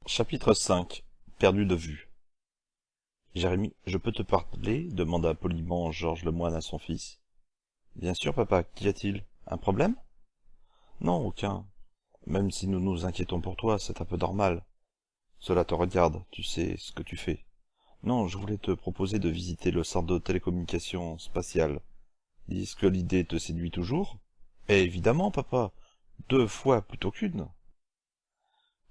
Chapitre 5. Perdu de vue. Jérémie, je peux te parler demanda poliment Georges Lemoine à son fils. Bien sûr, papa, qu'y a-t-il? Un problème? Non, aucun. Même si nous nous inquiétons pour toi, c'est un peu normal. Cela te regarde, tu sais ce que tu fais. Non, je voulais te proposer de visiter le centre de télécommunications spatiales. Dis-ce que l'idée te séduit toujours? Eh, évidemment, papa. 2 fois plutôt qu'une.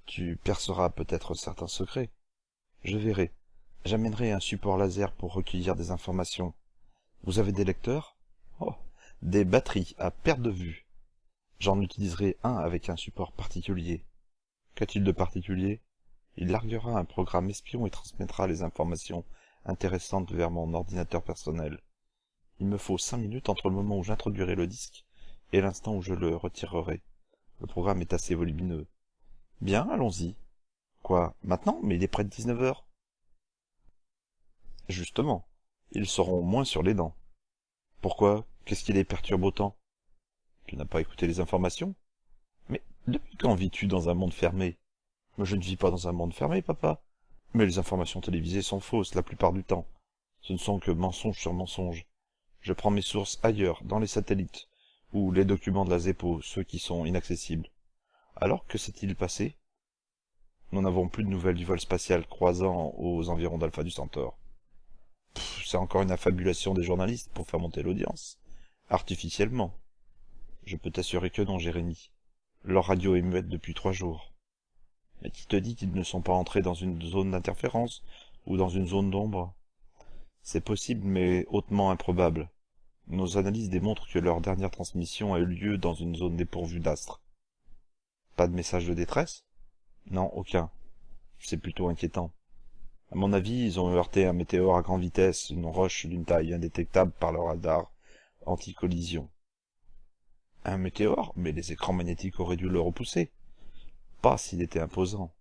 Tu perceras peut-être certains secrets. Je verrai. J'amènerai un support laser pour recueillir des informations. Vous avez des lecteurs? Oh, des batteries à perte de vue. J'en utiliserai un avec un support particulier. Qu'a-t-il de particulier? Il larguera un programme espion et transmettra les informations intéressantes vers mon ordinateur personnel. Il me faut 5 minutes entre le moment où j'introduirai le disque et l'instant où je le retirerai. Le programme est assez volumineux. Bien, allons-y. Quoi, maintenant? Mais il est près de 19 heures. Justement, ils seront moins sur les dents. Pourquoi? Qu'est-ce qui les perturbe autant? Tu n'as pas écouté les informations? Mais depuis quand vis-tu dans un monde fermé? Mais je ne vis pas dans un monde fermé, papa. Mais les informations télévisées sont fausses la plupart du temps. Ce ne sont que mensonges sur mensonges. Je prends mes sources ailleurs, dans les satellites, ou les documents de la ZEPO, ceux qui sont inaccessibles. Alors, que s'est-il passé? Nous n'avons plus de nouvelles du vol spatial croisant aux environs d'Alpha du Centaure. C'est encore une affabulation des journalistes pour faire monter l'audience. Artificiellement. Je peux t'assurer que non, Jérémie. Leur radio est muette depuis 3 jours. Mais qui te dit qu'ils ne sont pas entrés dans une zone d'interférence ou dans une zone d'ombre? C'est possible, mais hautement improbable. Nos analyses démontrent que leur dernière transmission a eu lieu dans une zone dépourvue d'astres. Pas de message de détresse? Non, aucun. C'est plutôt inquiétant. À mon avis, ils ont heurté un météore à grande vitesse, une roche d'une taille indétectable par leur radar anti-collision. Un météore? Mais les écrans magnétiques auraient dû le repousser. Pas s'il était imposant.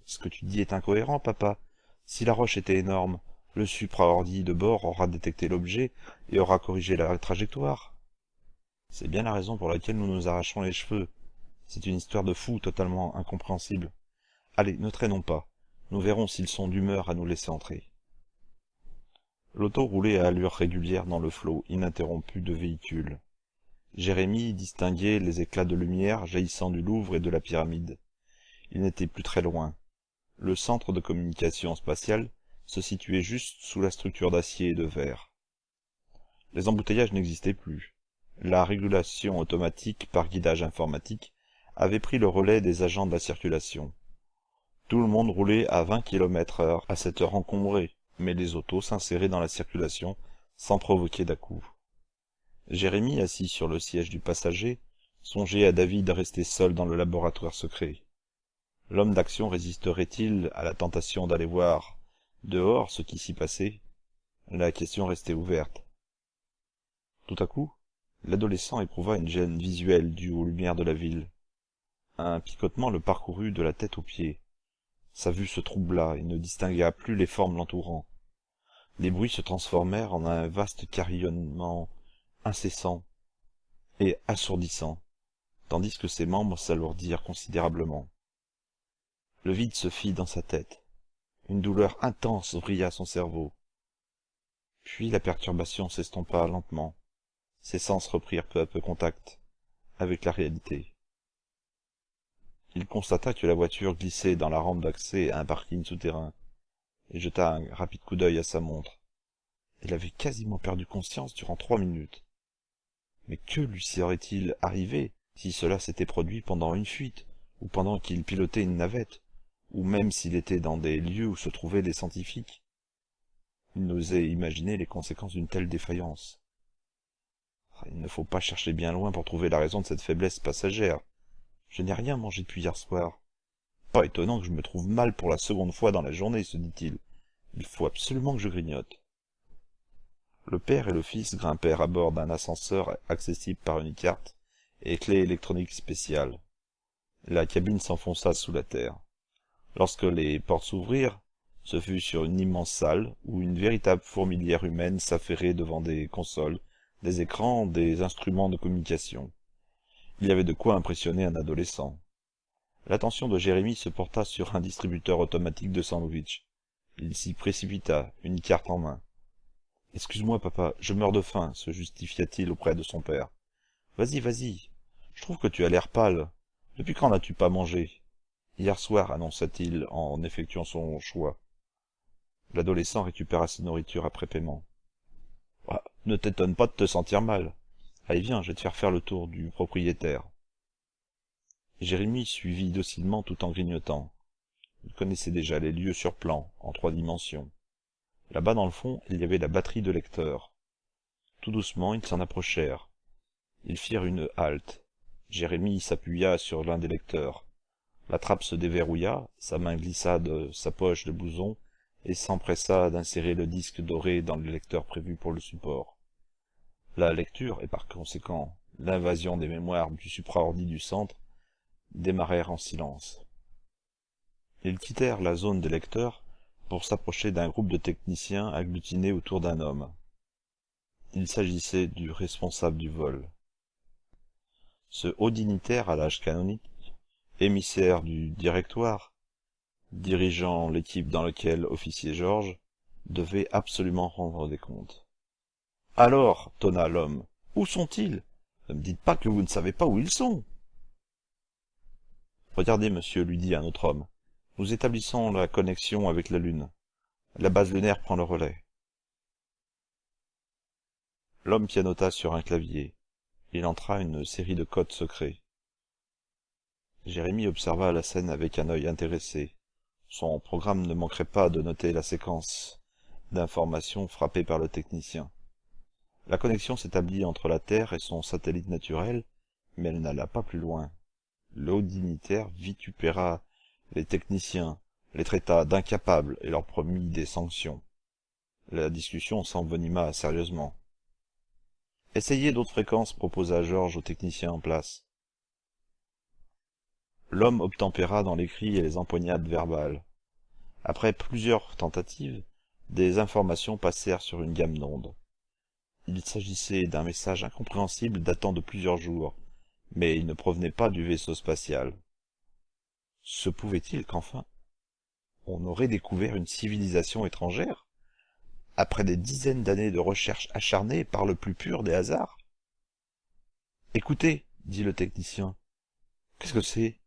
Ce que tu dis est incohérent, papa. Si la roche était énorme, le supraordi de bord aura détecté l'objet et aura corrigé la trajectoire. C'est bien la raison pour laquelle nous nous arrachons les cheveux. C'est une histoire de fou totalement incompréhensible. Allez, ne traînons pas. Nous verrons s'ils sont d'humeur à nous laisser entrer. L'auto roulait à allure régulière dans le flot ininterrompu de véhicules. Jérémie distinguait les éclats de lumière jaillissant du Louvre et de la pyramide. Il n'était plus très loin. Le centre de communication spatiale se situait juste sous la structure d'acier et de verre. Les embouteillages n'existaient plus. La régulation automatique par guidage informatique avait pris le relais des agents de la circulation. Tout le monde roulait à 20 km/h à cette heure encombrée, mais les autos s'inséraient dans la circulation sans provoquer d'à-coups. Jérémie, assis sur le siège du passager, songeait à David resté seul dans le laboratoire secret. L'homme d'action résisterait-il à la tentation d'aller voir dehors ce qui s'y passait? La question restait ouverte. Tout à coup, l'adolescent éprouva une gêne visuelle due aux lumières de la ville. Un picotement le parcourut de la tête aux pieds. Sa vue se troubla et ne distingua plus les formes l'entourant. Les bruits se transformèrent en un vaste carillonnement incessant et assourdissant, tandis que ses membres s'alourdirent considérablement. Le vide se fit dans sa tête. Une douleur intense brilla son cerveau. Puis la perturbation s'estompa lentement. Ses sens reprirent peu à peu contact avec la réalité. Il constata que la voiture glissait dans la rampe d'accès à un parking souterrain, et jeta un rapide coup d'œil à sa montre. Elle avait quasiment perdu conscience durant 3 minutes. Mais que lui serait-il arrivé si cela s'était produit pendant une fuite, ou pendant qu'il pilotait une navette, ou même s'il était dans des lieux où se trouvaient les scientifiques? Il n'osait imaginer les conséquences d'une telle défaillance. Il ne faut pas chercher bien loin pour trouver la raison de cette faiblesse passagère. Je n'ai rien mangé depuis hier soir. Pas étonnant que je me trouve mal pour la seconde fois dans la journée, se dit-il. Il faut absolument que je grignote. Le père et le fils grimpèrent à bord d'un ascenseur accessible par une carte et clé électronique spéciale. La cabine s'enfonça sous la terre. Lorsque les portes s'ouvrirent, ce fut sur une immense salle où une véritable fourmilière humaine s'affairait devant des consoles, des écrans, des instruments de communication. Il y avait de quoi impressionner un adolescent. L'attention de Jérémie se porta sur un distributeur automatique de sandwich. Il s'y précipita, une carte en main. « Excuse-moi, papa, je meurs de faim, » se justifia-t-il auprès de son père. « Vas-y, vas-y. Je trouve que tu as l'air pâle. Depuis quand n'as-tu pas mangé ?»« Hier soir, » annonça-t-il en effectuant son choix. L'adolescent récupéra sa nourriture après paiement. « Ah, ne t'étonne pas de te sentir mal. Allez, viens, je vais te faire le tour du propriétaire. » Jérémie suivit docilement tout en grignotant. Il connaissait déjà les lieux sur plan, en 3 dimensions. Là-bas dans le fond, il y avait la batterie de lecteurs. Tout doucement, ils s'en approchèrent. Ils firent une halte. Jérémie s'appuya sur l'un des lecteurs. La trappe se déverrouilla, sa main glissa de sa poche de blouson et s'empressa d'insérer le disque doré dans le lecteur prévu pour le support. La lecture, et par conséquent l'invasion des mémoires du supraordi du centre, démarrèrent en silence. Ils quittèrent la zone des lecteurs pour s'approcher d'un groupe de techniciens agglutinés autour d'un homme. Il s'agissait du responsable du vol. Ce haut dignitaire à l'âge canonique, émissaire du directoire, dirigeant l'équipe dans laquelle officiait Georges, devait absolument rendre des comptes. « Alors, tonna l'homme, où sont-ils? Ne me dites pas que vous ne savez pas où ils sont. »« Regardez, monsieur, lui dit un autre homme, nous établissons la connexion avec la Lune. La base lunaire prend le relais. » L'homme pianota sur un clavier. Il entra une série de codes secrets. Jérémie observa la scène avec un œil intéressé. Son programme ne manquerait pas de noter la séquence d'informations frappée par le technicien. La connexion s'établit entre la Terre et son satellite naturel, mais elle n'alla pas plus loin. Le haut dignitaire vitupéra les techniciens, les traita d'incapables et leur promit des sanctions. La discussion s'envenima sérieusement. « Essayez d'autres fréquences, » proposa Georges aux techniciens en place. L'homme obtempéra dans les cris et les empoignades verbales. Après plusieurs tentatives, des informations passèrent sur une gamme d'ondes. Il s'agissait d'un message incompréhensible datant de plusieurs jours, mais il ne provenait pas du vaisseau spatial. Se pouvait-il qu'enfin on aurait découvert une civilisation étrangère, après des dizaines d'années de recherches acharnées par le plus pur des hasards? « Écoutez, » dit le technicien. « Qu'est-ce que c'est ?»«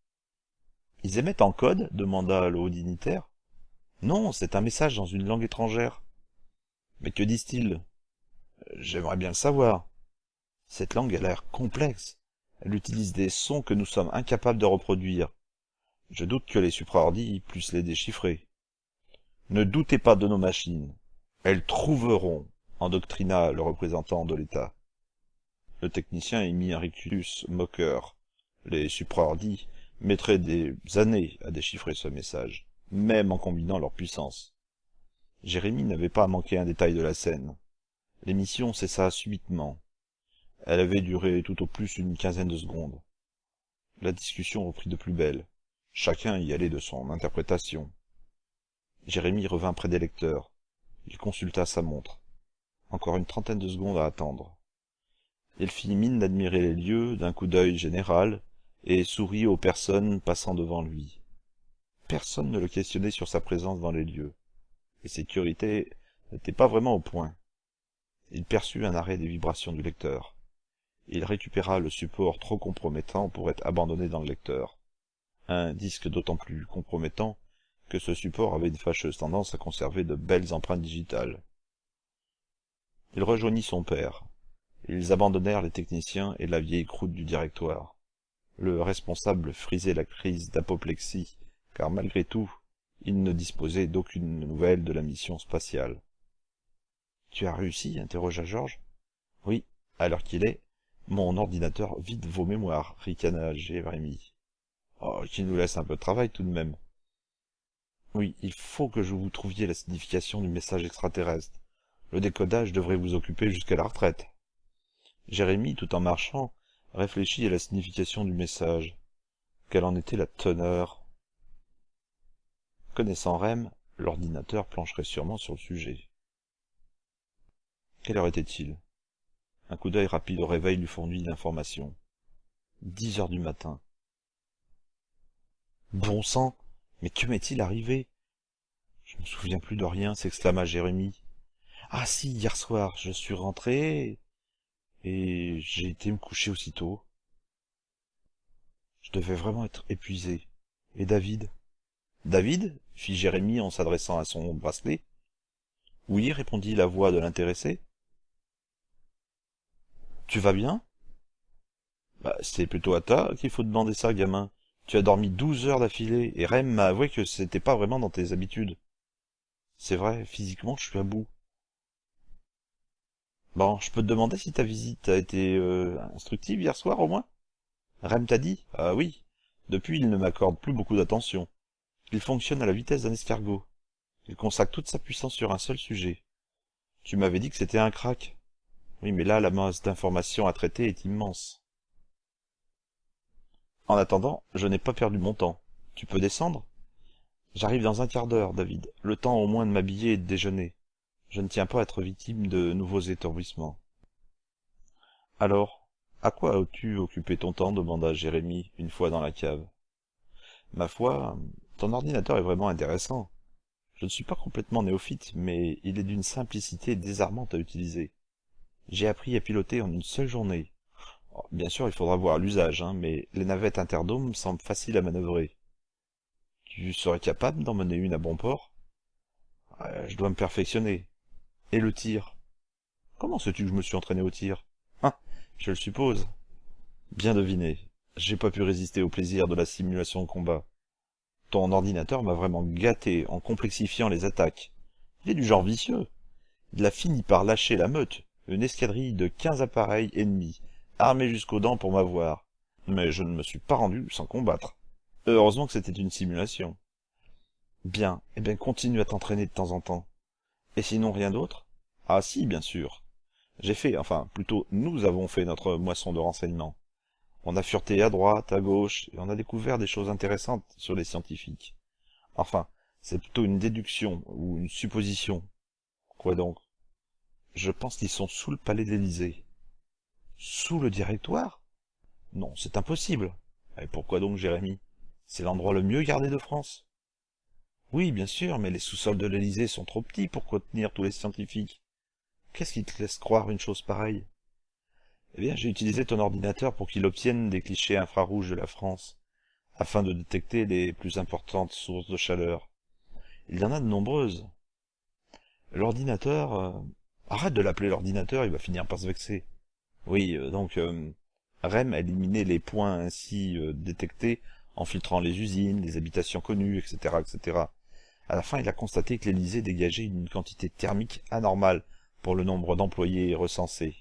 Ils émettent en code ?» demanda le haut dignitaire. « Non, c'est un message dans une langue étrangère. »« Mais que disent-ils ?»« J'aimerais bien le savoir. Cette langue a l'air complexe. Elle utilise des sons que nous sommes incapables de reproduire. Je doute que les supraordis puissent les déchiffrer. »« Ne doutez pas de nos machines. Elles trouveront, » endoctrina le représentant de l'État. Le technicien émit un rictus moqueur. Les supraordis mettraient des années à déchiffrer ce message, même en combinant leur puissance. Jérémie n'avait pas manqué un détail de la scène. L'émission cessa subitement. Elle avait duré tout au plus une quinzaine de secondes. La discussion reprit de plus belle. Chacun y allait de son interprétation. Jérémie revint près des lecteurs. Il consulta sa montre. Encore une trentaine de secondes à attendre. Il fit mine d'admirer les lieux d'un coup d'œil général et sourit aux personnes passant devant lui. Personne ne le questionnait sur sa présence dans les lieux. Les sécurités n'étaient pas vraiment au point. Il perçut un arrêt des vibrations du lecteur. Il récupéra le support trop compromettant pour être abandonné dans le lecteur. Un disque d'autant plus compromettant que ce support avait une fâcheuse tendance à conserver de belles empreintes digitales. Il rejoignit son père. Ils abandonnèrent les techniciens et la vieille croûte du directoire. Le responsable frisait la crise d'apoplexie, car malgré tout, il ne disposait d'aucune nouvelle de la mission spatiale. « Tu as réussi ?» interrogea Georges. « Oui, à l'heure qu'il est, mon ordinateur vide vos mémoires, » ricana Jérémie. « Oh, qui nous laisse un peu de travail tout de même. » « Oui, il faut que vous trouviez la signification du message extraterrestre. Le décodage devrait vous occuper jusqu'à la retraite. » Jérémie, tout en marchant, réfléchit à la signification du message. Quelle en était la teneur? Connaissant Rem, l'ordinateur plancherait sûrement sur le sujet. Quelle heure était-il? Un coup d'œil rapide au réveil lui fournit l'information. 10 heures du matin. Bon sang, mais que m'est-il arrivé? Je ne me souviens plus de rien, s'exclama Jérémie. Ah si, hier soir, je suis rentré et j'ai été me coucher aussitôt. Je devais vraiment être épuisé. Et David? David? Fit Jérémie en s'adressant à son bracelet. Oui, répondit la voix de l'intéressé. Tu vas bien? Bah, c'est plutôt à toi qu'il faut demander ça, gamin. Tu as dormi 12 heures d'affilée, et Rem m'a avoué que c'était pas vraiment dans tes habitudes. C'est vrai, physiquement, je suis à bout. Bon, je peux te demander si ta visite a été instructive hier soir, au moins? Rem t'a dit? Ah oui. Depuis, il ne m'accorde plus beaucoup d'attention. Il fonctionne à la vitesse d'un escargot. Il consacre toute sa puissance sur un seul sujet. Tu m'avais dit que c'était un crack. Oui, mais là, la masse d'informations à traiter est immense. En attendant, je n'ai pas perdu mon temps. Tu peux descendre? J'arrive dans un quart d'heure, David. Le temps au moins de m'habiller et de déjeuner. Je ne tiens pas à être victime de nouveaux étourdissements. Alors, à quoi as-tu occupé ton temps demanda Jérémie une fois dans la cave. Ma foi, ton ordinateur est vraiment intéressant. Je ne suis pas complètement néophyte, mais il est d'une simplicité désarmante à utiliser. J'ai appris à piloter en une seule journée. Oh, bien sûr, il faudra voir l'usage, hein, mais les navettes interdômes semblent faciles à manœuvrer. Tu serais capable d'en mener une à bon port? Je dois me perfectionner. Et le tir? Comment sais-tu que je me suis entraîné au tir? Ah, je le suppose. Bien deviné. J'ai pas pu résister au plaisir de la simulation de combat. Ton ordinateur m'a vraiment gâté en complexifiant les attaques. Il est du genre vicieux. Il a fini par lâcher la meute, une escadrille de 15 appareils ennemis, armés jusqu'aux dents pour m'avoir. Mais je ne me suis pas rendu sans combattre. Heureusement que c'était une simulation. Bien, eh bien continue à t'entraîner de temps en temps. Et sinon rien d'autre? Ah si, bien sûr. J'ai fait, enfin, plutôt nous avons fait notre moisson de renseignements. On a fureté à droite, à gauche, et on a découvert des choses intéressantes sur les scientifiques. Enfin, c'est plutôt une déduction, ou une supposition. Quoi donc? Je pense qu'ils sont sous le palais de l'Élysée. Sous le directoire? Non, c'est impossible. Et pourquoi donc, Jérémie? C'est l'endroit le mieux gardé de France. Oui, bien sûr, mais les sous-sols de l'Élysée sont trop petits pour contenir tous les scientifiques. Qu'est-ce qui te laisse croire une chose pareille? Eh bien, j'ai utilisé ton ordinateur pour qu'il obtienne des clichés infrarouges de la France, afin de détecter les plus importantes sources de chaleur. Il y en a de nombreuses. L'ordinateur... Arrête de l'appeler l'ordinateur, il va finir par se vexer. Oui, REM a éliminé les points ainsi détectés en filtrant les usines, les habitations connues, etc., etc. À la fin, il a constaté que l'Élysée dégageait une quantité thermique anormale pour le nombre d'employés recensés.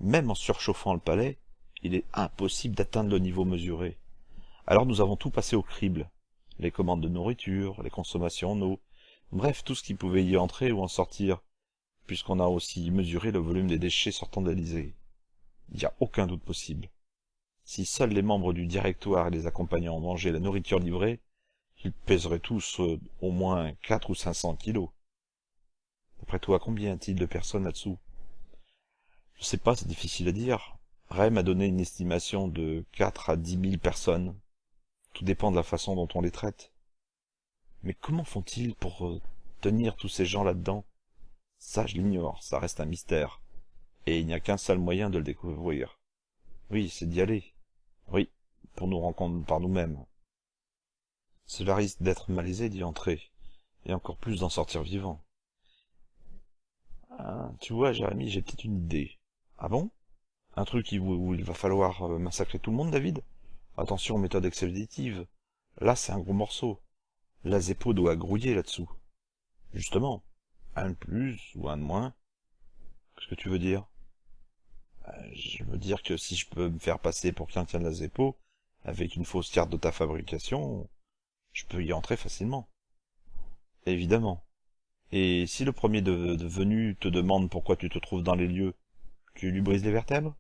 Même en surchauffant le palais, il est impossible d'atteindre le niveau mesuré. Alors nous avons tout passé au crible. Les commandes de nourriture, les consommations en eau, bref, tout ce qui pouvait y entrer ou en sortir, puisqu'on a aussi mesuré le volume des déchets sortant de l'Élysée. Il n'y a aucun doute possible. Si seuls les membres du directoire et les accompagnants mangeaient la nourriture livrée, ils pèseraient tous au moins 4 ou 500 kilos. D'après toi, combien y a-t-il de personnes là-dessous? Je sais pas, c'est difficile à dire. Rem a donné une estimation de 4 à 10 000 personnes. Tout dépend de la façon dont on les traite. Mais comment font-ils pour tenir tous ces gens là-dedans? Ça, je l'ignore, ça reste un mystère. Et il n'y a qu'un seul moyen de le découvrir. Oui, c'est d'y aller. Oui, pour nous rendre compte par nous-mêmes. Cela risque d'être malaisé d'y entrer, et encore plus d'en sortir vivant. Ah, tu vois, Jérémie, j'ai peut-être une idée. Ah bon? Un truc où il va falloir massacrer tout le monde, David? Attention aux méthodes expéditives. Là, c'est un gros morceau. La Zeppo doit grouiller là-dessous. Justement. Un de plus ou un de moins? Qu'est-ce que tu veux dire? Je veux dire que si je peux me faire passer pour quelqu'un de la Zeppo, avec une fausse carte de ta fabrication, je peux y entrer facilement. Évidemment. Et si le premier de venu te demande pourquoi tu te trouves dans les lieux, tu lui brises les vertèbres?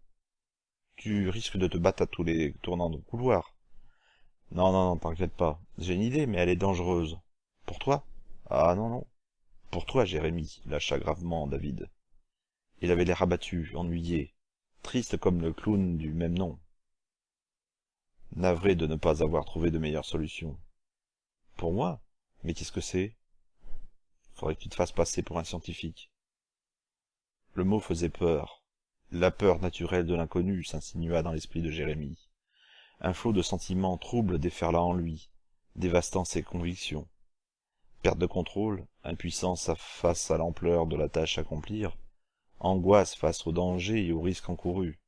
Tu risques de te battre à tous les tournants de couloir. Non, non, non, t'inquiète pas. J'ai une idée, mais elle est dangereuse. Pour toi? Ah non, non. Pour toi, Jérémie, lâcha gravement David. Il avait l'air abattu, ennuyé, triste comme le clown du même nom. navré de ne pas avoir trouvé de meilleure solution. Pour moi? Mais qu'est-ce que c'est? Faudrait que tu te fasses passer pour un scientifique. Le mot faisait peur. La peur naturelle de l'inconnu s'insinua dans l'esprit de Jérémie. Un flot de sentiments troubles déferla en lui, dévastant ses convictions. Perte de contrôle, impuissance face à l'ampleur de la tâche à accomplir, angoisse face aux dangers et aux risques encourus.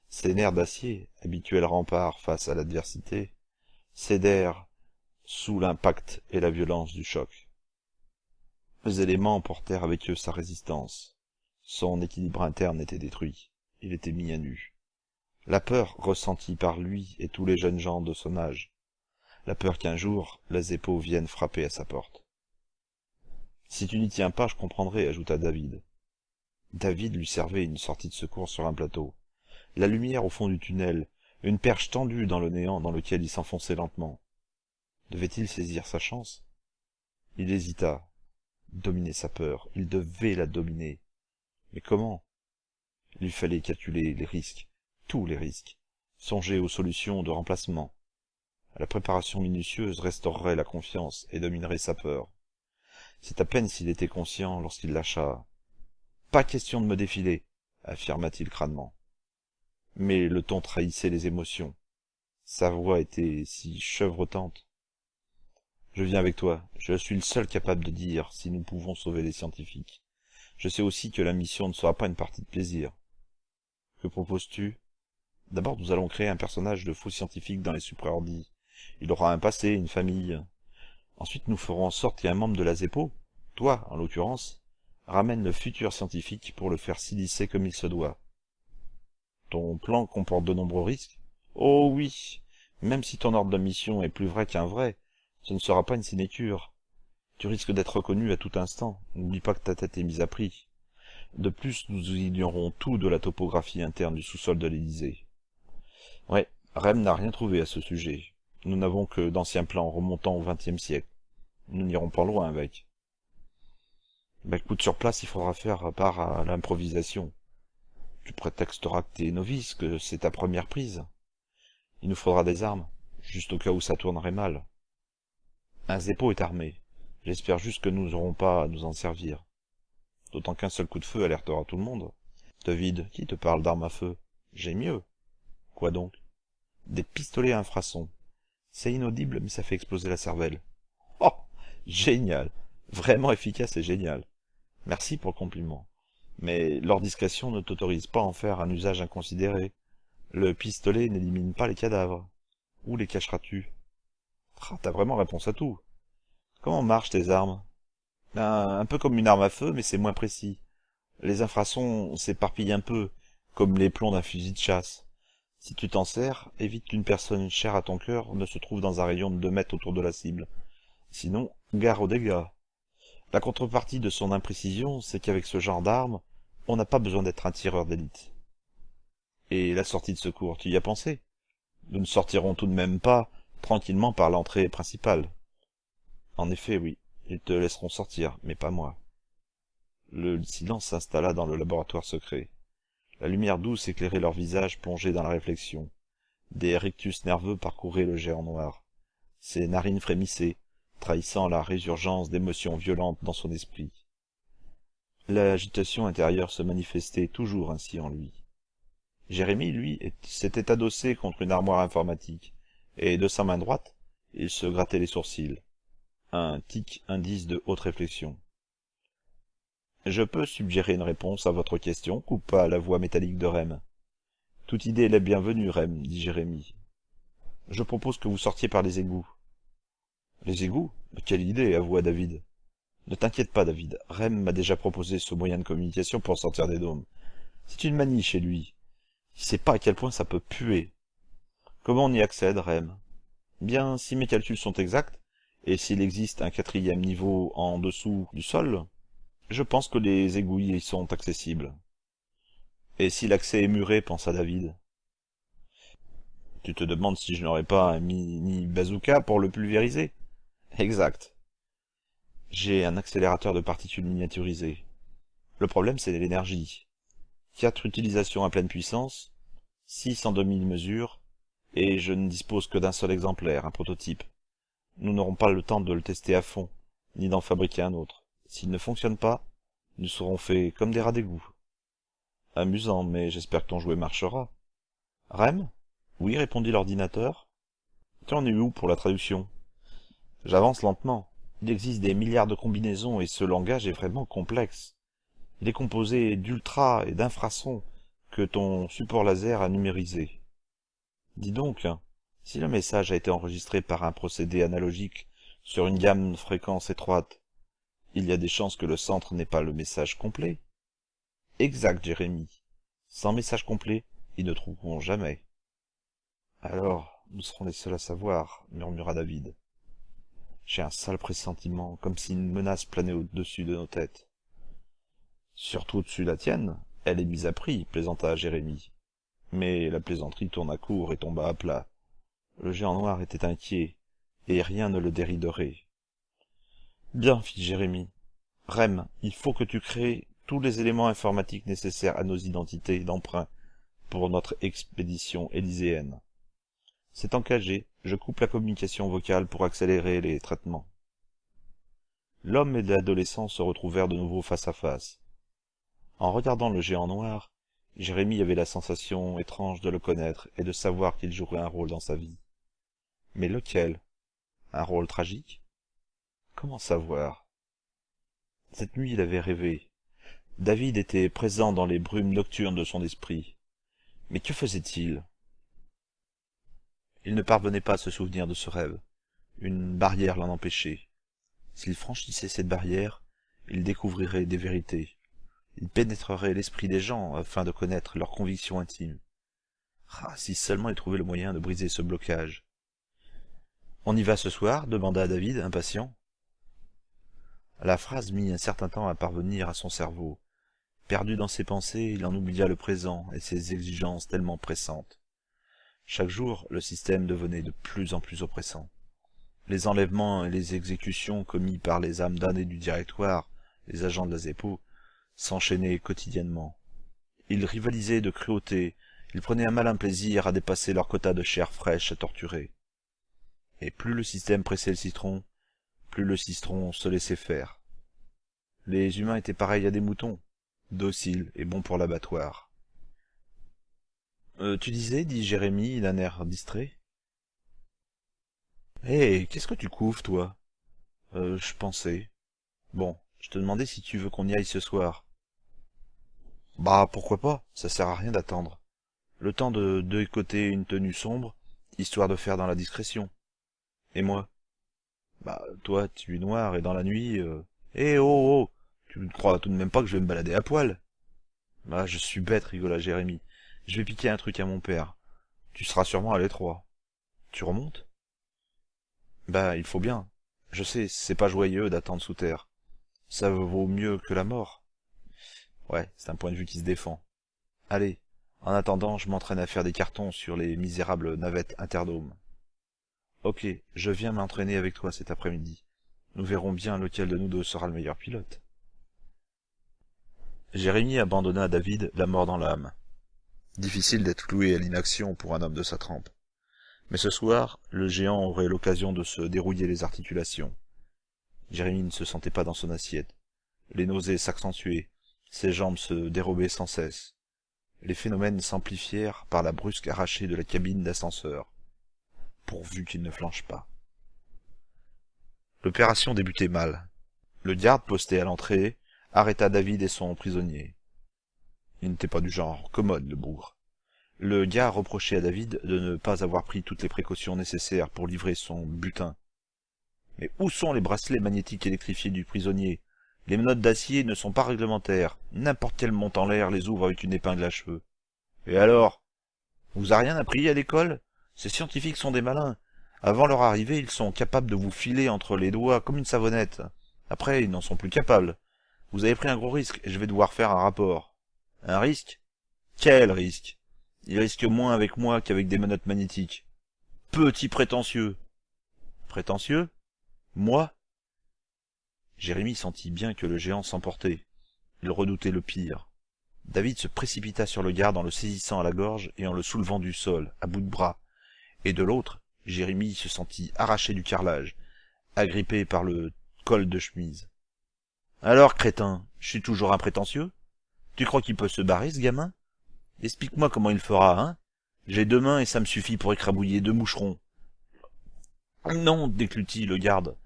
Ses nerfs d'acier, habituels remparts face à l'adversité, cédèrent sous l'impact et la violence du choc. Les éléments emportèrent avec eux sa résistance. Son équilibre interne était détruit. Il était mis à nu. La peur ressentie par lui et tous les jeunes gens de son âge. La peur qu'un jour, la Zeppo vienne frapper à sa porte. « Si tu n'y tiens pas, je comprendrai, » ajouta David. David lui servait une sortie de secours sur un plateau. La lumière au fond du tunnel, une perche tendue dans le néant dans lequel il s'enfonçait lentement. Devait-il saisir sa chance? Il hésita. Dominer sa peur, il devait la dominer. Mais comment? Il lui fallait calculer les risques, tous les risques, songer aux solutions de remplacement. La préparation minutieuse restaurerait la confiance et dominerait sa peur. C'est à peine s'il était conscient lorsqu'il lâcha. « Pas question de me défiler !» affirma-t-il crânement. Mais le ton trahissait les émotions. Sa voix était si chevrotante. « Je viens avec toi. Je suis le seul capable de dire si nous pouvons sauver les scientifiques. Je sais aussi que la mission ne sera pas une partie de plaisir. »« Que proposes-tu ? » ?»« D'abord, nous allons créer un personnage de faux scientifique dans les supraordis. Il aura un passé, une famille. Ensuite, nous ferons en sorte qu'un membre de la Zeppo, toi en l'occurrence, ramène le futur scientifique pour le faire silicer comme il se doit. Ton plan comporte de nombreux risques? Oh oui, même si ton ordre de mission est plus vrai qu'un vrai, ce ne sera pas une sinécure. Tu risques d'être reconnu à tout instant, n'oublie pas que ta tête est mise à prix. De plus, nous ignorons tout de la topographie interne du sous-sol de l'Élysée. Ouais, Rem n'a rien trouvé à ce sujet. Nous n'avons que d'anciens plans remontant au XXe siècle. Nous n'irons pas loin avec. Écoute, sur place, il faudra faire part à l'improvisation. Tu prétexteras que t'es novice, que c'est ta première prise. Il nous faudra des armes, juste au cas où ça tournerait mal. Un Zeppo est armé. J'espère juste que nous n'aurons pas à nous en servir. D'autant qu'un seul coup de feu alertera tout le monde. David, qui te parle d'armes à feu? J'ai mieux. Quoi donc? Des pistolets à infrasons. C'est inaudible, mais ça fait exploser la cervelle. Oh! Génial! Vraiment efficace et génial. Merci pour le compliment. Mais leur discrétion ne t'autorise pas à en faire un usage inconsidéré. Le pistolet n'élimine pas les cadavres. Où les cacheras-tu? T'as vraiment réponse à tout. Comment marchent tes armes? Un peu comme une arme à feu, mais c'est moins précis. Les infrasons s'éparpillent un peu, comme les plombs d'un fusil de chasse. Si tu t'en sers, évite qu'une personne chère à ton cœur ne se trouve dans un rayon de 2 mètres autour de la cible. Sinon, gare aux dégâts. La contrepartie de son imprécision, c'est qu'avec ce genre d'arme, on n'a pas besoin d'être un tireur d'élite. Et la sortie de secours, tu y as pensé? Nous ne sortirons tout de même pas tranquillement par l'entrée principale. En effet, oui, ils te laisseront sortir, mais pas moi. Le silence s'installa dans le laboratoire secret. La lumière douce éclairait leurs visages plongés dans la réflexion. Des rictus nerveux parcouraient le géant noir. Ses narines frémissaient, trahissant la résurgence d'émotions violentes dans son esprit. L'agitation intérieure se manifestait toujours ainsi en lui. Jérémie, lui, s'était adossé contre une armoire informatique, et de sa main droite, il se grattait les sourcils. Un tic indice de haute réflexion. « Je peux suggérer une réponse à votre question, coupa la voix métallique de Rem. « Toute idée est la bienvenue, Rem, dit Jérémie. Je propose que vous sortiez par les égouts. » Les égouts? Quelle idée, avoua David. Ne t'inquiète pas, David. Rem m'a déjà proposé ce moyen de communication pour sortir des dômes. C'est une manie chez lui. Il sait pas à quel point ça peut puer. Comment on y accède, Rem? Bien, si mes calculs sont exacts, et s'il existe un 4e niveau en dessous du sol, je pense que les égouts y sont accessibles. Et si l'accès est muré, pensa David. Tu te demandes si je n'aurais pas un mini bazooka pour le pulvériser? Exact. J'ai un accélérateur de particules miniaturisé. Le problème, c'est l'énergie. 4 utilisations à pleine puissance, 6 en demi-mesure, Et je ne dispose que d'un seul exemplaire, un prototype. Nous n'aurons pas le temps de le tester à fond, ni d'en fabriquer un autre. S'il ne fonctionne pas, nous serons faits comme des rats d'égout. Amusant, mais j'espère que ton jouet marchera. Rem? Oui, répondit l'ordinateur. Tu en es où pour la traduction? J'avance lentement. Il existe des milliards de combinaisons et ce langage est vraiment complexe. Il est composé d'ultra et d'infrasons que ton support laser a numérisés. Dis donc, si le message a été enregistré par un procédé analogique sur une gamme de fréquences étroite, il y a des chances que le centre n'ait pas le message complet. Exact, Jérémie. Sans message complet, ils ne trouveront jamais. Alors, nous serons les seuls à savoir, murmura David. J'ai un sale pressentiment, comme si une menace planait au-dessus de nos têtes. Surtout au-dessus de la tienne, elle est mise à prix, plaisanta Jérémie. Mais la plaisanterie tourna court et tomba à plat. Le géant noir était inquiet, et rien ne le dériderait. Bien, fit Jérémie. Rem, il faut que tu crées tous les éléments informatiques nécessaires à nos identités d'emprunt pour notre expédition élyséenne. C'est engagé, je coupe la communication vocale pour accélérer les traitements. L'homme et l'adolescent se retrouvèrent de nouveau face à face. En regardant le géant noir, Jérémie avait la sensation étrange de le connaître et de savoir qu'il jouerait un rôle dans sa vie. Mais lequel? Un rôle tragique? Comment savoir? Cette nuit il avait rêvé. David était présent dans les brumes nocturnes de son esprit. Mais que faisait-il? Il ne parvenait pas à se souvenir de ce rêve. Une barrière l'en empêchait. S'il franchissait cette barrière, il découvrirait des vérités. Il pénétrerait l'esprit des gens afin de connaître leurs convictions intimes. Ah, si seulement il trouvait le moyen de briser ce blocage. On y va ce soir? Demanda David, impatient. La phrase mit un certain temps à parvenir à son cerveau. Perdu dans ses pensées, il en oublia le présent et ses exigences tellement pressantes. Chaque jour, le système devenait de plus en plus oppressant. Les enlèvements et les exécutions commis par les âmes damnées du directoire, les agents de la Zéppo, s'enchaînaient quotidiennement. Ils rivalisaient de cruauté, ils prenaient un malin plaisir à dépasser leur quota de chair fraîche à torturer. Et plus le système pressait le citron, plus le citron se laissait faire. Les humains étaient pareils à des moutons, dociles et bons pour l'abattoir. Tu disais, dit Jérémie d'un air distrait. Hé, qu'est-ce que tu couves, toi? Je pensais. Bon, je te demandais si tu veux qu'on y aille ce soir. Bah, pourquoi pas, ça sert à rien d'attendre. Le temps de décoter une tenue sombre, histoire de faire dans la discrétion. Et moi? Bah, toi, tu es noir et dans la nuit... oh, oh, tu ne crois tout de même pas que je vais me balader à poil? Bah, je suis bête, rigola Jérémie. Je vais piquer un truc à mon père. Tu seras sûrement à l'étroit. Tu remontes? Bah, il faut bien. Je sais, c'est pas joyeux d'attendre sous terre. Ça vaut mieux que la mort. Ouais, c'est un point de vue qui se défend. Allez, en attendant, je m'entraîne à faire des cartons sur les misérables navettes Interdome. Ok, je viens m'entraîner avec toi cet après-midi. Nous verrons bien lequel de nous deux sera le meilleur pilote. Jérémie abandonna à David la mort dans l'âme. Difficile d'être cloué à l'inaction pour un homme de sa trempe. Mais ce soir, le géant aurait l'occasion de se dérouiller les articulations. Jérémie ne se sentait pas dans son assiette. Les nausées s'accentuaient, ses jambes se dérobaient sans cesse. Les phénomènes s'amplifièrent par la brusque arrachée de la cabine d'ascenseur. Pourvu qu'il ne flanche pas. L'opération débutait mal. Le garde posté à l'entrée arrêta David et son prisonnier. Il n'était pas du genre commode, le bougre. Le gars reprochait à David de ne pas avoir pris toutes les précautions nécessaires pour livrer son butin. Mais où sont les bracelets magnétiques électrifiés du prisonnier? Les menottes d'acier ne sont pas réglementaires. N'importe quel monte en l'air les ouvre avec une épingle à cheveux. Et alors? On vous a rien appris à l'école? Ces scientifiques sont des malins. Avant leur arrivée, ils sont capables de vous filer entre les doigts comme une savonnette. Après, ils n'en sont plus capables. Vous avez pris un gros risque et je vais devoir faire un rapport. Un risque? Quel risque? Il risque moins avec moi qu'avec des menottes magnétiques. Petit prétentieux. Prétentieux? Moi? Jérémie sentit bien que le géant s'emportait. Il redoutait le pire. David se précipita sur le garde en le saisissant à la gorge et en le soulevant du sol, à bout de bras. Et de l'autre, Jérémie se sentit arraché du carrelage, agrippé par le col de chemise. Alors, crétin, je suis toujours imprétentieux? Tu crois qu'il peut se barrer, ce gamin? Explique-moi comment il fera, hein? J'ai 2 mains et ça me suffit pour écrabouiller 2 moucherons. Non, déclutit le garde.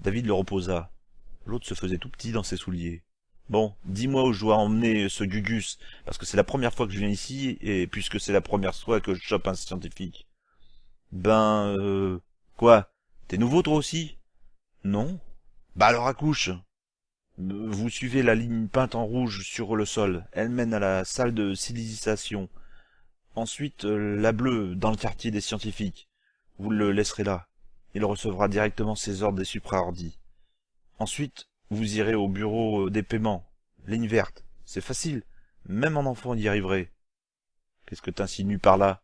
David le reposa. L'autre se faisait tout petit dans ses souliers. Bon, dis-moi où je dois emmener ce Gugus, parce que c'est la première fois que je viens ici, et puisque c'est la première fois que je chope un scientifique. Quoi? T'es nouveau toi aussi? Non? Bah alors accouche. Vous suivez la ligne peinte en rouge sur le sol. Elle mène à la salle de silicisation. Ensuite, la bleue, dans le quartier des scientifiques. Vous le laisserez là. Il recevra directement ses ordres des supraordis. Ensuite, vous irez au bureau des paiements. Ligne verte. C'est facile. Même un enfant y arriverait. Qu'est-ce que t'insinues par là?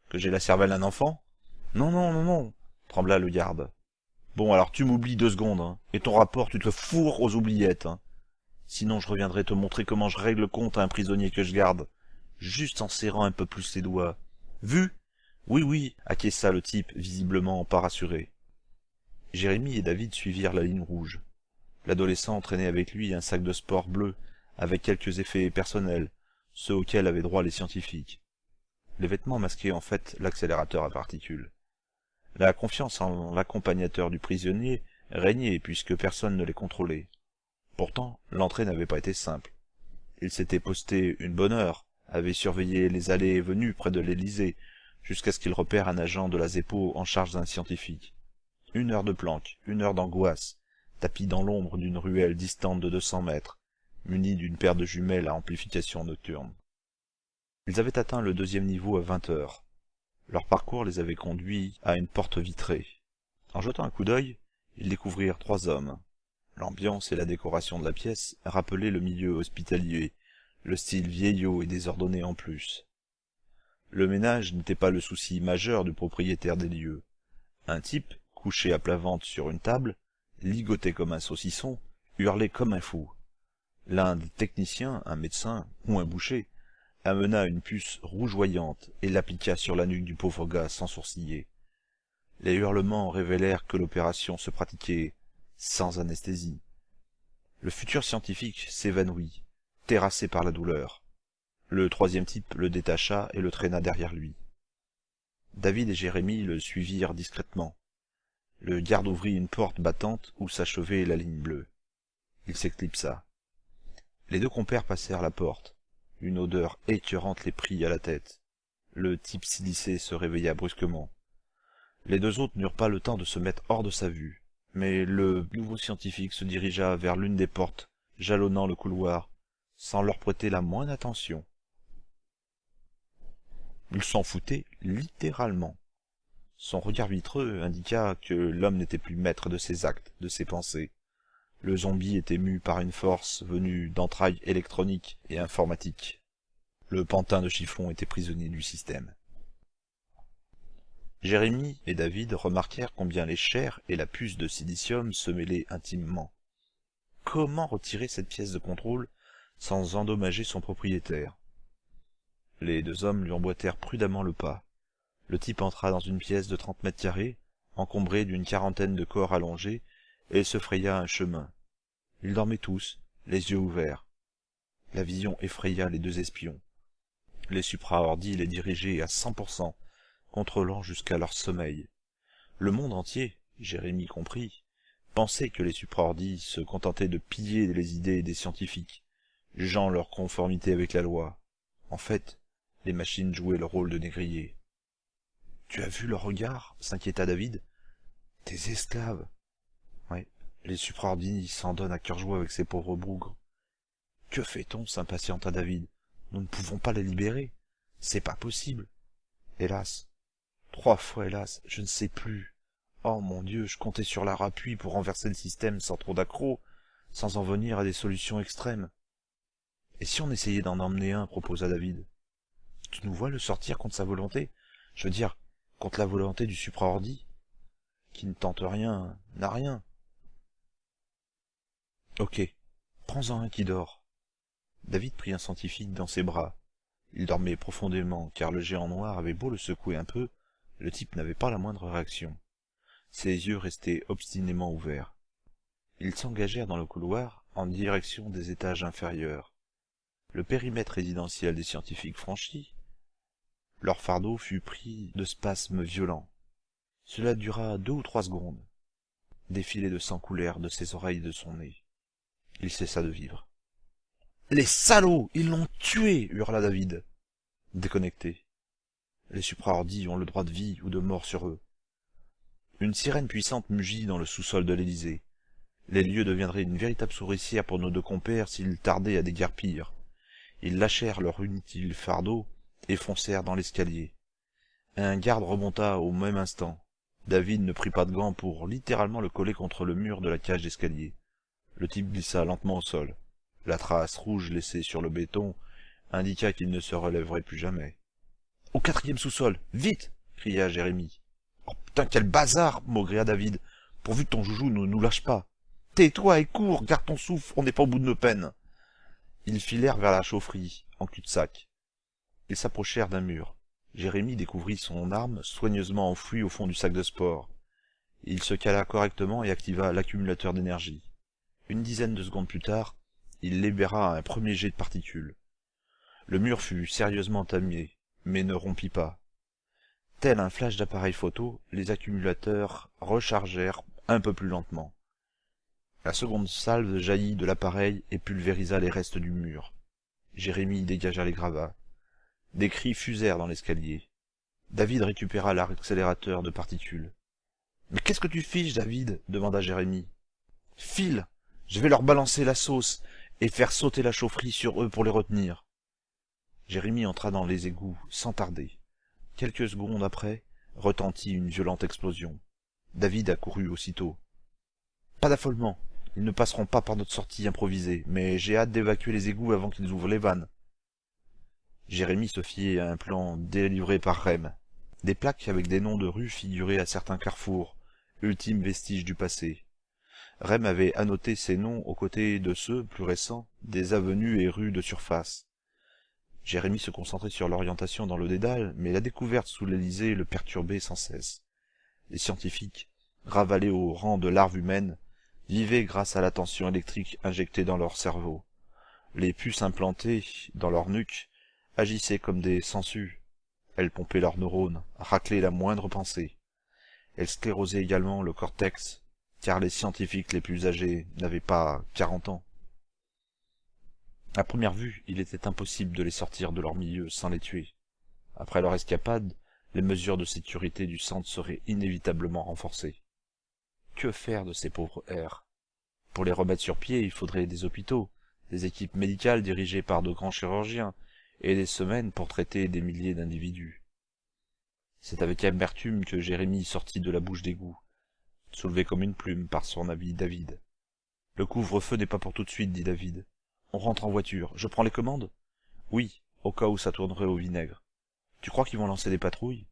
Que j'ai la cervelle d'un enfant? Non, non, non, non, trembla le garde. Bon, alors tu m'oublies 2 secondes, hein, et ton rapport, tu te fourres aux oubliettes, hein. Sinon, je reviendrai te montrer comment je règle compte à un prisonnier que je garde. Juste en serrant un peu plus les doigts. Vu? Oui, oui, acquiesça le type, visiblement pas rassuré. Jérémie et David suivirent la ligne rouge. L'adolescent entraînait avec lui un sac de sport bleu, avec quelques effets personnels, ceux auxquels avaient droit les scientifiques. Les vêtements masquaient en fait l'accélérateur à particules. La confiance en l'accompagnateur du prisonnier régnait puisque personne ne les contrôlait. Pourtant, l'entrée n'avait pas été simple. Il s'était posté une bonne heure, avait surveillé les allées et venues près de l'Élysée, jusqu'à ce qu'il repère un agent de la Zépo en charge d'un scientifique. 1 heure de planque, 1 heure d'angoisse, tapis dans l'ombre d'une ruelle distante de 200 mètres, muni d'une paire de jumelles à amplification nocturne. Ils avaient atteint le 2e niveau à 20 heures. Leur parcours les avait conduits à une porte vitrée. En jetant un coup d'œil, ils découvrirent 3 hommes. L'ambiance et la décoration de la pièce rappelaient le milieu hospitalier, le style vieillot et désordonné en plus. Le ménage n'était pas le souci majeur du propriétaire des lieux. Un type, couché à plat ventre sur une table, ligoté comme un saucisson, hurlait comme un fou. L'un des techniciens, un médecin ou un boucher, amena une puce rougeoyante et l'appliqua sur la nuque du pauvre gars sans sourciller. Les hurlements révélèrent que l'opération se pratiquait sans anesthésie. Le futur scientifique s'évanouit, terrassé par la douleur. Le 3e type le détacha et le traîna derrière lui. David et Jérémie le suivirent discrètement. Le garde ouvrit une porte battante où s'achevait la ligne bleue. Il s'éclipsa. Les 2 compères passèrent la porte. Une odeur écœurante les prit à la tête. Le type silicé se réveilla brusquement. Les 2 autres n'eurent pas le temps de se mettre hors de sa vue, mais le nouveau scientifique se dirigea vers l'une des portes, jalonnant le couloir, sans leur prêter la moindre attention. Il s'en foutait littéralement. Son regard vitreux indiqua que l'homme n'était plus maître de ses actes, de ses pensées. Le zombie était mû par une force venue d'entrailles électroniques et informatiques. Le pantin de chiffon était prisonnier du système. Jérémie et David remarquèrent combien les chairs et la puce de silicium se mêlaient intimement. Comment retirer cette pièce de contrôle sans endommager son propriétaire? Les 2 hommes lui emboîtèrent prudemment le pas. Le type entra dans une pièce de 30 mètres carrés, encombrée d'une 40aine de corps allongés, et se fraya un chemin. Ils dormaient tous, les yeux ouverts. La vision effraya les 2 espions. Les supraordis les dirigeaient à 100%, contrôlant jusqu'à leur sommeil. Le monde entier, Jérémie compris, pensait que les supraordis se contentaient de piller les idées des scientifiques, jugeant leur conformité avec la loi. En fait, les machines jouaient le rôle de négriers. « Tu as vu leur regard ?» s'inquiéta David. « Tes esclaves !» Ouais, les supraordis s'en donnent à cœur joie avec ces pauvres bougres. « Que fait-on » s'impatienta David. « Nous ne pouvons pas les libérer. C'est pas possible. » Hélas, 3 fois hélas, je ne sais plus. Oh mon Dieu, je comptais sur leur appui pour renverser le système sans trop d'accrocs, sans en venir à des solutions extrêmes. Et si on essayait d'en emmener un, proposa David. Tu nous vois le sortir contre sa volonté? Je veux dire, contre la volonté du supraordi, qui ne tente rien, n'a rien. Ok, prends-en un qui dort. David prit un scientifique dans ses bras. Il dormait profondément, car le géant noir avait beau le secouer un peu, Le type n'avait pas la moindre réaction. Ses yeux restaient obstinément ouverts. Ils s'engagèrent dans le couloir en direction des étages inférieurs. Le périmètre résidentiel des scientifiques franchi, leur fardeau fut pris de spasmes violents. Cela dura 2 ou 3 secondes. Des filets de sang coulèrent de ses oreilles et de son nez. Il cessa de vivre. « Les salauds! Ils l'ont tué !» hurla David. Déconnecté. Les supraordis ont le droit de vie ou de mort sur eux. Une sirène puissante mugit dans le sous-sol de l'Élysée. Les lieux deviendraient une véritable souricière pour nos 2 compères s'ils tardaient à déguerpir. Ils lâchèrent leur inutile fardeau et foncèrent dans l'escalier. Un garde remonta au même instant. David ne prit pas de gants pour littéralement le coller contre le mur de la cage d'escalier. Le type glissa lentement au sol. La trace rouge laissée sur le béton indiqua qu'il ne se relèverait plus jamais. « Au 4e sous-sol, vite !» cria Jérémie. « Oh putain, quel bazar !» maugréa David. « Pourvu que ton joujou ne nous lâche pas. Tais-toi et cours, garde ton souffle, on n'est pas au bout de nos peines. » Ils filèrent vers la chaufferie, en cul-de-sac. Ils s'approchèrent d'un mur. Jérémie découvrit son arme soigneusement enfouie au fond du sac de sport. Il se cala correctement et activa l'accumulateur d'énergie. Une dizaine de secondes plus tard, il libéra un premier jet de particules. Le mur fut sérieusement entamé, mais ne rompit pas. Tel un flash d'appareil photo, les accumulateurs rechargèrent un peu plus lentement. La seconde salve jaillit de l'appareil et pulvérisa les restes du mur. Jérémie dégagea les gravats. Des cris fusèrent dans l'escalier. David récupéra l'accélérateur de particules. « Mais qu'est-ce que tu fiches, David » demanda Jérémie. « File ! Je vais leur balancer la sauce et faire sauter la chaufferie sur eux pour les retenir. » Jérémie entra dans les égouts sans tarder. Quelques secondes après, retentit une violente explosion. David accourut aussitôt. « Pas d'affolement. Ils ne passeront pas par notre sortie improvisée, mais j'ai hâte d'évacuer les égouts avant qu'ils ouvrent les vannes. » Jérémie se fiait à un plan délivré par Rem. Des plaques avec des noms de rues figuraient à certains carrefours, ultimes vestiges du passé. Rem avait annoté ces noms aux côtés de ceux, plus récents, des avenues et rues de surface. Jérémie se concentrait sur l'orientation dans le dédale, mais la découverte sous l'Élysée le perturbait sans cesse. Les scientifiques, ravalés au rang de larves humaines, vivaient grâce à la tension électrique injectée dans leur cerveau. Les puces implantées dans leur nuque agissaient comme des sangsues. Elles pompaient leurs neurones, raclaient la moindre pensée. Elles sclérosaient également le cortex, car les scientifiques les plus âgés n'avaient pas 40 ans. À première vue, il était impossible de les sortir de leur milieu sans les tuer. Après leur escapade, les mesures de sécurité du centre seraient inévitablement renforcées. Que faire de ces pauvres airs? Pour les remettre sur pied, il faudrait des hôpitaux, des équipes médicales dirigées par de grands chirurgiens, et des semaines pour traiter des milliers d'individus. C'est avec amertume que Jérémie sortit de la bouche d'égout, soulevé comme une plume par son ami David. « Le couvre-feu n'est pas pour tout de suite, dit David. On rentre en voiture. Je prends les commandes? Oui, au cas où ça tournerait au vinaigre. Tu crois qu'ils vont lancer des patrouilles?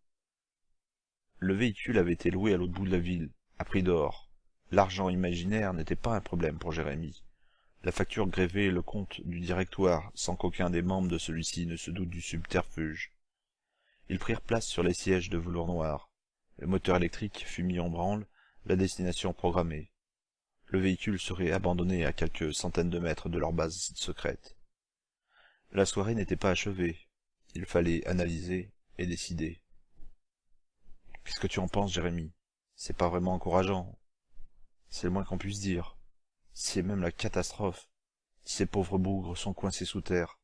Le véhicule avait été loué à l'autre bout de la ville, à prix d'or. L'argent imaginaire n'était pas un problème pour Jérémie. La facture grévait le compte du directoire, sans qu'aucun des membres de celui-ci ne se doute du subterfuge. Ils prirent place sur les sièges de velours noir. Le moteur électrique fut mis en branle, la destination programmée. Le véhicule serait abandonné à quelques centaines de mètres de leur base secrète. La soirée n'était pas achevée. Il fallait analyser et décider. « Qu'est-ce que tu en penses, Jérémie? C'est pas vraiment encourageant. C'est le moins qu'on puisse dire. C'est même la catastrophe. Ces pauvres bougres sont coincés sous terre.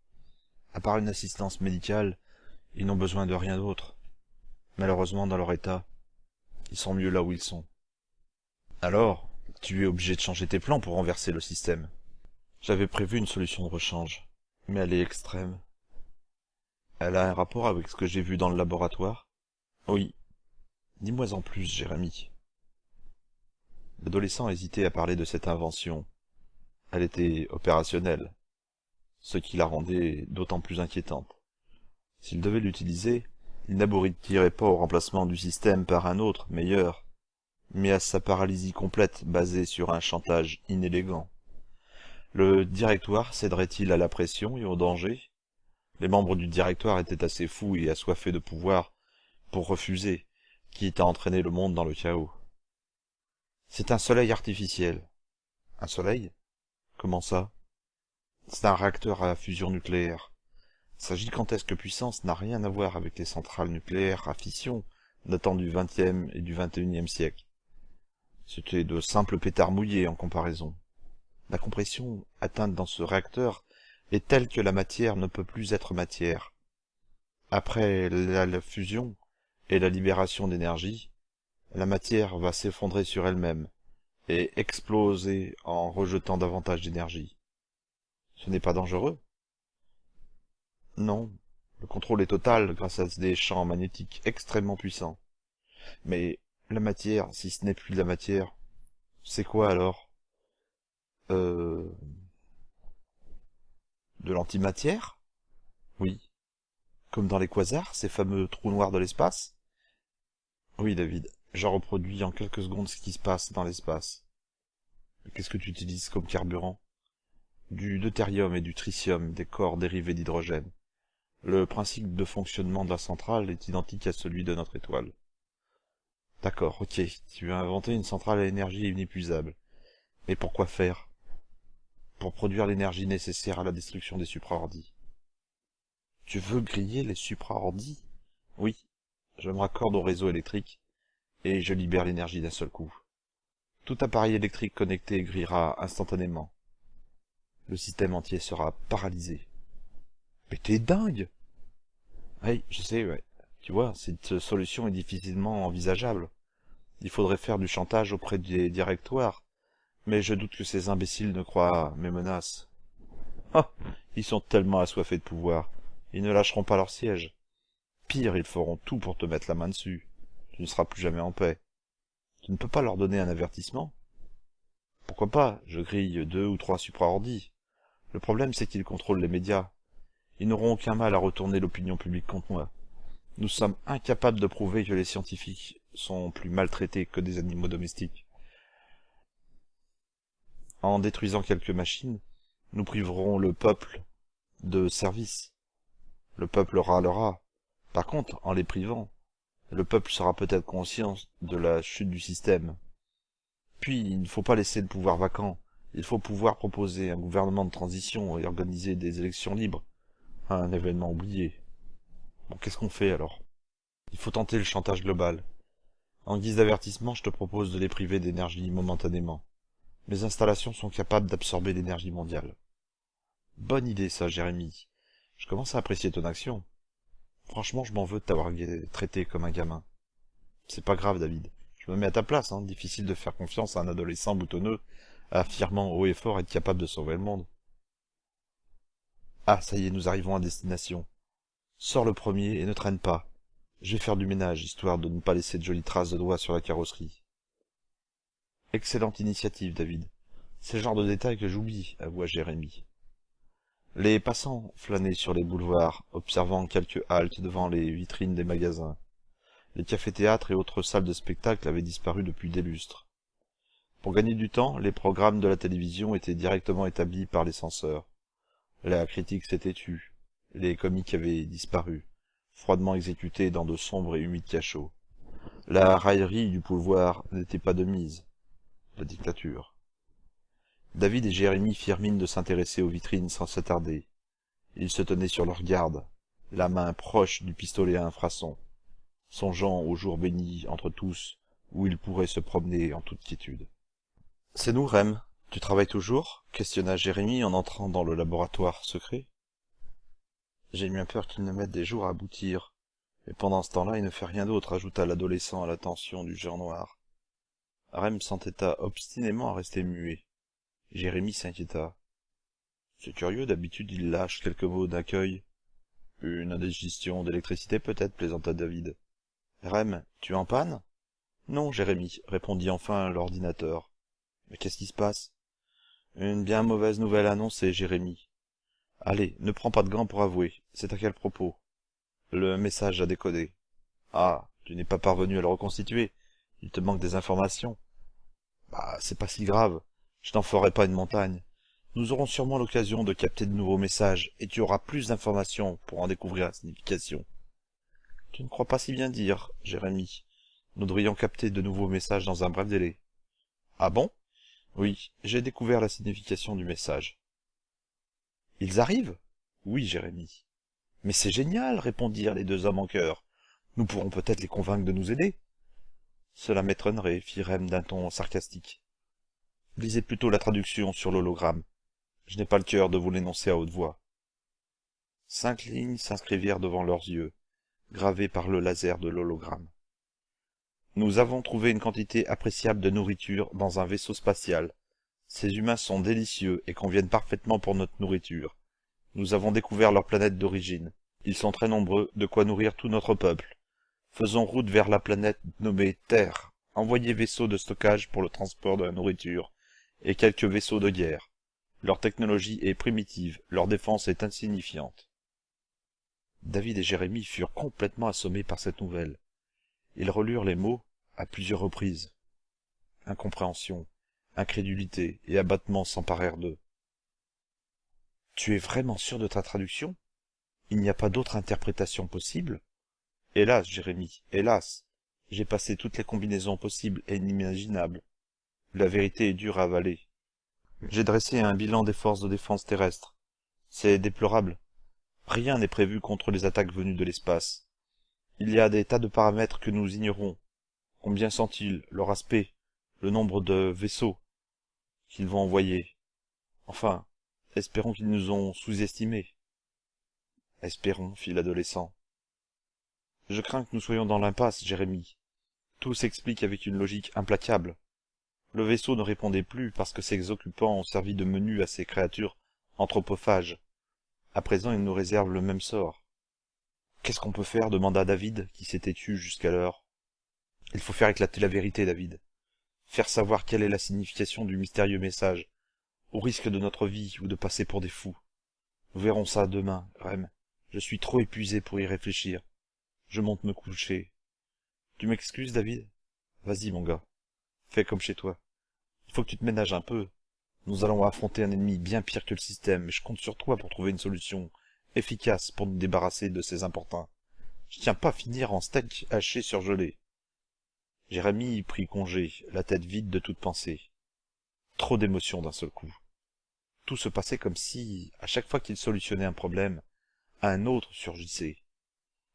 À part une assistance médicale, ils n'ont besoin de rien d'autre. Malheureusement, dans leur état, ils sont mieux là où ils sont. Alors, tu es obligé de changer tes plans pour renverser le système. J'avais prévu une solution de rechange, mais elle est extrême. Elle a un rapport avec ce que j'ai vu dans le laboratoire? Oui. Dis-moi en plus, Jérémie. L'adolescent hésitait à parler de cette invention. Elle était opérationnelle, ce qui la rendait d'autant plus inquiétante. S'il devait l'utiliser, il n'aboutirait pas au remplacement du système par un autre, meilleur, mais à sa paralysie complète basée sur un chantage inélégant. Le directoire céderait-il à la pression et au danger? Les membres du directoire étaient assez fous et assoiffés de pouvoir pour refuser, quitte à entraîner le monde dans le chaos. C'est un soleil artificiel. Un soleil? Comment ça? C'est un réacteur à fusion nucléaire. Sa gigantesque puissance n'a rien à voir avec les centrales nucléaires à fission datant du XXe et du XXIe siècle. C'était de simples pétards mouillés en comparaison. La compression atteinte dans ce réacteur est telle que la matière ne peut plus être matière. Après la fusion et la libération d'énergie, la matière va s'effondrer sur elle-même et exploser en rejetant davantage d'énergie. Ce n'est pas dangereux? Non, le contrôle est total grâce à des champs magnétiques extrêmement puissants. Mais la matière, si ce n'est plus de la matière, c'est quoi alors? De l'antimatière? Oui. Comme dans les quasars, ces fameux trous noirs de l'espace? Oui, David, j'en reproduis en quelques secondes ce qui se passe dans l'espace. Qu'est-ce que tu utilises comme carburant? Du deutérium et du tritium, des corps dérivés d'hydrogène. Le principe de fonctionnement de la centrale est identique à celui de notre étoile. D'accord, ok, tu as inventé une centrale à énergie inépuisable. Mais pour quoi faire? Pour produire l'énergie nécessaire à la destruction des supraordis. Tu veux griller les supraordis? Oui, je me raccorde au réseau électrique, et je libère l'énergie d'un seul coup. Tout appareil électrique connecté grillera instantanément. Le système entier sera paralysé. Mais t'es dingue! Oui, je sais, ouais. Tu vois, cette solution est difficilement envisageable. Il faudrait faire du chantage auprès des directoires, mais je doute que ces imbéciles ne croient à mes menaces. Ah, ils sont tellement assoiffés de pouvoir, ils ne lâcheront pas leur siège. Pire, ils feront tout pour te mettre la main dessus. Tu ne seras plus jamais en paix. Tu ne peux pas leur donner un avertissement? Pourquoi pas, je grille 2 ou 3 supraordis. Le problème, c'est qu'ils contrôlent les médias. Ils n'auront aucun mal à retourner l'opinion publique contre moi. Nous sommes incapables de prouver que les scientifiques sont plus maltraités que des animaux domestiques. En détruisant quelques machines, nous priverons le peuple de services. Le peuple râlera. Par contre, en les privant, le peuple sera peut-être conscient de la chute du système. Puis, il ne faut pas laisser le pouvoir vacant. Il faut pouvoir proposer un gouvernement de transition et organiser des élections libres. Un événement oublié. Bon, qu'est-ce qu'on fait alors? Il faut tenter le chantage global. En guise d'avertissement, je te propose de les priver d'énergie momentanément. Mes installations sont capables d'absorber l'énergie mondiale. Bonne idée ça, Jérémy. Je commence à apprécier ton action. Franchement, je m'en veux de t'avoir traité comme un gamin. C'est pas grave, David. Je me mets à ta place, hein. Difficile de faire confiance à un adolescent boutonneux, affirmant haut et fort être capable de sauver le monde. Ah, ça y est, nous arrivons à destination. Sors le premier et ne traîne pas. Je vais faire du ménage, histoire de ne pas laisser de jolies traces de doigts sur la carrosserie. Excellente initiative, David. C'est le genre de détail que j'oublie, avoua Jérémy. Les passants flânaient sur les boulevards, observant quelques haltes devant les vitrines des magasins. Les cafés-théâtres et autres salles de spectacle avaient disparu depuis des lustres. Pour gagner du temps, les programmes de la télévision étaient directement établis par les censeurs. La critique s'était tue. Les comiques avaient disparu, froidement exécutés dans de sombres et humides cachots. La raillerie du pouvoir n'était pas de mise. La dictature. David et Jérémy firent mine de s'intéresser aux vitrines sans s'attarder. Ils se tenaient sur leur garde, la main proche du pistolet à infrason, songeant au jour béni entre tous où ils pourraient se promener en toute quiétude. « C'est nous, Rem. Tu travailles toujours ?» questionna Jérémy en entrant dans le laboratoire secret. J'ai bien peur qu'il ne mette des jours à aboutir. Et pendant ce temps-là, il ne fait rien d'autre, ajouta l'adolescent à l'attention du genre noir. Rem s'entêta obstinément à rester muet. Jérémy s'inquiéta. C'est curieux, d'habitude il lâche quelques mots d'accueil. Une indigestion d'électricité peut-être, plaisanta David. Rem, tu es en panne? Non, Jérémy, répondit enfin l'ordinateur. Mais qu'est-ce qui se passe? Une bien mauvaise nouvelle annoncée, Jérémy. Allez, ne prends pas de gants pour avouer. C'est à quel propos? Le message a décodé. Ah, tu n'es pas parvenu à le reconstituer. Il te manque des informations. Bah, c'est pas si grave. Je n'en ferai pas une montagne. Nous aurons sûrement l'occasion de capter de nouveaux messages, et tu auras plus d'informations pour en découvrir la signification. Tu ne crois pas si bien dire, Jérémy. Nous devrions capter de nouveaux messages dans un bref délai. Ah bon? Oui, j'ai découvert la signification du message. Ils arrivent? Oui, Jérémie. Mais c'est génial, répondirent les deux hommes en chœur. Nous pourrons peut-être les convaincre de nous aider. Cela m'étonnerait, fit Rem d'un ton sarcastique. Lisez plutôt la traduction sur l'hologramme. Je n'ai pas le cœur de vous l'énoncer à haute voix. 5 lignes s'inscrivirent devant leurs yeux, gravées par le laser de l'hologramme. Nous avons trouvé une quantité appréciable de nourriture dans un vaisseau spatial. Ces humains sont délicieux et conviennent parfaitement pour notre nourriture. Nous avons découvert leur planète d'origine. Ils sont très nombreux, de quoi nourrir tout notre peuple. Faisons route vers la planète nommée Terre. Envoyez vaisseaux de stockage pour le transport de la nourriture, et quelques vaisseaux de guerre. Leur technologie est primitive, leur défense est insignifiante. David et Jérémie furent complètement assommés par cette nouvelle. Ils relurent les mots à plusieurs reprises. Incompréhension, incrédulité et abattement s'emparèrent d'eux. « Tu es vraiment sûr de ta traduction? Il n'y a pas d'autre interprétation possible? » « Hélas, Jérémie, hélas, j'ai passé toutes les combinaisons possibles et inimaginables. La vérité est dure à avaler. J'ai dressé un bilan des forces de défense terrestres. C'est déplorable. Rien n'est prévu contre les attaques venues de l'espace. Il y a des tas de paramètres que nous ignorons. Combien sont-ils, leur aspect, le nombre de vaisseaux qu'ils vont envoyer? Enfin, espérons qu'ils nous ont sous-estimés. Espérons, fit l'adolescent. Je crains que nous soyons dans l'impasse, Jérémie. Tout s'explique avec une logique implacable. Le vaisseau ne répondait plus parce que ses occupants ont servi de menu à ces créatures anthropophages. À présent, ils nous réservent le même sort. Qu'est-ce qu'on peut faire? Demanda David, qui s'était tu jusqu'alors. Il faut faire éclater la vérité, David. Faire savoir quelle est la signification du mystérieux message, au risque de notre vie ou de passer pour des fous. Nous verrons ça demain, Rem. Je suis trop épuisé pour y réfléchir. Je monte me coucher. Tu m'excuses, David? Vas-y, mon gars. Fais comme chez toi. Il faut que tu te ménages un peu. Nous allons affronter un ennemi bien pire que le système, et je compte sur toi pour trouver une solution efficace pour nous débarrasser de ces importuns. Je tiens pas à finir en steak haché surgelé. Jérémie prit congé, la tête vide de toute pensée. Trop d'émotions d'un seul coup. Tout se passait comme si, à chaque fois qu'il solutionnait un problème, un autre surgissait.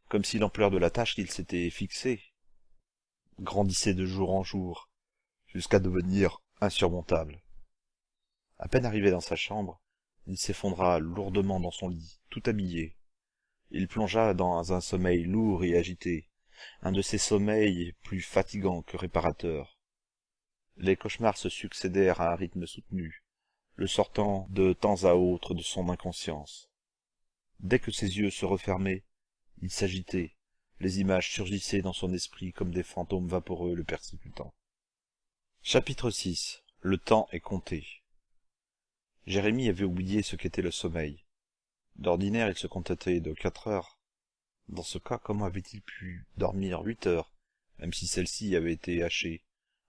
Comme si l'ampleur de la tâche qu'il s'était fixée grandissait de jour en jour, jusqu'à devenir insurmontable. À peine arrivé dans sa chambre, il s'effondra lourdement dans son lit, tout habillé. Il plongea dans un sommeil lourd et agité, un de ces sommeils plus fatigants que réparateurs. Les cauchemars se succédèrent à un rythme soutenu, le sortant de temps à autre de son inconscience. Dès que ses yeux se refermaient, il s'agitait, les images surgissaient dans son esprit comme des fantômes vaporeux le persécutant. Chapitre 6. Le temps est compté. Jérémie avait oublié ce qu'était le sommeil. D'ordinaire, il se contentait de 4 heures. Dans ce cas, comment avait-il pu dormir 8 heures, même si celle-ci avait été hachée,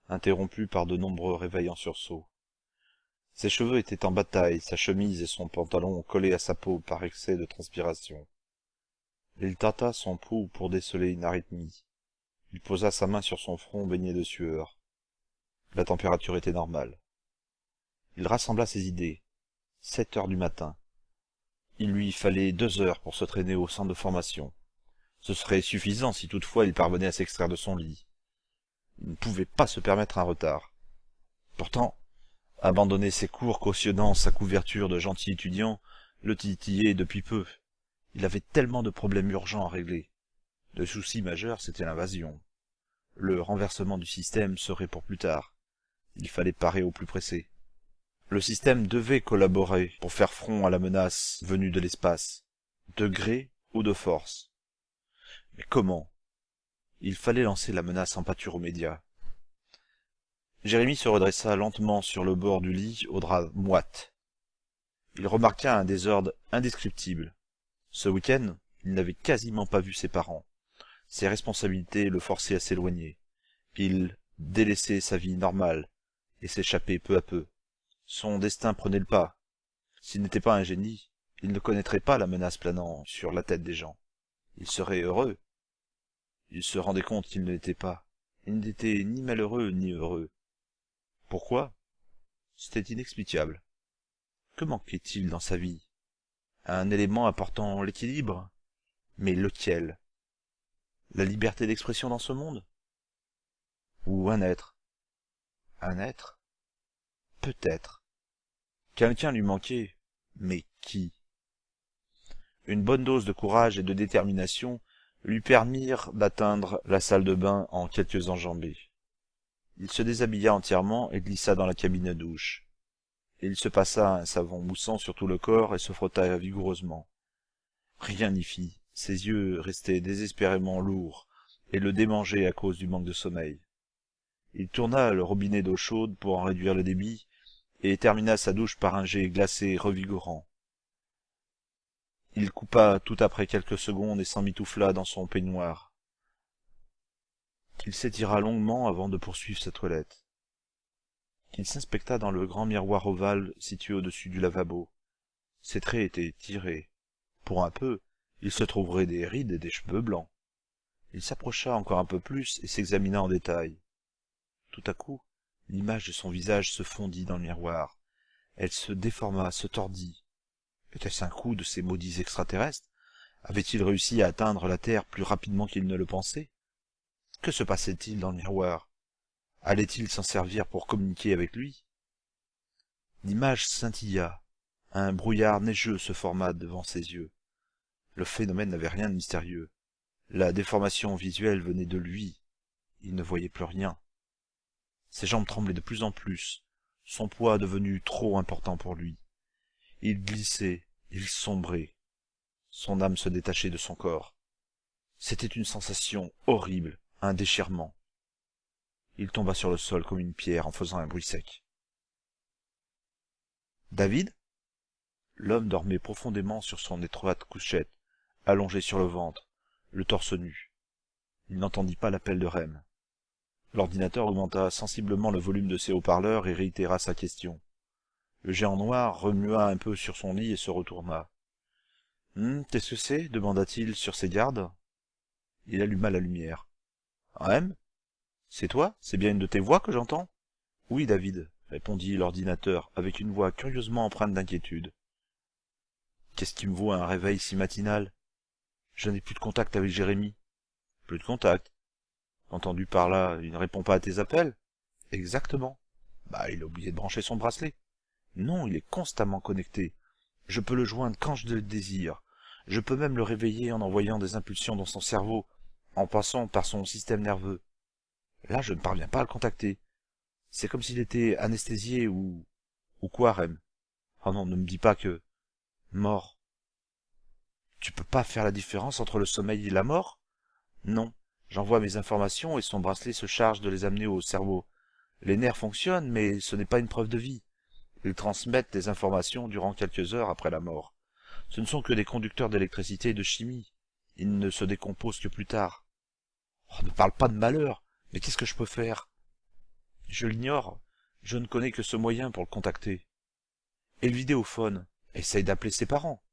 interrompue par de nombreux réveils en sursaut? Ses cheveux étaient en bataille, sa chemise et son pantalon collés à sa peau par excès de transpiration. Il tâta son pouls pour déceler une arythmie. Il posa sa main sur son front baigné de sueur. La température était normale. Il rassembla ses idées. 7 heures du matin. Il lui fallait 2 heures pour se traîner au centre de formation. Ce serait suffisant si toutefois il parvenait à s'extraire de son lit. Il ne pouvait pas se permettre un retard. Pourtant, abandonner ses cours cautionnant sa couverture de gentil étudiant le titillait depuis peu. Il avait tellement de problèmes urgents à régler. Le souci majeur, c'était l'invasion. Le renversement du système serait pour plus tard. Il fallait parer au plus pressé. Le système devait collaborer pour faire front à la menace venue de l'espace, de gré ou de force. Mais comment? Il fallait lancer la menace en pâture aux médias. Jérémie se redressa lentement sur le bord du lit aux draps moites. Il remarqua un désordre indescriptible. Ce week-end, il n'avait quasiment pas vu ses parents. Ses responsabilités le forçaient à s'éloigner. Il délaissait sa vie normale et s'échappait peu à peu. Son destin prenait le pas. S'il n'était pas un génie, il ne connaîtrait pas la menace planant sur la tête des gens. Il serait heureux. Il se rendait compte qu'il ne l'était pas, Il n'était ni malheureux ni heureux. Pourquoi? C'était inexplicable. Que manquait-il dans sa vie? Un élément apportant l'équilibre? Mais lequel? La liberté d'expression dans ce monde? Ou un être? Un être? Peut-être. Quelqu'un lui manquait. Mais qui? Une bonne dose de courage et de détermination lui permirent d'atteindre la salle de bain en quelques enjambées. Il se déshabilla entièrement et glissa dans la cabine à douche. Il se passa un savon moussant sur tout le corps et se frotta vigoureusement. Rien n'y fit, ses yeux restaient désespérément lourds et le démangeaient à cause du manque de sommeil. Il tourna le robinet d'eau chaude pour en réduire le débit et termina sa douche par un jet glacé revigorant. Il coupa tout après quelques secondes et s'emmitoufla dans son peignoir. Il s'étira longuement avant de poursuivre sa toilette. Il s'inspecta dans le grand miroir ovale situé au-dessus du lavabo. Ses traits étaient tirés. Pour un peu, il se trouverait des rides et des cheveux blancs. Il s'approcha encore un peu plus et s'examina en détail. Tout à coup, l'image de son visage se fondit dans le miroir. Elle se déforma, se tordit. Était-ce un coup de ces maudits extraterrestres? Avait-il réussi à atteindre la Terre plus rapidement qu'il ne le pensait? Que se passait-il dans le miroir? Allait-il s'en servir pour communiquer avec lui? L'image scintilla. Un brouillard neigeux se forma devant ses yeux. Le phénomène n'avait rien de mystérieux. La déformation visuelle venait de lui. Il ne voyait plus rien. Ses jambes tremblaient de plus en plus, son poids devenu trop important pour lui. Il glissait, il sombrait. Son âme se détachait de son corps. C'était une sensation horrible, un déchirement. Il tomba sur le sol comme une pierre en faisant un bruit sec. David? L'homme dormait profondément sur son étroite couchette, allongé sur le ventre, le torse nu. Il n'entendit pas l'appel de Rem. L'ordinateur augmenta sensiblement le volume de ses haut-parleurs et réitéra sa question. Le géant noir remua un peu sur son lit et se retourna. Qu'est-ce que c'est? Demanda-t-il sur ses gardes. Il alluma la lumière. Rem? C'est toi? C'est bien une de tes voix que j'entends? Oui, David, répondit l'ordinateur avec une voix curieusement empreinte d'inquiétude. Qu'est-ce qui me vaut un réveil si matinal? Je n'ai plus de contact avec Jérémie. Plus de contact? Entendu par là, il ne répond pas à tes appels? Exactement. Bah, il a oublié de brancher son bracelet. Non, il est constamment connecté. Je peux le joindre quand je le désire. Je peux même le réveiller en envoyant des impulsions dans son cerveau, en passant par son système nerveux. Là, je ne parviens pas à le contacter. C'est comme s'il était anesthésié ou... Ou quoi, Rem? Oh non, ne me dis pas que... Mort. Tu peux pas faire la différence entre le sommeil et la mort? Non. J'envoie mes informations et son bracelet se charge de les amener au cerveau. Les nerfs fonctionnent, mais ce n'est pas une preuve de vie. Ils transmettent des informations durant quelques heures après la mort. Ce ne sont que des conducteurs d'électricité et de chimie. Ils ne se décomposent que plus tard. Oh, ne parle pas de malheur. Mais qu'est-ce que je peux faire? Je l'ignore. Je ne connais que ce moyen pour le contacter. Et le vidéophone? Essaye d'appeler ses parents.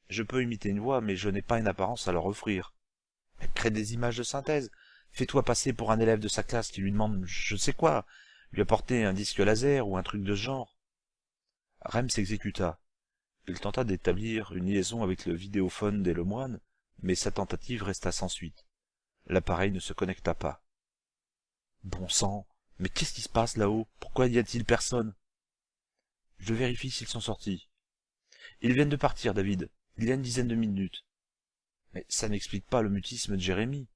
Je peux imiter une voix, mais je n'ai pas une apparence à leur offrir. Crée des images de synthèse. Fais-toi passer pour un élève de sa classe qui lui demande je sais quoi, lui apporter un disque laser ou un truc de ce genre. Rem s'exécuta. Il tenta d'établir une liaison avec le vidéophone des Lemoine, mais sa tentative resta sans suite. L'appareil ne se connecta pas. Bon sang, mais qu'est-ce qui se passe là-haut? Pourquoi n'y a-t-il personne? Je vérifie s'ils sont sortis. Ils viennent de partir, David. Il y a une dizaine de minutes. Mais ça n'explique pas le mutisme de Jérémie.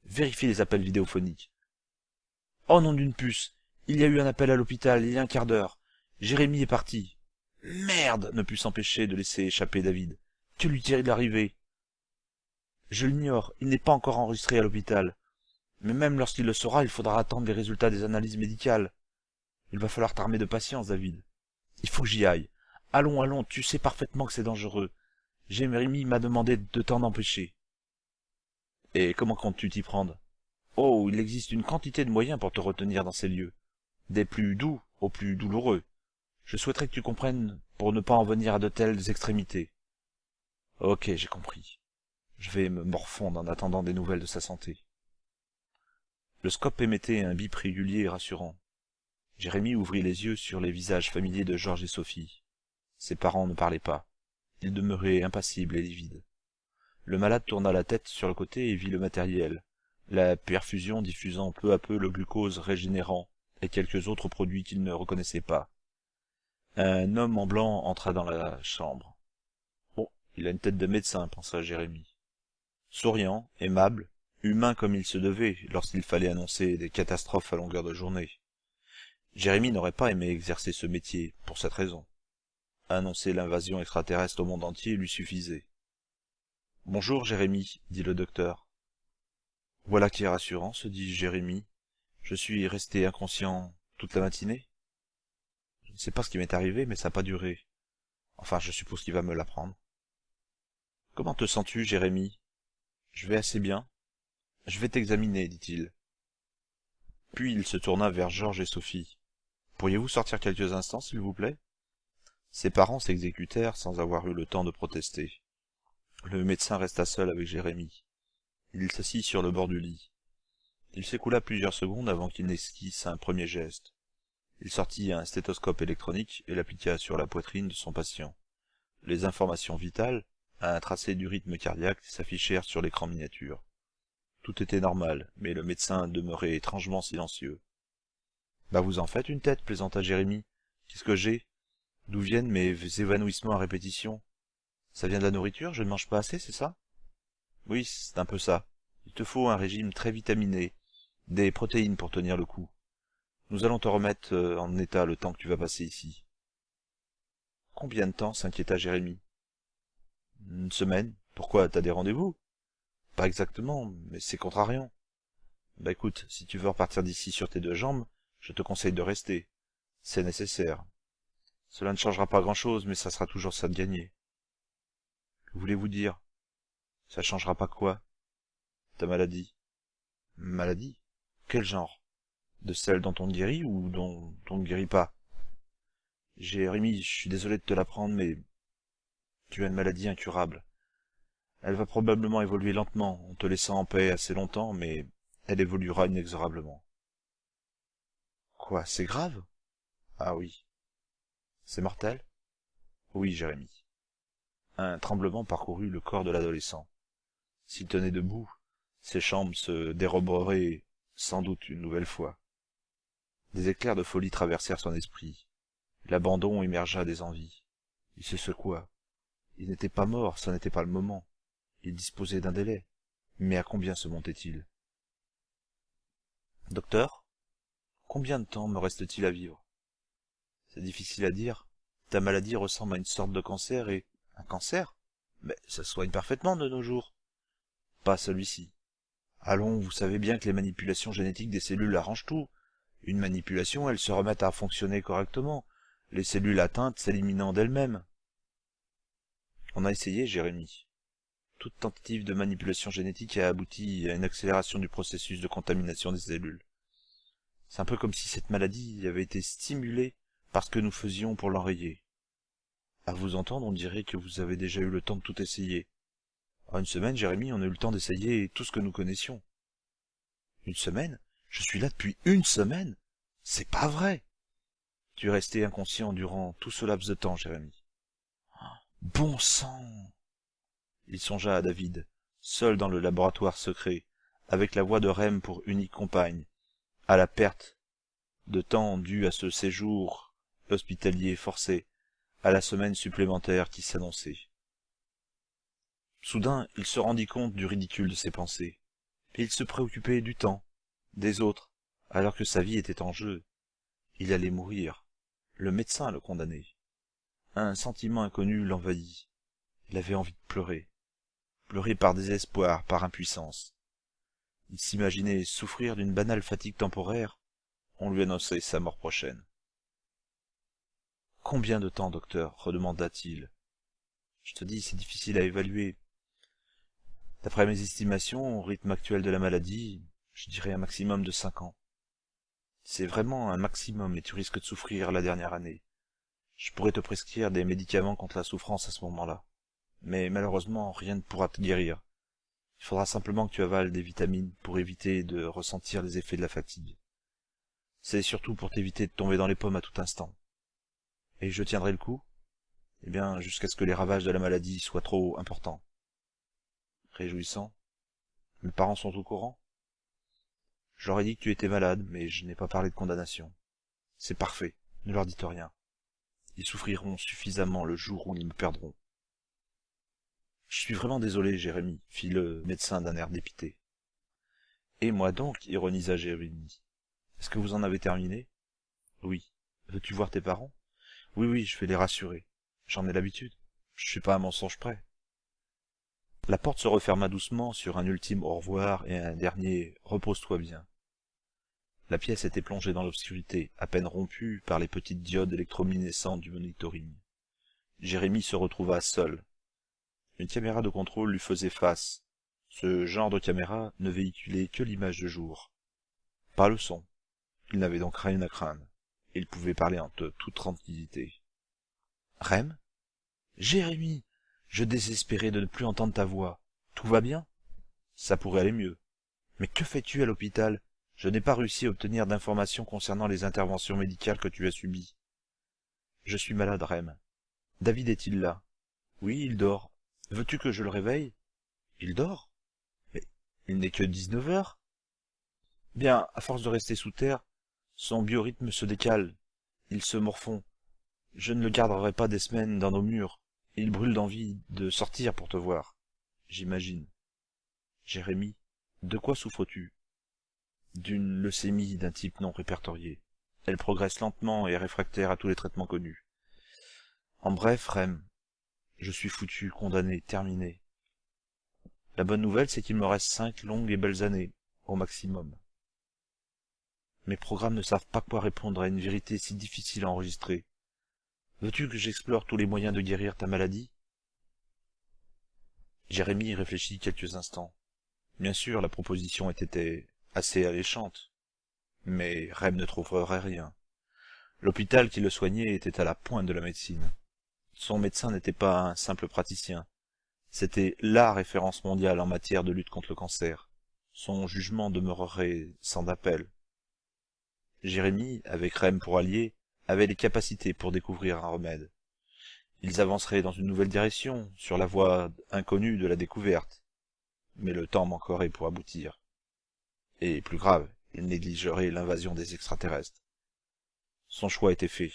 Vérifie les appels vidéophoniques. Oh nom d'une puce! Il y a eu un appel à l'hôpital il y a un quart d'heure. Jérémie est parti. Merde! Ne put s'empêcher de laisser échapper David. Que lui tire-t-il arrivé? Je l'ignore, il n'est pas encore enregistré à l'hôpital. Mais même lorsqu'il le sera, il faudra attendre les résultats des analyses médicales. Il va falloir t'armer de patience, David. Il faut que j'y aille. Allons, allons, tu sais parfaitement que c'est dangereux. Jérémie m'a demandé de t'en empêcher. Et comment comptes-tu t'y prendre? Oh, il existe une quantité de moyens pour te retenir dans ces lieux. Des plus doux aux plus douloureux. Je souhaiterais que tu comprennes pour ne pas en venir à de telles extrémités. Ok, j'ai compris. Je vais me morfondre en attendant des nouvelles de sa santé. Le scope émettait un bip régulier et rassurant. Jérémie ouvrit les yeux sur les visages familiers de Georges et Sophie. Ses parents ne parlaient pas. Ils demeuraient impassibles et livides. Le malade tourna la tête sur le côté et vit le matériel, la perfusion diffusant peu à peu le glucose régénérant et quelques autres produits qu'il ne reconnaissait pas. Un homme en blanc entra dans la chambre. « Bon, il a une tête de médecin, » pensa Jérémie. Souriant, aimable, humain comme il se devait lorsqu'il fallait annoncer des catastrophes à longueur de journée. Jérémie n'aurait pas aimé exercer ce métier, pour cette raison. Annoncer l'invasion extraterrestre au monde entier lui suffisait. « Bonjour, Jérémie, » dit le docteur. « Voilà qui est rassurant, » se dit Jérémie. « Je suis resté inconscient toute la matinée. Je ne sais pas ce qui m'est arrivé, mais ça n'a pas duré. Enfin, je suppose qu'il va me l'apprendre. »« Comment te sens-tu, Jérémie ? » ?»« Je vais assez bien. »« Je vais t'examiner, dit-il. » Puis il se tourna vers Georges et Sophie. « Pourriez-vous sortir quelques instants, s'il vous plaît ?» Ses parents s'exécutèrent sans avoir eu le temps de protester. Le médecin resta seul avec Jérémie. Il s'assit sur le bord du lit. Il s'écoula plusieurs secondes avant qu'il n'esquisse un premier geste. Il sortit un stéthoscope électronique et l'appliqua sur la poitrine de son patient. Les informations vitales, un tracé du rythme cardiaque, s'affichèrent sur l'écran miniature. Tout était normal, mais le médecin demeurait étrangement silencieux. « Bah vous en faites une tête, » plaisanta Jérémie. « Qu'est-ce que j'ai ? D'où viennent mes évanouissements à répétition ? Ça vient de la nourriture, je ne mange pas assez, c'est ça ? » ?»« Oui, c'est un peu ça. Il te faut un régime très vitaminé, des protéines pour tenir le coup. Nous allons te remettre en état le temps que tu vas passer ici. » « Combien de temps ?» s'inquiéta Jérémie. « Une semaine. Pourquoi, t'as des rendez-vous ? » ?»« Pas exactement, mais c'est contrariant. » »« Bah écoute, si tu veux repartir d'ici sur tes deux jambes, je te conseille de rester. C'est nécessaire. Cela ne changera pas grand-chose, mais ça sera toujours ça de gagner. »« Que voulez-vous dire ? » ?»« Ça changera pas quoi ? » ?»« Ta maladie. »« Maladie ? Quel genre ? De celle dont on guérit ou dont on ne guérit pas ? » ?»« Jérémie, je suis désolé de te l'apprendre, mais tu as une maladie incurable. Elle va probablement évoluer lentement, en te laissant en paix assez longtemps, mais elle évoluera inexorablement. »« Quoi, c'est grave ? » ?»« Ah oui. »« C'est mortel ? » ?»« Oui, Jérémie. » Un tremblement parcourut le corps de l'adolescent. S'il tenait debout, ses jambes se déroberaient sans doute une nouvelle fois. Des éclairs de folie traversèrent son esprit. L'abandon émergea des envies. Il se secoua. Il n'était pas mort, ce n'était pas le moment. Il disposait d'un délai. Mais à combien se montait-il ? « Docteur, combien de temps me reste-t-il à vivre ? » ?»« C'est difficile à dire. Ta maladie ressemble à une sorte de cancer et... »« Un cancer ? Mais ça se soigne parfaitement de nos jours. »« Pas celui-ci. Allons, vous savez bien que les manipulations génétiques des cellules arrangent tout. Une manipulation, elles se remettent à fonctionner correctement, les cellules atteintes s'éliminant d'elles-mêmes. » On a essayé, Jérémie. Toute tentative de manipulation génétique a abouti à une accélération du processus de contamination des cellules. C'est un peu comme si cette maladie avait été stimulée par ce que nous faisions pour l'enrayer. À vous entendre, on dirait que vous avez déjà eu le temps de tout essayer. En une semaine, Jérémie, on a eu le temps d'essayer tout ce que nous connaissions. Une semaine ? Je suis là depuis une semaine ? C'est pas vrai ! Tu es resté inconscient durant tout ce laps de temps, Jérémie. Bon sang ! Il songea à David, seul dans le laboratoire secret, avec la voix de Rem pour unique compagne, à la perte de temps due à ce séjour hospitalier forcé, à la semaine supplémentaire qui s'annonçait. Soudain, il se rendit compte du ridicule de ses pensées, et il se préoccupait du temps, des autres, alors que sa vie était en jeu. Il allait mourir. Le médecin le condamnait. Un sentiment inconnu l'envahit. Il avait envie de pleurer. Pleurer par désespoir, par impuissance. Il s'imaginait souffrir d'une banale fatigue temporaire. On lui annonçait sa mort prochaine. « Combien de temps, docteur ? » redemanda-t-il. « Je te dis, c'est difficile à évaluer. D'après mes estimations, au rythme actuel de la maladie, je dirais un maximum de 5 ans. C'est vraiment un maximum et tu risques de souffrir la dernière année. Je pourrais te prescrire des médicaments contre la souffrance à ce moment-là. Mais malheureusement, rien ne pourra te guérir. Il faudra simplement que tu avales des vitamines pour éviter de ressentir les effets de la fatigue. C'est surtout pour t'éviter de tomber dans les pommes à tout instant. Et je tiendrai le coup? Eh bien, jusqu'à ce que les ravages de la maladie soient trop importants. Réjouissant. Mes parents sont au courant? Je leur ai dit que tu étais malade, mais je n'ai pas parlé de condamnation. C'est parfait, ne leur dites rien. Ils souffriront suffisamment le jour où ils me perdront. Je suis vraiment désolé, Jérémie, fit le médecin d'un air dépité. Et moi donc, ironisa Jérémie. Est-ce que vous en avez terminé? Oui. Veux-tu voir tes parents? Oui, je vais les rassurer. J'en ai l'habitude. Je suis pas un mensonge près. La porte se referma doucement sur un ultime au revoir et un dernier repose-toi bien. La pièce était plongée dans l'obscurité, à peine rompue par les petites diodes électroluminescentes du monitoring. Jérémie se retrouva seul. Une caméra de contrôle lui faisait face. Ce genre de caméra ne véhiculait que l'image de jour. Pas le son. Il n'avait donc rien à craindre. Il pouvait parler en toute tranquillité. Rem? Jérémie! Je désespérais de ne plus entendre ta voix. Tout va bien? Ça pourrait aller mieux. Mais que fais-tu à l'hôpital? Je n'ai pas réussi à obtenir d'informations concernant les interventions médicales que tu as subies. Je suis malade, Rem. David est-il là? Oui, il dort. Veux-tu que je le réveille? Il dort? Mais il n'est que 19 heures. Bien, à force de rester sous terre, son biorhythme se décale. Il se morfond. Je ne le garderai pas des semaines dans nos murs. Il brûle d'envie de sortir pour te voir. J'imagine. Jérémie, de quoi souffres-tu? D'une leucémie d'un type non répertorié. Elle progresse lentement et est réfractaire à tous les traitements connus. En bref, Rem, je suis foutu, condamné, terminé. La bonne nouvelle, c'est qu'il me reste 5 longues et belles années, au maximum. Mes programmes ne savent pas quoi répondre à une vérité si difficile à enregistrer. Veux-tu que j'explore tous les moyens de guérir ta maladie? Jérémie réfléchit quelques instants. Bien sûr, la proposition était assez alléchante. Mais Rem ne trouverait rien. L'hôpital qui le soignait était à la pointe de la médecine. Son médecin n'était pas un simple praticien. C'était la référence mondiale en matière de lutte contre le cancer. Son jugement demeurerait sans appel. Jérémie, avec Rem pour allié, avait les capacités pour découvrir un remède. Ils avanceraient dans une nouvelle direction, sur la voie inconnue de la découverte. Mais le temps manquerait pour aboutir. Et plus grave, il négligerait l'invasion des extraterrestres. Son choix était fait.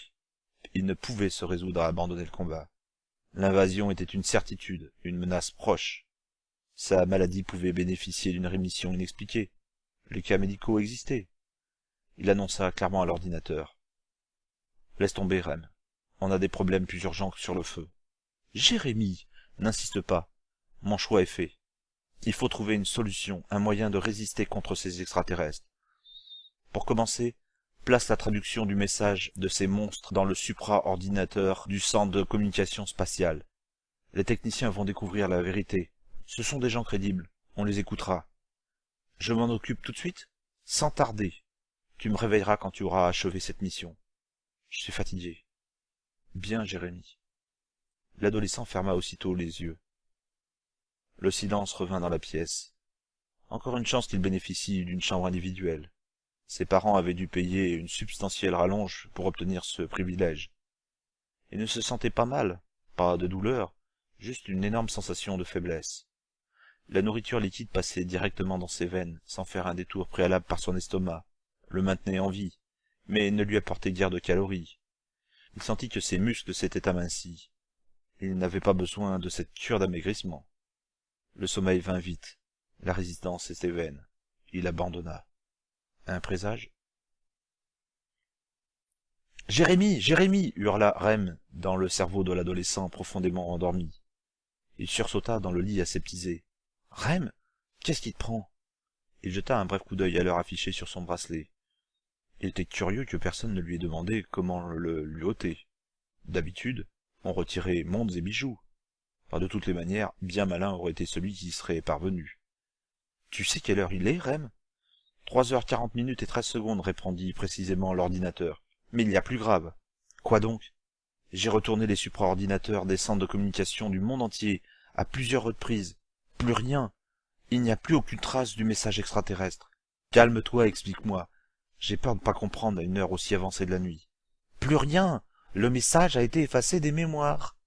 Il ne pouvait se résoudre à abandonner le combat. L'invasion était une certitude, une menace proche. Sa maladie pouvait bénéficier d'une rémission inexpliquée. Les cas médicaux existaient. Il annonça clairement à l'ordinateur. « Laisse tomber, Rem. On a des problèmes plus urgents que sur le feu. »« Jérémie, n'insiste pas. Mon choix est fait. Il faut trouver une solution, un moyen de résister contre ces extraterrestres. Pour commencer, place la traduction du message de ces monstres dans le supra-ordinateur du centre de communication spatiale. Les techniciens vont découvrir la vérité. Ce sont des gens crédibles. On les écoutera. Je m'en occupe tout de suite, sans tarder. Tu me réveilleras quand tu auras achevé cette mission. Je suis fatigué. Bien, Jérémie. L'adolescent ferma aussitôt les yeux. Le silence revint dans la pièce. Encore une chance qu'il bénéficie d'une chambre individuelle. Ses parents avaient dû payer une substantielle rallonge pour obtenir ce privilège. Il ne se sentait pas mal, pas de douleur, juste une énorme sensation de faiblesse. La nourriture liquide passait directement dans ses veines, sans faire un détour préalable par son estomac, le maintenait en vie, mais ne lui apportait guère de calories. Il sentit que ses muscles s'étaient amincis. Il n'avait pas besoin de cette cure d'amaigrissement. Le sommeil vint vite, la résistance était vaine. Il abandonna. Un présage? « Jérémie! Jérémie » hurla Rem dans le cerveau de l'adolescent profondément endormi. Il sursauta dans le lit aseptisé. « Rem, qu'est-ce qui te prend ?» Il jeta un bref coup d'œil à l'heure affichée sur son bracelet. Il était curieux que personne ne lui ait demandé comment le lui ôter. D'habitude, on retirait montres et bijoux. Enfin, de toutes les manières, bien malin aurait été celui qui y serait parvenu. « Tu sais quelle heure il est, Rem ?» 3h40 et 13 secondes, répondit précisément l'ordinateur. Mais il y a plus grave. Quoi donc? J'ai retourné les supraordinateurs des centres de communication du monde entier, à plusieurs reprises. Plus rien. Il n'y a plus aucune trace du message extraterrestre. Calme-toi, explique-moi. J'ai peur de ne pas comprendre à une heure aussi avancée de la nuit. Plus rien. Le message a été effacé des mémoires.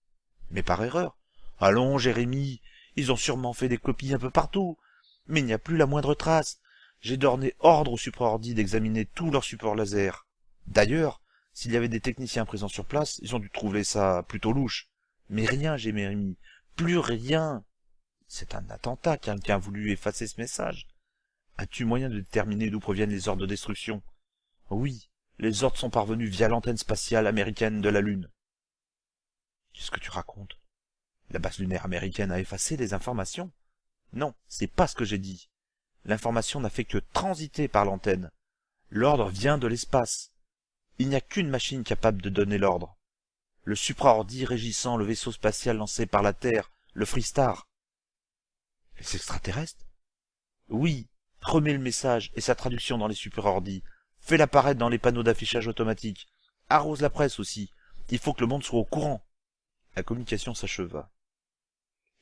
Mais par erreur. Allons, Jérémie, ils ont sûrement fait des copies un peu partout. Mais il n'y a plus la moindre trace. J'ai donné ordre au supra-ordi d'examiner tous leurs supports laser. D'ailleurs, s'il y avait des techniciens présents sur place, ils ont dû trouver ça plutôt louche. Mais rien, Jérémie. Plus rien. C'est un attentat, quelqu'un a voulu effacer ce message. As-tu moyen de déterminer d'où proviennent les ordres de destruction? Oui, les ordres sont parvenus via l'antenne spatiale américaine de la Lune. Qu'est-ce que tu racontes? La base lunaire américaine a effacé les informations? Non, c'est pas ce que j'ai dit. L'information n'a fait que transiter par l'antenne. L'ordre vient de l'espace. Il n'y a qu'une machine capable de donner l'ordre. Le supra-ordi régissant le vaisseau spatial lancé par la Terre, le Freestar. Les extraterrestres? Oui, remets le message et sa traduction dans les supra-ordi. Fais-la apparaître dans les panneaux d'affichage automatique. Arrose la presse aussi. Il faut que le monde soit au courant. La communication s'acheva.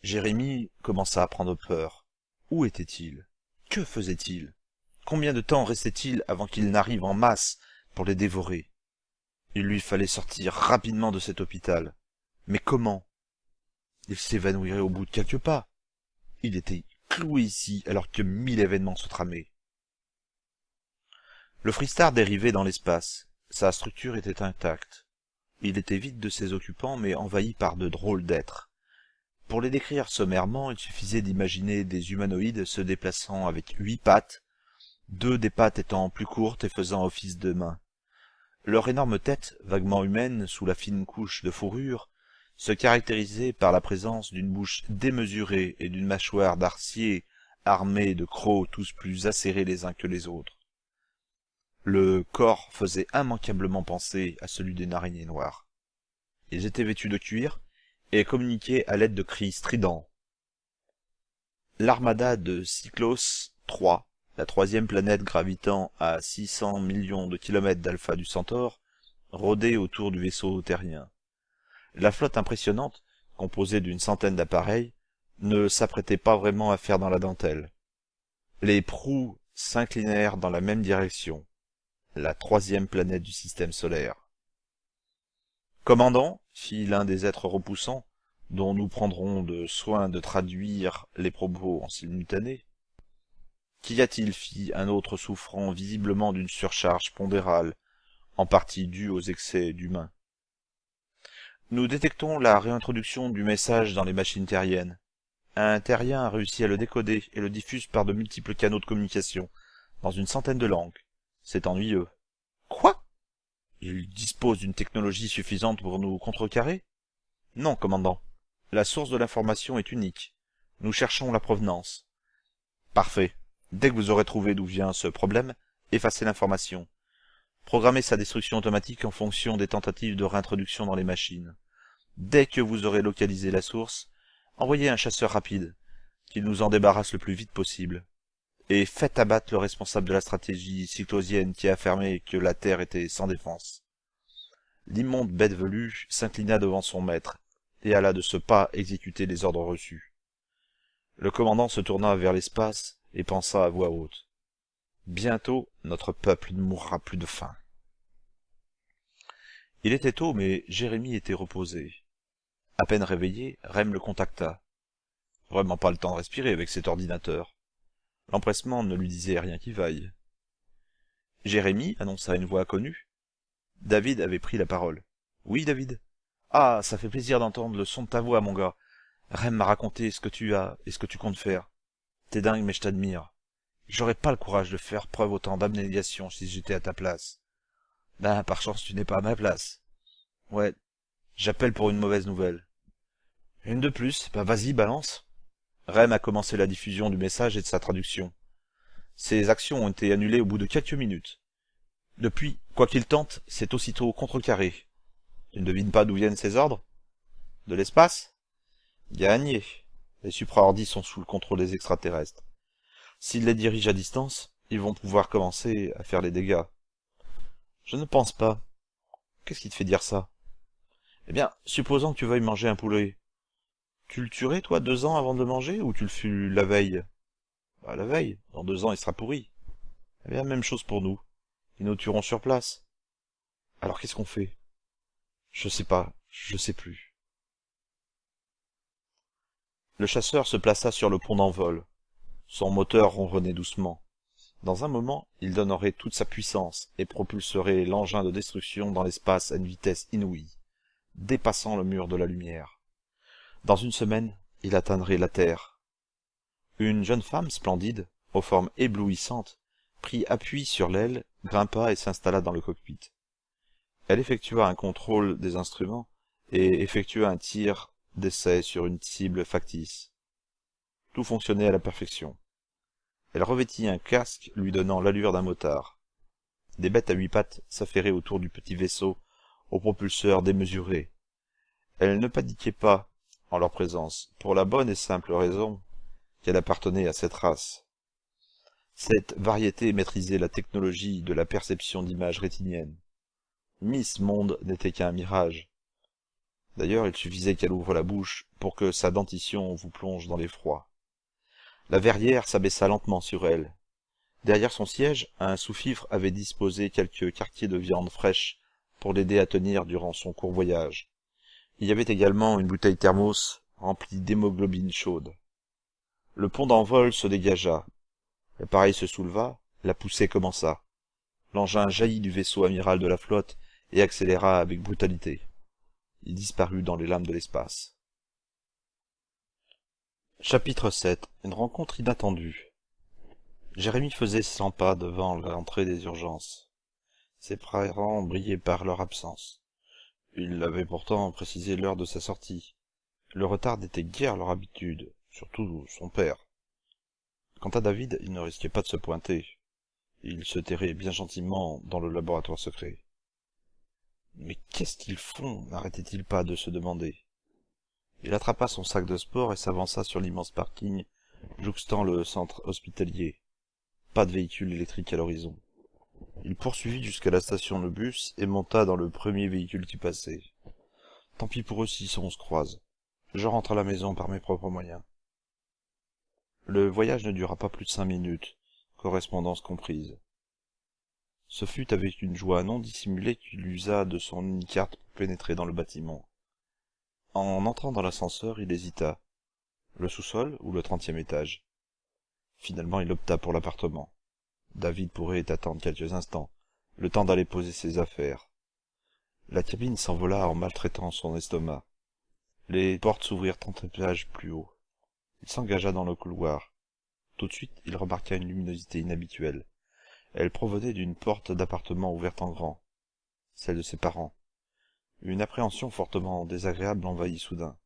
Jérémie commença à prendre peur. Où était-il? Que faisait-il? Combien de temps restait-il avant qu'il n'arrive en masse pour les dévorer? Il lui fallait sortir rapidement de cet hôpital. Mais comment? Il s'évanouirait au bout de quelques pas. Il était cloué ici alors que 1000 événements se tramaient. Le Freestar dérivait dans l'espace. Sa structure était intacte. Il était vide de ses occupants mais envahi par de drôles d'êtres. Pour les décrire sommairement, il suffisait d'imaginer des humanoïdes se déplaçant avec 8 pattes, 2 des pattes étant plus courtes et faisant office de mains. Leur énorme tête, vaguement humaine sous la fine couche de fourrure, se caractérisait par la présence d'une bouche démesurée et d'une mâchoire d'acier armée de crocs tous plus acérés les uns que les autres. Le corps faisait immanquablement penser à celui d'une araignée noire. Ils étaient vêtus de cuir et communiquaient à l'aide de cris stridents. L'armada de Cyclos III, la 3e planète gravitant à 600 millions de kilomètres d'Alpha du Centaure, rôdait autour du vaisseau terrien. La flotte impressionnante, composée d'une centaine d'appareils, ne s'apprêtait pas vraiment à faire dans la dentelle. Les proues s'inclinèrent dans la même direction, la 3e planète du système solaire. « Commandant, fit l'un des êtres repoussants, dont nous prendrons de soin de traduire les propos en simultané. Qu'y a-t-il, fit un autre souffrant visiblement d'une surcharge pondérale, en partie due aux excès d'humains. Nous détectons la réintroduction du message dans les machines terriennes. Un terrien a réussi à le décoder et le diffuse par de multiples canaux de communication, dans une centaine de langues. C'est ennuyeux. Quoi? Il dispose d'une technologie suffisante pour nous contrecarrer? Non, commandant. La source de l'information est unique. Nous cherchons la provenance. Parfait. Dès que vous aurez trouvé d'où vient ce problème, effacez l'information. Programmez sa destruction automatique en fonction des tentatives de réintroduction dans les machines. Dès que vous aurez localisé la source, envoyez un chasseur rapide, qu'il nous en débarrasse le plus vite possible. Et faites abattre le responsable de la stratégie cyclosienne qui a affirmé que la Terre était sans défense. L'immonde bête velue s'inclina devant son maître, et alla de ce pas exécuter les ordres reçus. Le commandant se tourna vers l'espace et pensa à voix haute. Bientôt, notre peuple ne mourra plus de faim. Il était tôt, mais Jérémie était reposé. À peine réveillé, Rem le contacta. Vraiment pas le temps de respirer avec cet ordinateur. L'empressement ne lui disait rien qui vaille. Jérémie, annonça une voix connue. David avait pris la parole. Oui, David. Ah, ça fait plaisir d'entendre le son de ta voix, mon gars. Rem m'a raconté ce que tu as et ce que tu comptes faire. T'es dingue, mais je t'admire. J'aurais pas le courage de faire preuve autant d'abnégation si j'étais à ta place. Ben, par chance, tu n'es pas à ma place. Ouais, j'appelle pour une mauvaise nouvelle. Une de plus, ben vas-y, balance. Rem a commencé la diffusion du message et de sa traduction. Ses actions ont été annulées au bout de quelques minutes. Depuis, quoi qu'il tente, c'est aussitôt contrecarré. Tu ne devines pas d'où viennent ces ordres? De l'espace? Gagné. Les supraordis sont sous le contrôle des extraterrestres. S'ils les dirigent à distance, ils vont pouvoir commencer à faire les dégâts. Je ne pense pas. Qu'est-ce qui te fait dire ça? Eh bien, supposons que tu veuilles manger un poulet. Tu le tuerais, toi, 2 ans avant de le manger, ou tu le fus la veille? À la veille, dans 2 ans il sera pourri. Eh bien, même chose pour nous. Ils nous tueront sur place. Alors qu'est-ce qu'on fait? Je sais pas, je sais plus. Le chasseur se plaça sur le pont d'envol. Son moteur ronronnait doucement. Dans un moment, il donnerait toute sa puissance et propulserait l'engin de destruction dans l'espace à une vitesse inouïe, dépassant le mur de la lumière. Dans une semaine, il atteindrait la Terre. Une jeune femme splendide, aux formes éblouissantes, prit appui sur l'aile, grimpa et s'installa dans le cockpit. Elle effectua un contrôle des instruments et effectua un tir d'essai sur une cible factice. Tout fonctionnait à la perfection. Elle revêtit un casque lui donnant l'allure d'un motard. Des bêtes à 8 pattes s'affairaient autour du petit vaisseau au propulseur démesuré. Elle ne paniquait pas en leur présence, pour la bonne et simple raison qu'elle appartenait à cette race. Cette variété maîtrisait la technologie de la perception d'images rétiniennes. Miss Monde n'était qu'un mirage. D'ailleurs, il suffisait qu'elle ouvre la bouche pour que sa dentition vous plonge dans l'effroi. La verrière s'abaissa lentement sur elle. Derrière son siège, un sous-fifre avait disposé quelques quartiers de viande fraîche pour l'aider à tenir durant son court voyage. Il y avait également une bouteille thermos remplie d'hémoglobine chaude. Le pont d'envol se dégagea. L'appareil se souleva, la poussée commença. L'engin jaillit du vaisseau amiral de la flotte et accéléra avec brutalité. Il disparut dans les lames de l'espace. Chapitre 7. Une rencontre inattendue. Jérémie faisait 100 pas devant l'entrée des urgences. Ses parents brillaient par leur absence. Il avait pourtant précisé l'heure de sa sortie. Le retard n'était guère leur habitude, surtout son père. Quant à David, il ne risquait pas de se pointer. Il se terrait bien gentiment dans le laboratoire secret. Mais qu'est-ce qu'ils font? N'arrêtait-il pas de se demander. Il attrapa son sac de sport et s'avança sur l'immense parking jouxtant le centre hospitalier. Pas de véhicule électrique à l'horizon. Il poursuivit jusqu'à la station de bus et monta dans le premier véhicule qui passait. Tant pis pour eux si on se croise. Je rentre à la maison par mes propres moyens. Le voyage ne dura pas plus de 5 minutes, correspondance comprise. Ce fut avec une joie non dissimulée qu'il usa de son unicarte pour pénétrer dans le bâtiment. En entrant dans l'ascenseur, il hésita. Le sous-sol ou le 30e étage? Finalement, il opta pour l'appartement. David pourrait attendre quelques instants, le temps d'aller poser ses affaires. La cabine s'envola en maltraitant son estomac. Les portes s'ouvrirent 30 étages plus haut. Il s'engagea dans le couloir. Tout de suite, il remarqua une luminosité inhabituelle. Elle provenait d'une porte d'appartement ouverte en grand, celle de ses parents. Une appréhension fortement désagréable l'envahit soudain.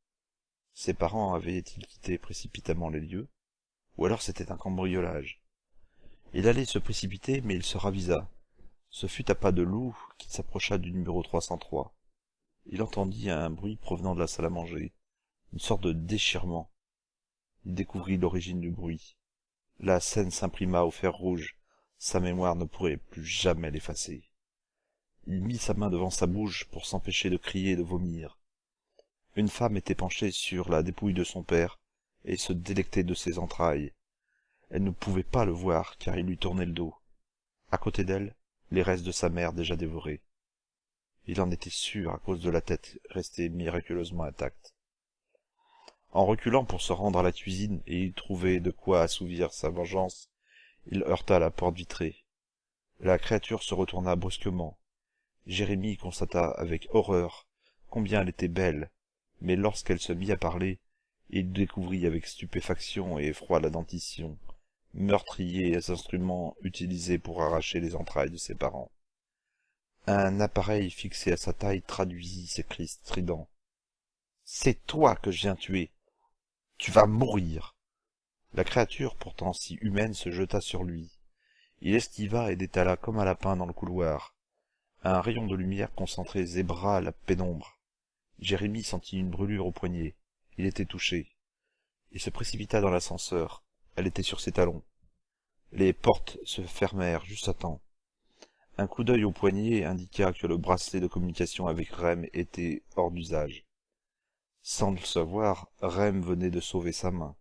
Ses parents avaient-ils quitté précipitamment les lieux? Ou alors c'était un cambriolage? Il allait se précipiter, mais il se ravisa. Ce fut à pas de loup qu'il s'approcha du numéro 303. Il entendit un bruit provenant de la salle à manger, une sorte de déchirement. Il découvrit l'origine du bruit. La scène s'imprima au fer rouge. Sa mémoire ne pourrait plus jamais l'effacer. Il mit sa main devant sa bouche pour s'empêcher de crier et de vomir. Une femme était penchée sur la dépouille de son père et se délectait de ses entrailles. Elle ne pouvait pas le voir car il lui tournait le dos. À côté d'elle, les restes de sa mère déjà dévorés. Il en était sûr à cause de la tête restée miraculeusement intacte. En reculant pour se rendre à la cuisine et y trouver de quoi assouvir sa vengeance, il heurta la porte vitrée. La créature se retourna brusquement. Jérémie constata avec horreur combien elle était belle, mais lorsqu'elle se mit à parler, il découvrit avec stupéfaction et effroi la dentition, meurtrier et instruments utilisés pour arracher les entrailles de ses parents. Un appareil fixé à sa taille traduisit ses cris stridents. « C'est toi que je viens tuer. Tu vas mourir !» La créature, pourtant si humaine, se jeta sur lui. Il esquiva et détala comme un lapin dans le couloir. Un rayon de lumière concentré zébra la pénombre. Jérémie sentit une brûlure au poignet. Il était touché. Il se précipita dans l'ascenseur. Elle était sur ses talons. Les portes se fermèrent juste à temps. Un coup d'œil au poignet indiqua que le bracelet de communication avec Rem était hors d'usage. Sans le savoir, Rem venait de sauver sa main.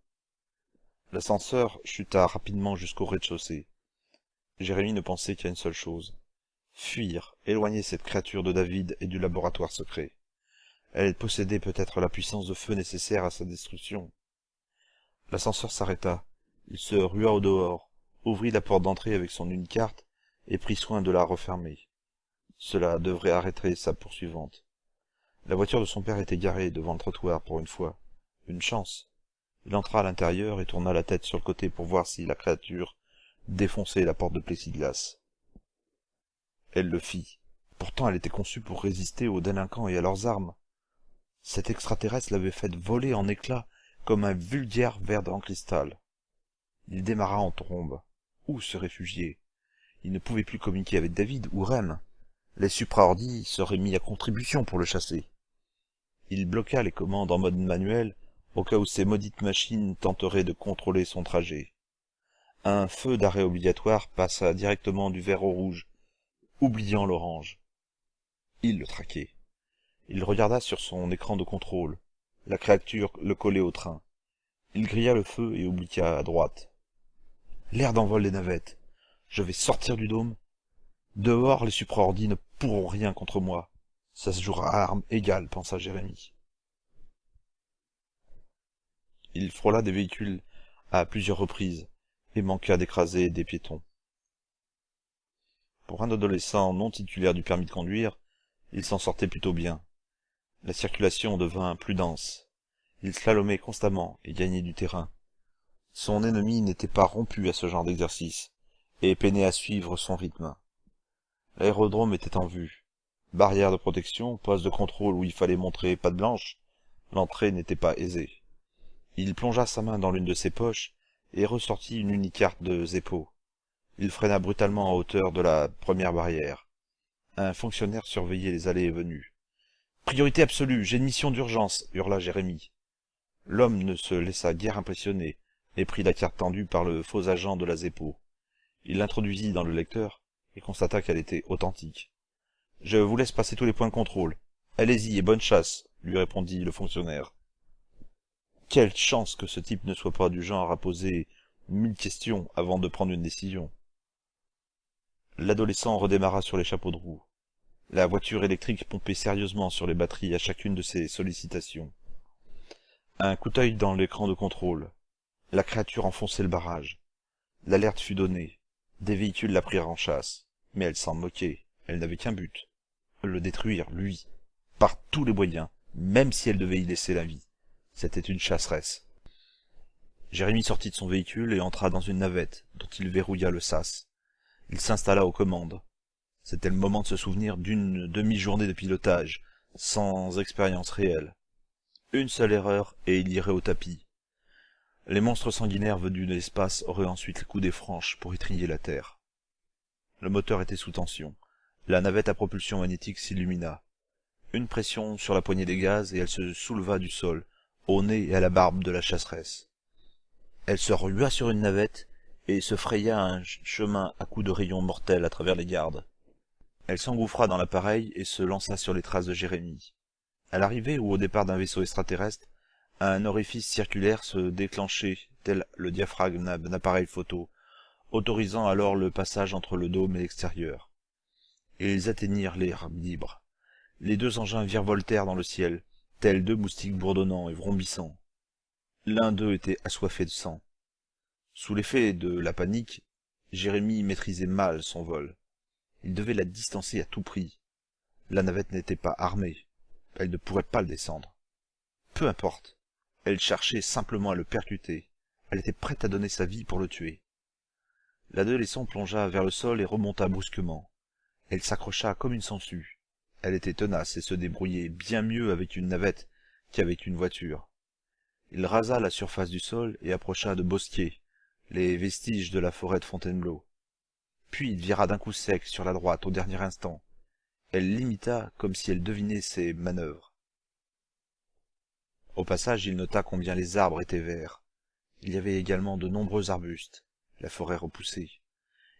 L'ascenseur chuta rapidement jusqu'au rez-de-chaussée. Jérémie ne pensait qu'à une seule chose. Fuir, éloigner cette créature de David et du laboratoire secret. Elle possédait peut-être la puissance de feu nécessaire à sa destruction. L'ascenseur s'arrêta. Il se rua au dehors, ouvrit la porte d'entrée avec son unique carte et prit soin de la refermer. Cela devrait arrêter sa poursuivante. La voiture de son père était garée devant le trottoir pour une fois. Une chance. Il entra à l'intérieur et tourna la tête sur le côté pour voir si la créature défonçait la porte de plexiglas. Elle le fit. Pourtant elle était conçue pour résister aux délinquants et à leurs armes. Cet extraterrestre l'avait faite voler en éclats comme un vulgaire verre en cristal. Il démarra en trombe. Où se réfugier? Il ne pouvait plus communiquer avec David ou Rem. Les supraordis seraient mis à contribution pour le chasser. Il bloqua les commandes en mode manuel au cas où ces maudites machines tenteraient de contrôler son trajet. Un feu d'arrêt obligatoire passa directement du vert au rouge, oubliant l'orange. Il le traquait. Il regarda sur son écran de contrôle. La créature le collait au train. Il grilla le feu et obliqua à droite. L'air d'envol des navettes. Je vais sortir du dôme. Dehors, les supraordis ne pourront rien contre moi. Ça se jouera à armes égales, pensa Jérémie. Il frôla des véhicules à plusieurs reprises et manqua d'écraser des piétons. Pour un adolescent non titulaire du permis de conduire, il s'en sortait plutôt bien. La circulation devint plus dense. Il slalomait constamment et gagnait du terrain. Son ennemi n'était pas rompu à ce genre d'exercice et peinait à suivre son rythme. L'aérodrome était en vue. Barrière de protection, poste de contrôle où il fallait montrer patte blanche, l'entrée n'était pas aisée. Il plongea sa main dans l'une de ses poches et ressortit une unique carte de Zeppo. Il freina brutalement en hauteur de la première barrière. Un fonctionnaire surveillait les allées et venues. « Priorité absolue, j'ai une mission d'urgence !» hurla Jérémie. L'homme ne se laissa guère impressionner et prit la carte tendue par le faux agent de la Zeppo. Il l'introduisit dans le lecteur et constata qu'elle était authentique. « Je vous laisse passer tous les points de contrôle. Allez-y et bonne chasse !» lui répondit le fonctionnaire. Quelle chance que ce type ne soit pas du genre à poser 1000 questions avant de prendre une décision. L'adolescent redémarra sur les chapeaux de roue. La voiture électrique pompait sérieusement sur les batteries à chacune de ses sollicitations. Un coup d'œil dans l'écran de contrôle. La créature enfonçait le barrage. L'alerte fut donnée. Des véhicules la prirent en chasse. Mais elle s'en moquait. Elle n'avait qu'un but. Le détruire, lui. Par tous les moyens, même si elle devait y laisser la vie. C'était une chasseresse. Jérémie sortit de son véhicule et entra dans une navette, dont il verrouilla le sas. Il s'installa aux commandes. C'était le moment de se souvenir d'une demi-journée de pilotage, sans expérience réelle. Une seule erreur, et il irait au tapis. Les monstres sanguinaires venus de l'espace auraient ensuite le coup des franches pour étriller la Terre. Le moteur était sous tension. La navette à propulsion magnétique s'illumina. Une pression sur la poignée des gaz et elle se souleva du sol, au nez et à la barbe de la chasseresse. Elle se rua sur une navette et se fraya un chemin à coups de rayons mortels à travers les gardes. Elle s'engouffra dans l'appareil et se lança sur les traces de Jérémie. À l'arrivée ou au départ d'un vaisseau extraterrestre, un orifice circulaire se déclenchait, tel le diaphragme d'un appareil photo, autorisant alors le passage entre le dôme et l'extérieur. Et ils atteignirent l'air libre. Les deux engins virevoltèrent dans le ciel, tels deux moustiques bourdonnants et vrombissants. L'un d'eux était assoiffé de sang. Sous l'effet de la panique, Jérémie maîtrisait mal son vol. Il devait la distancer à tout prix. La navette n'était pas armée. Elle ne pourrait pas le descendre. Peu importe. Elle cherchait simplement à le percuter. Elle était prête à donner sa vie pour le tuer. L'adolescent plongea vers le sol et remonta brusquement. Elle s'accrocha comme une sangsue. Elle était tenace et se débrouillait bien mieux avec une navette qu'avec une voiture. Il rasa la surface du sol et approcha de Bosquier, les vestiges de la forêt de Fontainebleau. Puis il vira d'un coup sec sur la droite au dernier instant. Elle l'imita comme si elle devinait ses manœuvres. Au passage, il nota combien les arbres étaient verts. Il y avait également de nombreux arbustes, la forêt repoussée.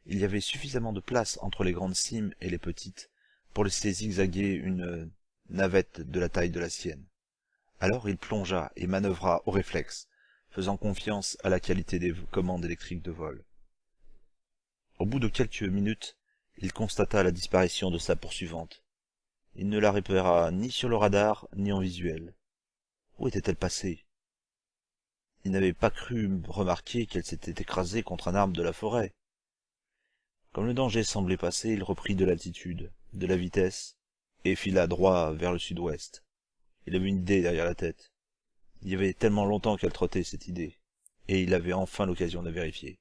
Il y avait suffisamment de place entre les grandes cimes et les petites pour laisser zigzaguer une navette de la taille de la sienne. Alors il plongea et manœuvra au réflexe, faisant confiance à la qualité des commandes électriques de vol. Au bout de quelques minutes, il constata la disparition de sa poursuivante. Il ne la repéra ni sur le radar, ni en visuel. Où était-elle passée? Il n'avait pas cru remarquer qu'elle s'était écrasée contre un arbre de la forêt. Comme le danger semblait passer, il reprit de l'altitude, de la vitesse, et fila droit vers le sud-ouest. Il avait une idée derrière la tête. Il y avait tellement longtemps qu'elle trottait cette idée, et il avait enfin l'occasion de la vérifier.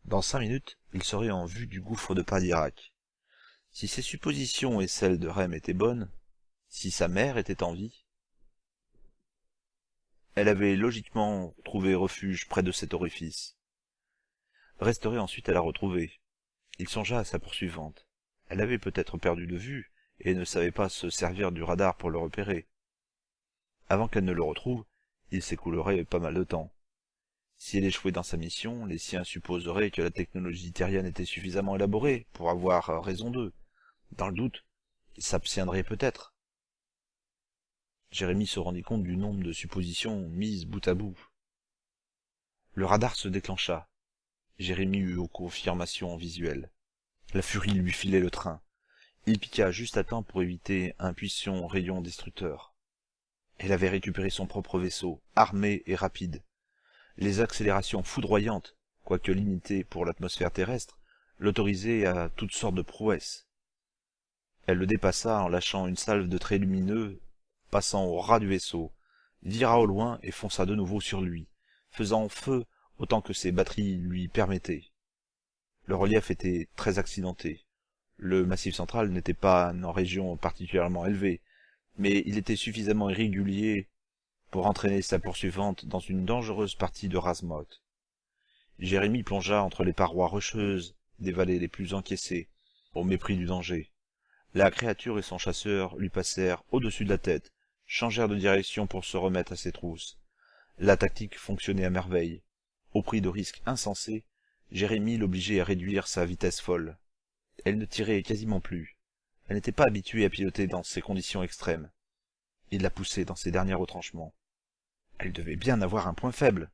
Dans 5 minutes, il serait en vue du gouffre de Padirac. Si ses suppositions et celles de Rem étaient bonnes, si sa mère était en vie, elle avait logiquement trouvé refuge près de cet orifice. Resterait ensuite à la retrouver. Il songea à sa poursuivante. Elle avait peut-être perdu de vue, et ne savait pas se servir du radar pour le repérer. Avant qu'elle ne le retrouve, il s'écoulerait pas mal de temps. Si elle échouait dans sa mission, les siens supposeraient que la technologie terrienne était suffisamment élaborée pour avoir raison d'eux. Dans le doute, ils s'abstiendraient peut-être. Jérémie se rendit compte du nombre de suppositions mises bout à bout. Le radar se déclencha. Jérémie eut aux confirmations visuelles. La furie lui filait le train. Il piqua juste à temps pour éviter un puissant rayon destructeur. Elle avait récupéré son propre vaisseau, armé et rapide. Les accélérations foudroyantes, quoique limitées pour l'atmosphère terrestre, l'autorisaient à toutes sortes de prouesses. Elle le dépassa en lâchant une salve de traits lumineux, passant au ras du vaisseau, vira au loin et fonça de nouveau sur lui, faisant feu autant que ses batteries lui permettaient. Le relief était très accidenté. Le massif central n'était pas en région particulièrement élevée, mais il était suffisamment irrégulier pour entraîner sa poursuivante dans une dangereuse partie de Razmoth. Jérémie plongea entre les parois rocheuses des vallées les plus encaissées, au mépris du danger. La créature et son chasseur lui passèrent au-dessus de la tête, changèrent de direction pour se remettre à ses trousses. La tactique fonctionnait à merveille. Au prix de risques insensés, Jérémie l'obligeait à réduire sa vitesse folle. Elle ne tirait quasiment plus. Elle n'était pas habituée à piloter dans ces conditions extrêmes. Il la poussait dans ses derniers retranchements. Elle devait bien avoir un point faible.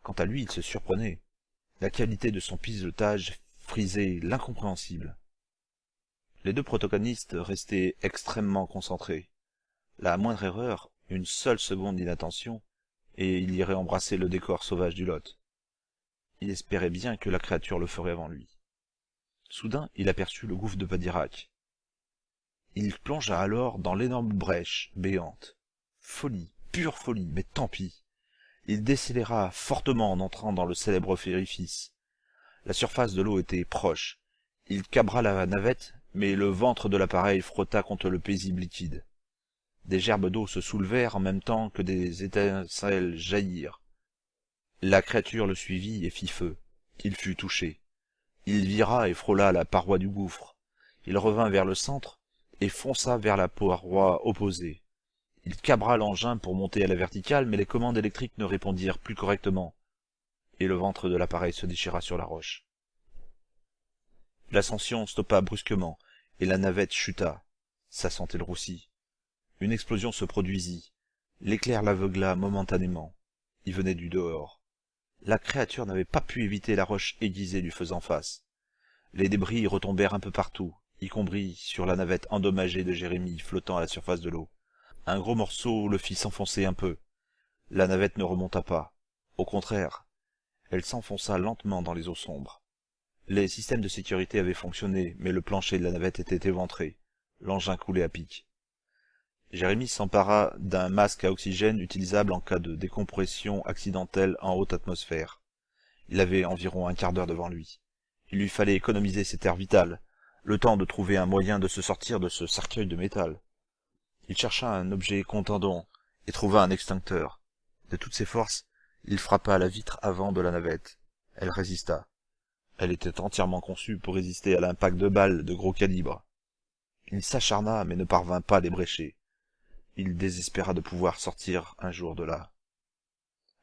Quant à lui, il se surprenait. La qualité de son pilotage frisait l'incompréhensible. Les deux protagonistes restaient extrêmement concentrés. La moindre erreur, une seule seconde d'inattention, et il irait embrasser le décor sauvage du Lot. Il espérait bien que la créature le ferait avant lui. Soudain, il aperçut le gouffre de Padirac. Il plongea alors dans l'énorme brèche béante. Folie, pure folie, mais tant pis. Il décéléra fortement en entrant dans le célèbre orifice. La surface de l'eau était proche. Il cabra la navette, mais le ventre de l'appareil frotta contre le paisible liquide. Des gerbes d'eau se soulevèrent en même temps que des étincelles jaillirent. La créature le suivit et fit feu. Il fut touché. Il vira et frôla la paroi du gouffre. Il revint vers le centre et fonça vers la paroi opposée. Il cabra l'engin pour monter à la verticale, mais les commandes électriques ne répondirent plus correctement, et le ventre de l'appareil se déchira sur la roche. L'ascension stoppa brusquement, et la navette chuta. Ça sentait le roussi. Une explosion se produisit. L'éclair l'aveugla momentanément. Il venait du dehors. La créature n'avait pas pu éviter la roche aiguisée lui faisant face. Les débris retombèrent un peu partout, y compris sur la navette endommagée de Jérémie flottant à la surface de l'eau. Un gros morceau le fit s'enfoncer un peu. La navette ne remonta pas. Au contraire, elle s'enfonça lentement dans les eaux sombres. Les systèmes de sécurité avaient fonctionné, mais le plancher de la navette était éventré. L'engin coulait à pic. Jérémie s'empara d'un masque à oxygène utilisable en cas de décompression accidentelle en haute atmosphère. Il avait environ un quart d'heure devant lui. Il lui fallait économiser cet air vital, le temps de trouver un moyen de se sortir de ce cercueil de métal. Il chercha un objet contondant et trouva un extincteur. De toutes ses forces, il frappa à la vitre avant de la navette. Elle résista. Elle était entièrement conçue pour résister à l'impact de balles de gros calibre. Il s'acharna mais ne parvint pas à l'ébrécher. Il désespéra de pouvoir sortir un jour de là.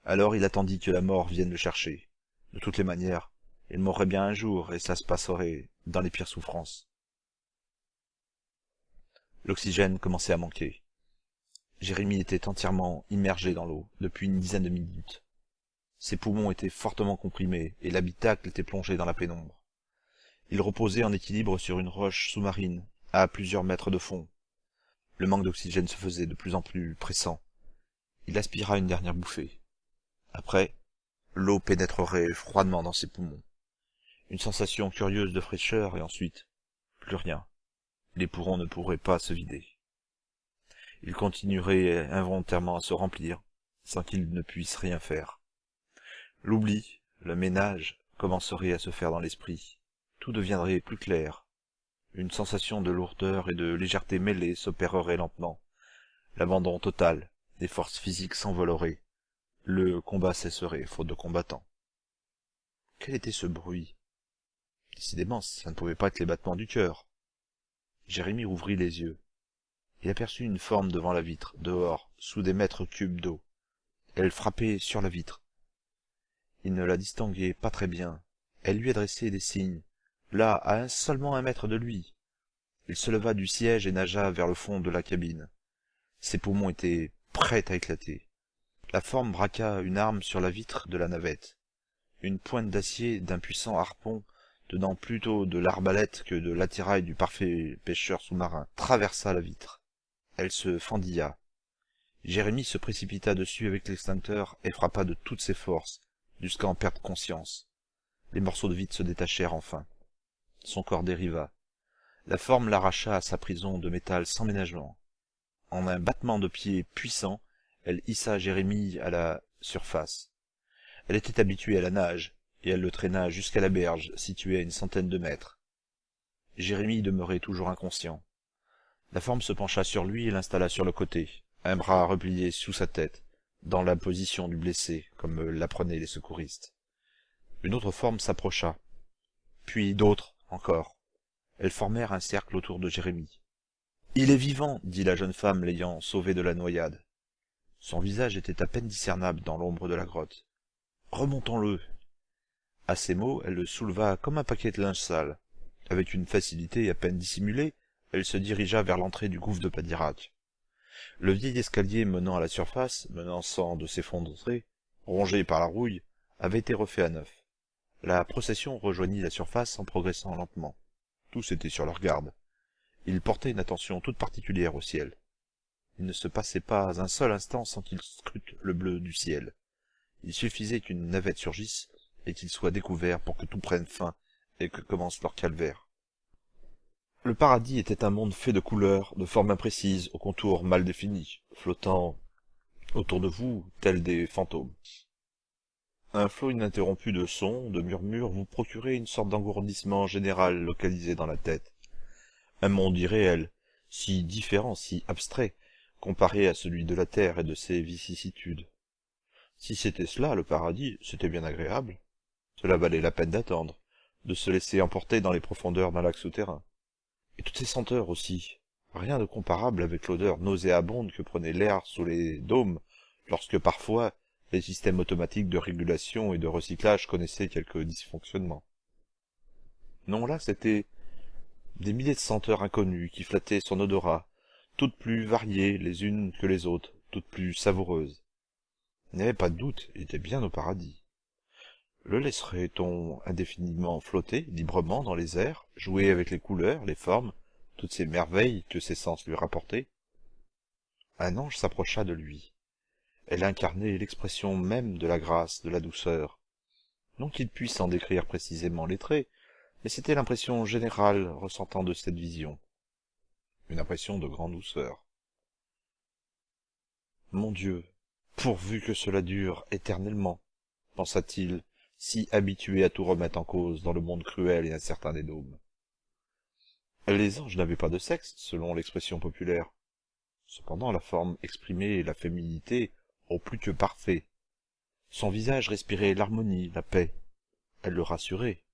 Alors il attendit que la mort vienne le chercher. De toutes les manières, il mourrait bien un jour et ça se passerait dans les pires souffrances. L'oxygène commençait à manquer. Jérémie était entièrement immergé dans l'eau depuis une dizaine de minutes. Ses poumons étaient fortement comprimés et l'habitacle était plongé dans la pénombre. Il reposait en équilibre sur une roche sous-marine, à plusieurs mètres de fond. Le manque d'oxygène se faisait de plus en plus pressant. Il aspira une dernière bouffée. Après, l'eau pénétrerait froidement dans ses poumons. Une sensation curieuse de fraîcheur et ensuite, plus rien. Les poumons ne pourraient pas se vider. Il continuerait involontairement à se remplir, sans qu'il ne puisse rien faire. L'oubli, le ménage, commencerait à se faire dans l'esprit. Tout deviendrait plus clair. Une sensation de lourdeur et de légèreté mêlée s'opérerait lentement. L'abandon total des forces physiques s'envolerait. Le combat cesserait, faute de combattants. Quel était ce bruit? Décidément, ça ne pouvait pas être les battements du cœur. Jérémie ouvrit les yeux. Il aperçut une forme devant la vitre, dehors, sous des mètres cubes d'eau. Elle frappait sur la vitre. Il ne la distinguait pas très bien. Elle lui adressait des signes, là, à seulement 1 mètre de lui. Il se leva du siège et nagea vers le fond de la cabine. Ses poumons étaient prêts à éclater. La forme braqua une arme sur la vitre de la navette. Une pointe d'acier d'un puissant harpon, tenant plutôt de l'arbalète que de l'attirail du parfait pêcheur sous-marin, traversa la vitre. Elle se fendilla. Jérémie se précipita dessus avec l'extincteur et frappa de toutes ses forces, jusqu'à en perdre conscience. Les morceaux de vitre se détachèrent enfin. Son corps dériva. La forme l'arracha à sa prison de métal sans ménagement. En un battement de pied puissant, elle hissa Jérémie à la surface. Elle était habituée à la nage, et elle le traîna jusqu'à la berge, située à une centaine de mètres. Jérémie demeurait toujours inconscient. La forme se pencha sur lui et l'installa sur le côté, un bras replié sous sa tête, dans la position du blessé, comme l'apprenaient les secouristes. Une autre forme s'approcha, puis d'autres encore. Elles formèrent un cercle autour de Jérémie. « Il est vivant !» dit la jeune femme l'ayant sauvé de la noyade. Son visage était à peine discernable dans l'ombre de la grotte. « Remontons-le !» À ces mots, elle le souleva comme un paquet de linge sale. Avec une facilité à peine dissimulée, elle se dirigea vers l'entrée du gouffre de Padirac. Le vieil escalier menant à la surface, menaçant de s'effondrer, rongé par la rouille, avait été refait à neuf. La procession rejoignit la surface en progressant lentement. Tous étaient sur leur garde. Ils portaient une attention toute particulière au ciel. Il ne se passait pas un seul instant sans qu'ils scrutent le bleu du ciel. Il suffisait qu'une navette surgisse et qu'ils soient découverts pour que tout prenne fin et que commence leur calvaire. Le paradis était un monde fait de couleurs, de formes imprécises, aux contours mal définis, flottant autour de vous, tels des fantômes. Un flot ininterrompu de sons, de murmures vous procurait une sorte d'engourdissement général localisé dans la tête. Un monde irréel, si différent, si abstrait, comparé à celui de la terre et de ses vicissitudes. Si c'était cela, le paradis, c'était bien agréable. Cela valait la peine d'attendre, de se laisser emporter dans les profondeurs d'un lac souterrain. Et toutes ces senteurs aussi, rien de comparable avec l'odeur nauséabonde que prenait l'air sous les dômes, lorsque parfois les systèmes automatiques de régulation et de recyclage connaissaient quelques dysfonctionnements. Non, là, c'était des milliers de senteurs inconnues qui flattaient son odorat, toutes plus variées les unes que les autres, toutes plus savoureuses. Il n'y avait pas de doute, il était bien au paradis. Le laisserait-on indéfiniment flotter librement dans les airs, jouer avec les couleurs, les formes, toutes ces merveilles que ses sens lui rapportaient? Un ange s'approcha de lui. Elle incarnait l'expression même de la grâce, de la douceur. Non qu'il puisse en décrire précisément les traits, mais c'était l'impression générale ressentant de cette vision. Une impression de grande douceur. Mon Dieu, pourvu que cela dure éternellement, pensa-t-il, si habitué à tout remettre en cause dans le monde cruel et incertain des dômes. Les anges n'avaient pas de sexe, selon l'expression populaire. Cependant, la forme exprimait la féminité au plus que parfait. Son visage respirait l'harmonie, la paix. Elle le rassurait.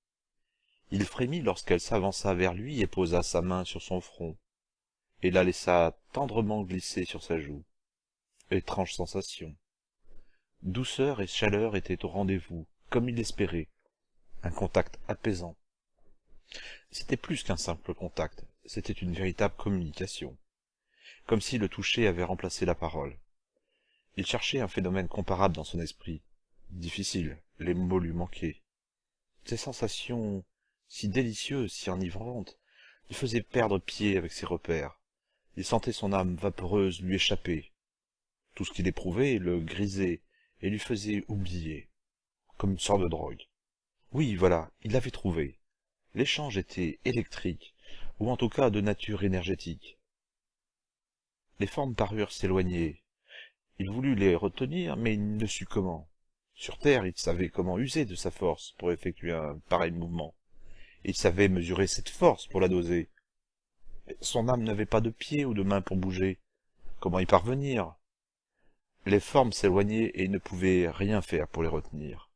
Il frémit lorsqu'elle s'avança vers lui et posa sa main sur son front, et la laissa tendrement glisser sur sa joue. Étrange sensation. Douceur et chaleur étaient au rendez-vous, comme il l'espérait. Un contact apaisant. C'était plus qu'un simple contact, c'était une véritable communication. comme si le toucher avait remplacé la parole. Il cherchait un phénomène comparable dans son esprit. Difficile, les mots lui manquaient. Ces sensations, si délicieuses, si enivrantes, lui faisaient perdre pied avec ses repères. Il sentait son âme vaporeuse lui échapper. Tout ce qu'il éprouvait le grisait et lui faisait oublier, comme une sorte de drogue. Oui, voilà, il l'avait trouvé. L'échange était électrique, ou en tout cas de nature énergétique. Les formes parurent s'éloigner. Il voulut les retenir, mais il ne sut comment. Sur Terre, il savait comment user de sa force pour effectuer un pareil mouvement. Il savait mesurer cette force pour la doser. Mais son âme n'avait pas de pieds ou de mains pour bouger. Comment y parvenir? Les formes s'éloignaient et il ne pouvait rien faire pour les retenir.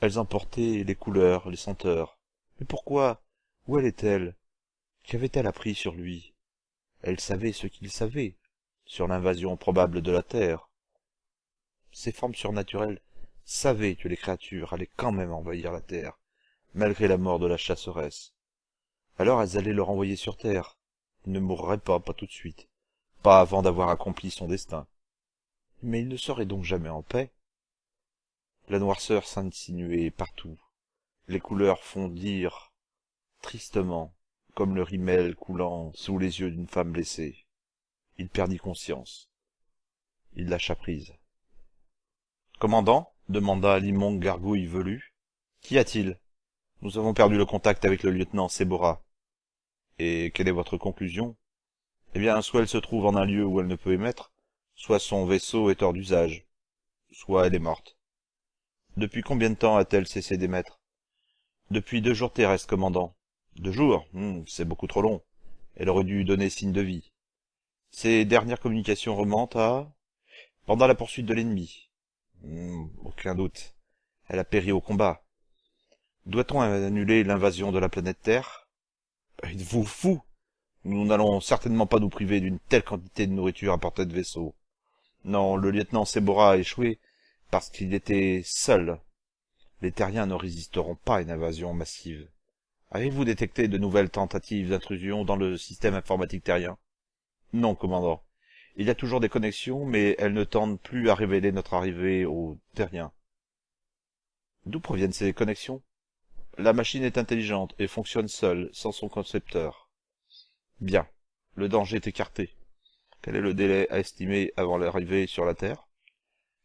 Elles emportaient les couleurs, les senteurs. Mais pourquoi? Où allait-elle? Qu'avait-elle appris sur lui? Elle savait ce qu'il savait, sur l'invasion probable de la Terre. Ces formes surnaturelles savaient que les créatures allaient quand même envahir la Terre, malgré la mort de la chasseresse. Alors elles allaient le renvoyer sur Terre. Il ne mourrait pas tout de suite, pas avant d'avoir accompli son destin. Mais il ne serait donc jamais en paix. La noirceur s'insinuait partout. Les couleurs fondirent tristement, comme le rimel coulant sous les yeux d'une femme blessée. Il perdit conscience. Il lâcha prise. « Commandant » demanda l'immonde gargouille velue. « Qu'y a-t-il ? Nous avons perdu le contact avec le lieutenant Sebora. »« Et quelle est votre conclusion ? » ?»« Eh bien, soit elle se trouve en un lieu où elle ne peut émettre, soit son vaisseau est hors d'usage, soit elle est morte. »« Depuis combien de temps a-t-elle cessé d'émettre ? » ?»« Depuis 2 jours terrestres, commandant. »« 2 jours ? C'est beaucoup trop long. Elle aurait dû donner signe de vie. » « Ses dernières communications remontent à... pendant la poursuite de l'ennemi. » « Aucun doute. Elle a péri au combat. » « Doit-on annuler l'invasion de la planète Terre ? » ?»« Êtes-vous fou ? Nous n'allons certainement pas nous priver d'une telle quantité de nourriture à portée de vaisseau. Non, le lieutenant Sebora a échoué parce qu'il était seul. Les terriens ne résisteront pas à une invasion massive. Avez-vous détecté de nouvelles tentatives d'intrusion dans le système informatique terrien ? Non, commandant. Il y a toujours des connexions, mais elles ne tendent plus à révéler notre arrivée aux terriens. D'où proviennent ces connexions ? La machine est intelligente et fonctionne seule, sans son concepteur. Bien. Le danger est écarté. Quel est le délai à estimer avant l'arrivée sur la Terre ?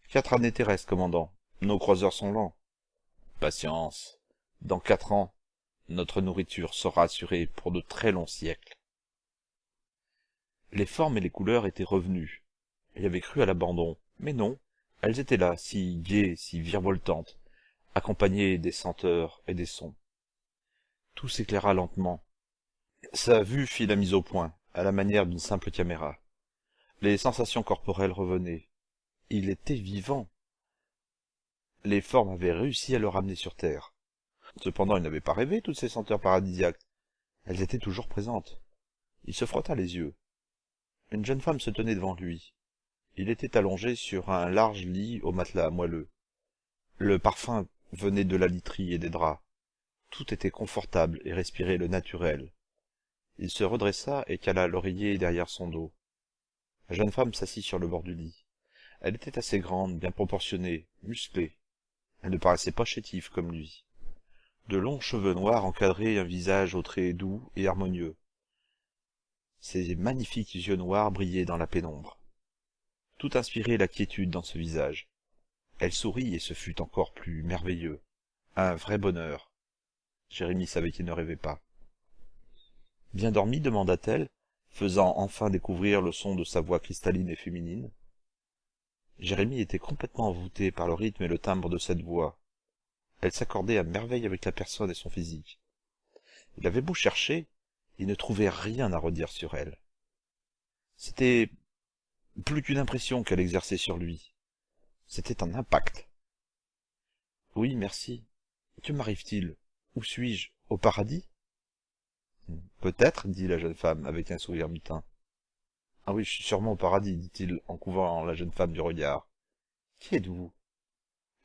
4 années terrestres, commandant. Nos croiseurs sont lents. Patience. Dans 4 ans, notre nourriture sera assurée pour de très longs siècles. Les formes et les couleurs étaient revenues. Il avait cru à l'abandon, mais non, elles étaient là, si gaies, si virevoltantes, accompagnées des senteurs et des sons. Tout s'éclaira lentement. Sa vue fit la mise au point, à la manière d'une simple caméra. Les sensations corporelles revenaient. Il était vivant. Les formes avaient réussi à le ramener sur Terre. Cependant, il n'avait pas rêvé toutes ces senteurs paradisiaques. Elles étaient toujours présentes. Il se frotta les yeux. Une jeune femme se tenait devant lui. Il était allongé sur un large lit au matelas moelleux. Le parfum venait de la literie et des draps. Tout était confortable et respirait le naturel. Il se redressa et cala l'oreiller derrière son dos. La jeune femme s'assit sur le bord du lit. Elle était assez grande, bien proportionnée, musclée. Elle ne paraissait pas chétive comme lui. De longs cheveux noirs encadraient un visage aux traits doux et harmonieux. Ses magnifiques yeux noirs brillaient dans la pénombre. Tout inspirait la quiétude dans ce visage. Elle sourit et ce fut encore plus merveilleux. Un vrai bonheur. Jérémie savait qu'il ne rêvait pas. « Bien dormi ?» demanda-t-elle, faisant enfin découvrir le son de sa voix cristalline et féminine. Jérémie était complètement envoûté par le rythme et le timbre de cette voix. Elle s'accordait à merveille avec la personne et son physique. Il avait beau chercher, il ne trouvait rien à redire sur elle. C'était plus qu'une impression qu'elle exerçait sur lui. C'était un impact. « Oui, merci. Que m'arrive-t-il ? Où suis-je ? Au paradis ?»« Peut-être, » dit la jeune femme avec un sourire mutin. « Ah oui, je suis sûrement au paradis, » dit-il en couvant la jeune femme du regard. « Qui êtes-vous ? » ?»«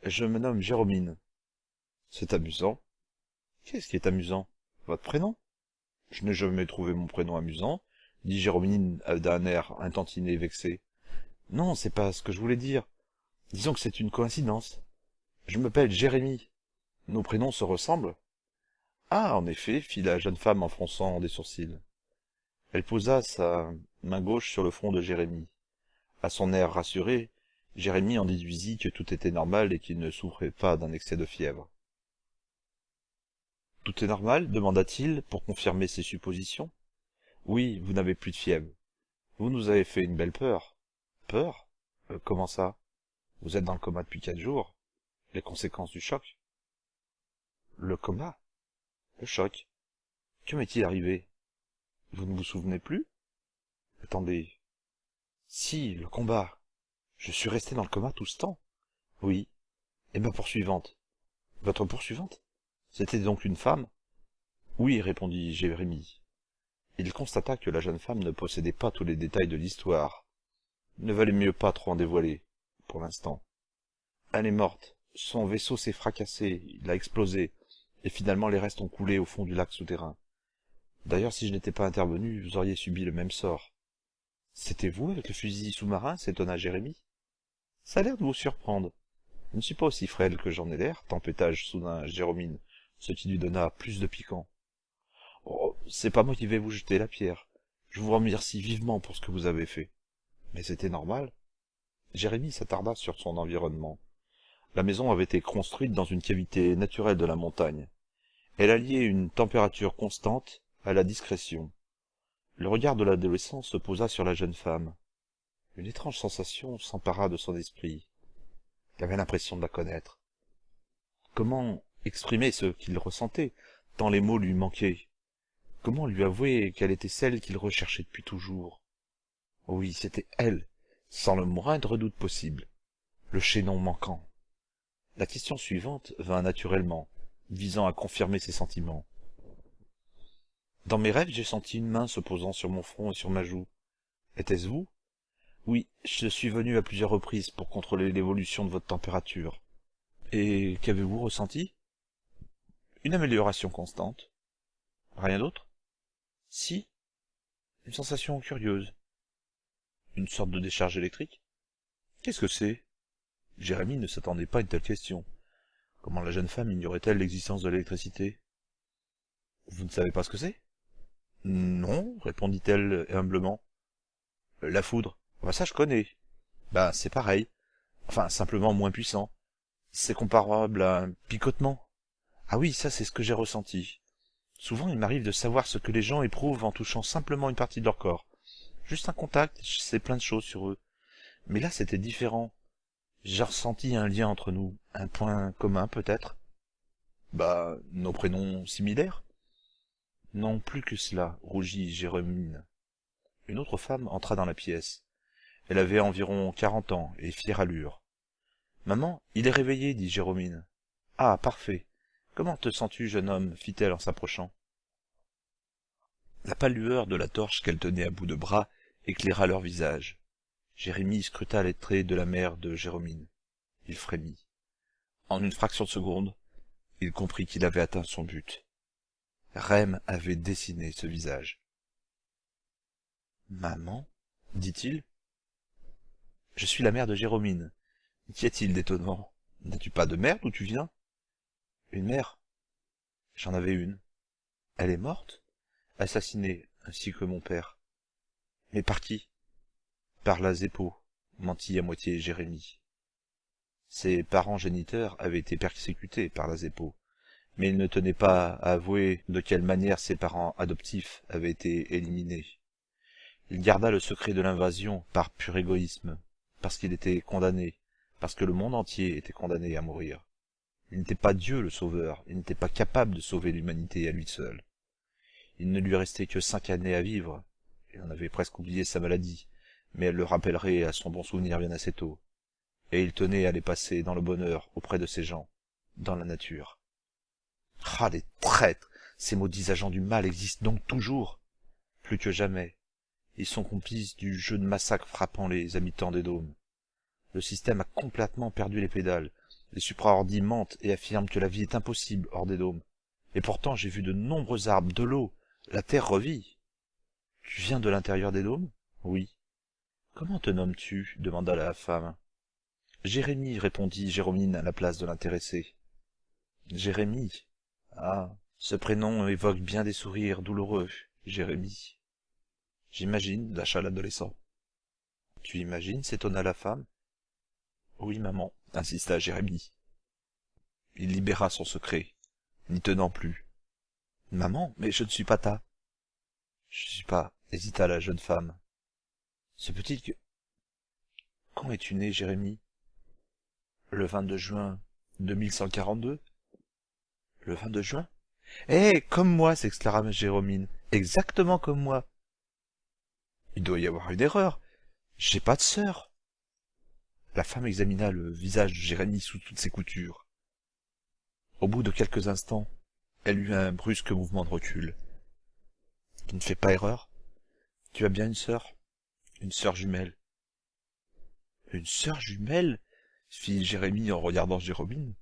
Je me nomme Jérôme. »« C'est amusant. »« Qu'est-ce qui est amusant ? Votre prénom ? » ?»« Je n'ai jamais trouvé mon prénom amusant, dit Jérôme d'un air intentiné et vexé. Non, c'est pas ce que je voulais dire. Disons que c'est une coïncidence. Je m'appelle Jérémie. Nos prénoms se ressemblent. Ah, en effet, fit la jeune femme en fronçant des sourcils. Elle posa sa main gauche sur le front de Jérémie. À son air rassuré, Jérémie en déduisit que tout était normal et qu'il ne souffrait pas d'un excès de fièvre. Tout est normal demanda-t-il pour confirmer ses suppositions. Oui, vous n'avez plus de fièvre. Vous nous avez fait une belle peur. Peur? Comment ça? Vous êtes dans le coma depuis 4 jours. Les conséquences du choc? Le coma? Le choc? Que m'est-il arrivé? Vous ne vous souvenez plus? Attendez. Si, le combat. Je suis resté dans le coma tout ce temps. Oui. Et ma poursuivante? Votre poursuivante? C'était donc une femme? Oui, répondit Jérémie. Il constata que la jeune femme ne possédait pas tous les détails de l'histoire. Il ne valait mieux pas trop en dévoiler, pour l'instant. Elle est morte. Son vaisseau s'est fracassé, il a explosé, et finalement les restes ont coulé au fond du lac souterrain. D'ailleurs, si je n'étais pas intervenu, vous auriez subi le même sort. C'était vous avec le fusil sous-marin? S'étonna Jérémie. Ça a l'air de vous surprendre. Je ne suis pas aussi frêle que j'en ai l'air, tempêta soudain Jérôme, ce qui lui donna plus de piquant. Oh, c'est pas moi qui vais vous jeter la pierre. Je vous remercie vivement pour ce que vous avez fait. Mais c'était normal. Jérémie s'attarda sur son environnement. La maison avait été construite dans une cavité naturelle de la montagne. Elle alliait une température constante à la discrétion. Le regard de l'adolescent se posa sur la jeune femme. Une étrange sensation s'empara de son esprit. Il avait l'impression de la connaître. Comment exprimer ce qu'il ressentait, tant les mots lui manquaient? Comment lui avouer qu'elle était celle qu'il recherchait depuis toujours? Oui, c'était elle, sans le moindre doute possible. Le chaînon manquant. La question suivante vint naturellement, visant à confirmer ses sentiments. Dans mes rêves, j'ai senti une main se posant sur mon front et sur ma joue. Était-ce vous? Oui, je suis venu à plusieurs reprises pour contrôler l'évolution de votre température. Et qu'avez-vous ressenti? Une amélioration constante. Rien d'autre? Si, une sensation curieuse. Une sorte de décharge électrique? Qu'est-ce que c'est? Jérémie ne s'attendait pas à une telle question. Comment la jeune femme ignorait-elle l'existence de l'électricité? Vous ne savez pas ce que c'est? Non, répondit-elle humblement. La foudre. Bah, ça je connais. Bah, c'est pareil. Enfin, simplement moins puissant. C'est comparable à un picotement. Ah oui, ça c'est ce que j'ai ressenti. Souvent, il m'arrive de savoir ce que les gens éprouvent en touchant simplement une partie de leur corps. Juste un contact, je sais plein de choses sur eux. Mais là, c'était différent. J'ai ressenti un lien entre nous, un point commun peut-être. Bah, nos prénoms similaires? Non, plus que cela, rougit Jérôme. Une autre femme entra dans la pièce. Elle avait environ 40 ans et fière allure. Maman, il est réveillé, dit Jérôme. Ah, parfait. Comment te sens-tu, jeune homme? Fit-elle en s'approchant. La pâle lueur de la torche qu'elle tenait à bout de bras éclaira leur visage. Jérémie scruta les traits de la mère de Jérôme. Il frémit. En une fraction de seconde, il comprit qu'il avait atteint son but. Rem avait dessiné ce visage. « Maman ?» dit-il. « Je suis la mère de Jérôme. Qu'y a-t-il d'étonnant? N'as-tu pas de mère d'où tu viens ?»« Une mère? J'en avais une. Elle est morte? Assassinée, ainsi que mon père. Mais par qui? Par la Zéppo, mentit à moitié Jérémie. Ses parents géniteurs avaient été persécutés par la Zéppo, mais il ne tenait pas à avouer de quelle manière ses parents adoptifs avaient été éliminés. Il garda le secret de l'invasion par pur égoïsme, parce qu'il était condamné, parce que le monde entier était condamné à mourir. Il n'était pas Dieu le sauveur, il n'était pas capable de sauver l'humanité à lui seul. Il ne lui restait que 5 années à vivre. Il en avait presque oublié sa maladie, mais elle le rappellerait à son bon souvenir bien assez tôt. Et il tenait à les passer dans le bonheur auprès de ces gens, dans la nature. Ah, les traîtres! Ces maudits agents du mal existent donc toujours? Plus que jamais. Ils sont complices du jeu de massacre frappant les habitants des dômes. Le système a complètement perdu les pédales. Les supraordis mentent et affirment que la vie est impossible hors des dômes. Et pourtant j'ai vu de nombreux arbres, de l'eau. La terre revit. Tu viens de l'intérieur des dômes? Oui. Comment te nommes-tu? Demanda la femme. Jérémie, répondit Jérôme à la place de l'intéressé. Jérémie. Ah, ce prénom évoque bien des sourires douloureux, Jérémie. J'imagine, lâcha l'adolescent. Tu imagines? S'étonna la femme. Oui, maman, insista Jérémie. Il libéra son secret, n'y tenant plus. Maman, mais je ne suis pas ta. Je suis pas, hésita la jeune femme. Se peut-il que... Quand es-tu né, Jérémie? Le 22 juin 2142. Le 22 juin? Eh, comme moi, s'exclama Jérôme, exactement comme moi. Il doit y avoir une erreur. J'ai pas de sœur. La femme examina le visage de Jérémie sous toutes ses coutures. Au bout de quelques instants, elle eut un brusque mouvement de recul. Tu ne fais pas erreur? Tu as bien une sœur jumelle. Une sœur jumelle? Fit Jérémie en regardant Jérôme.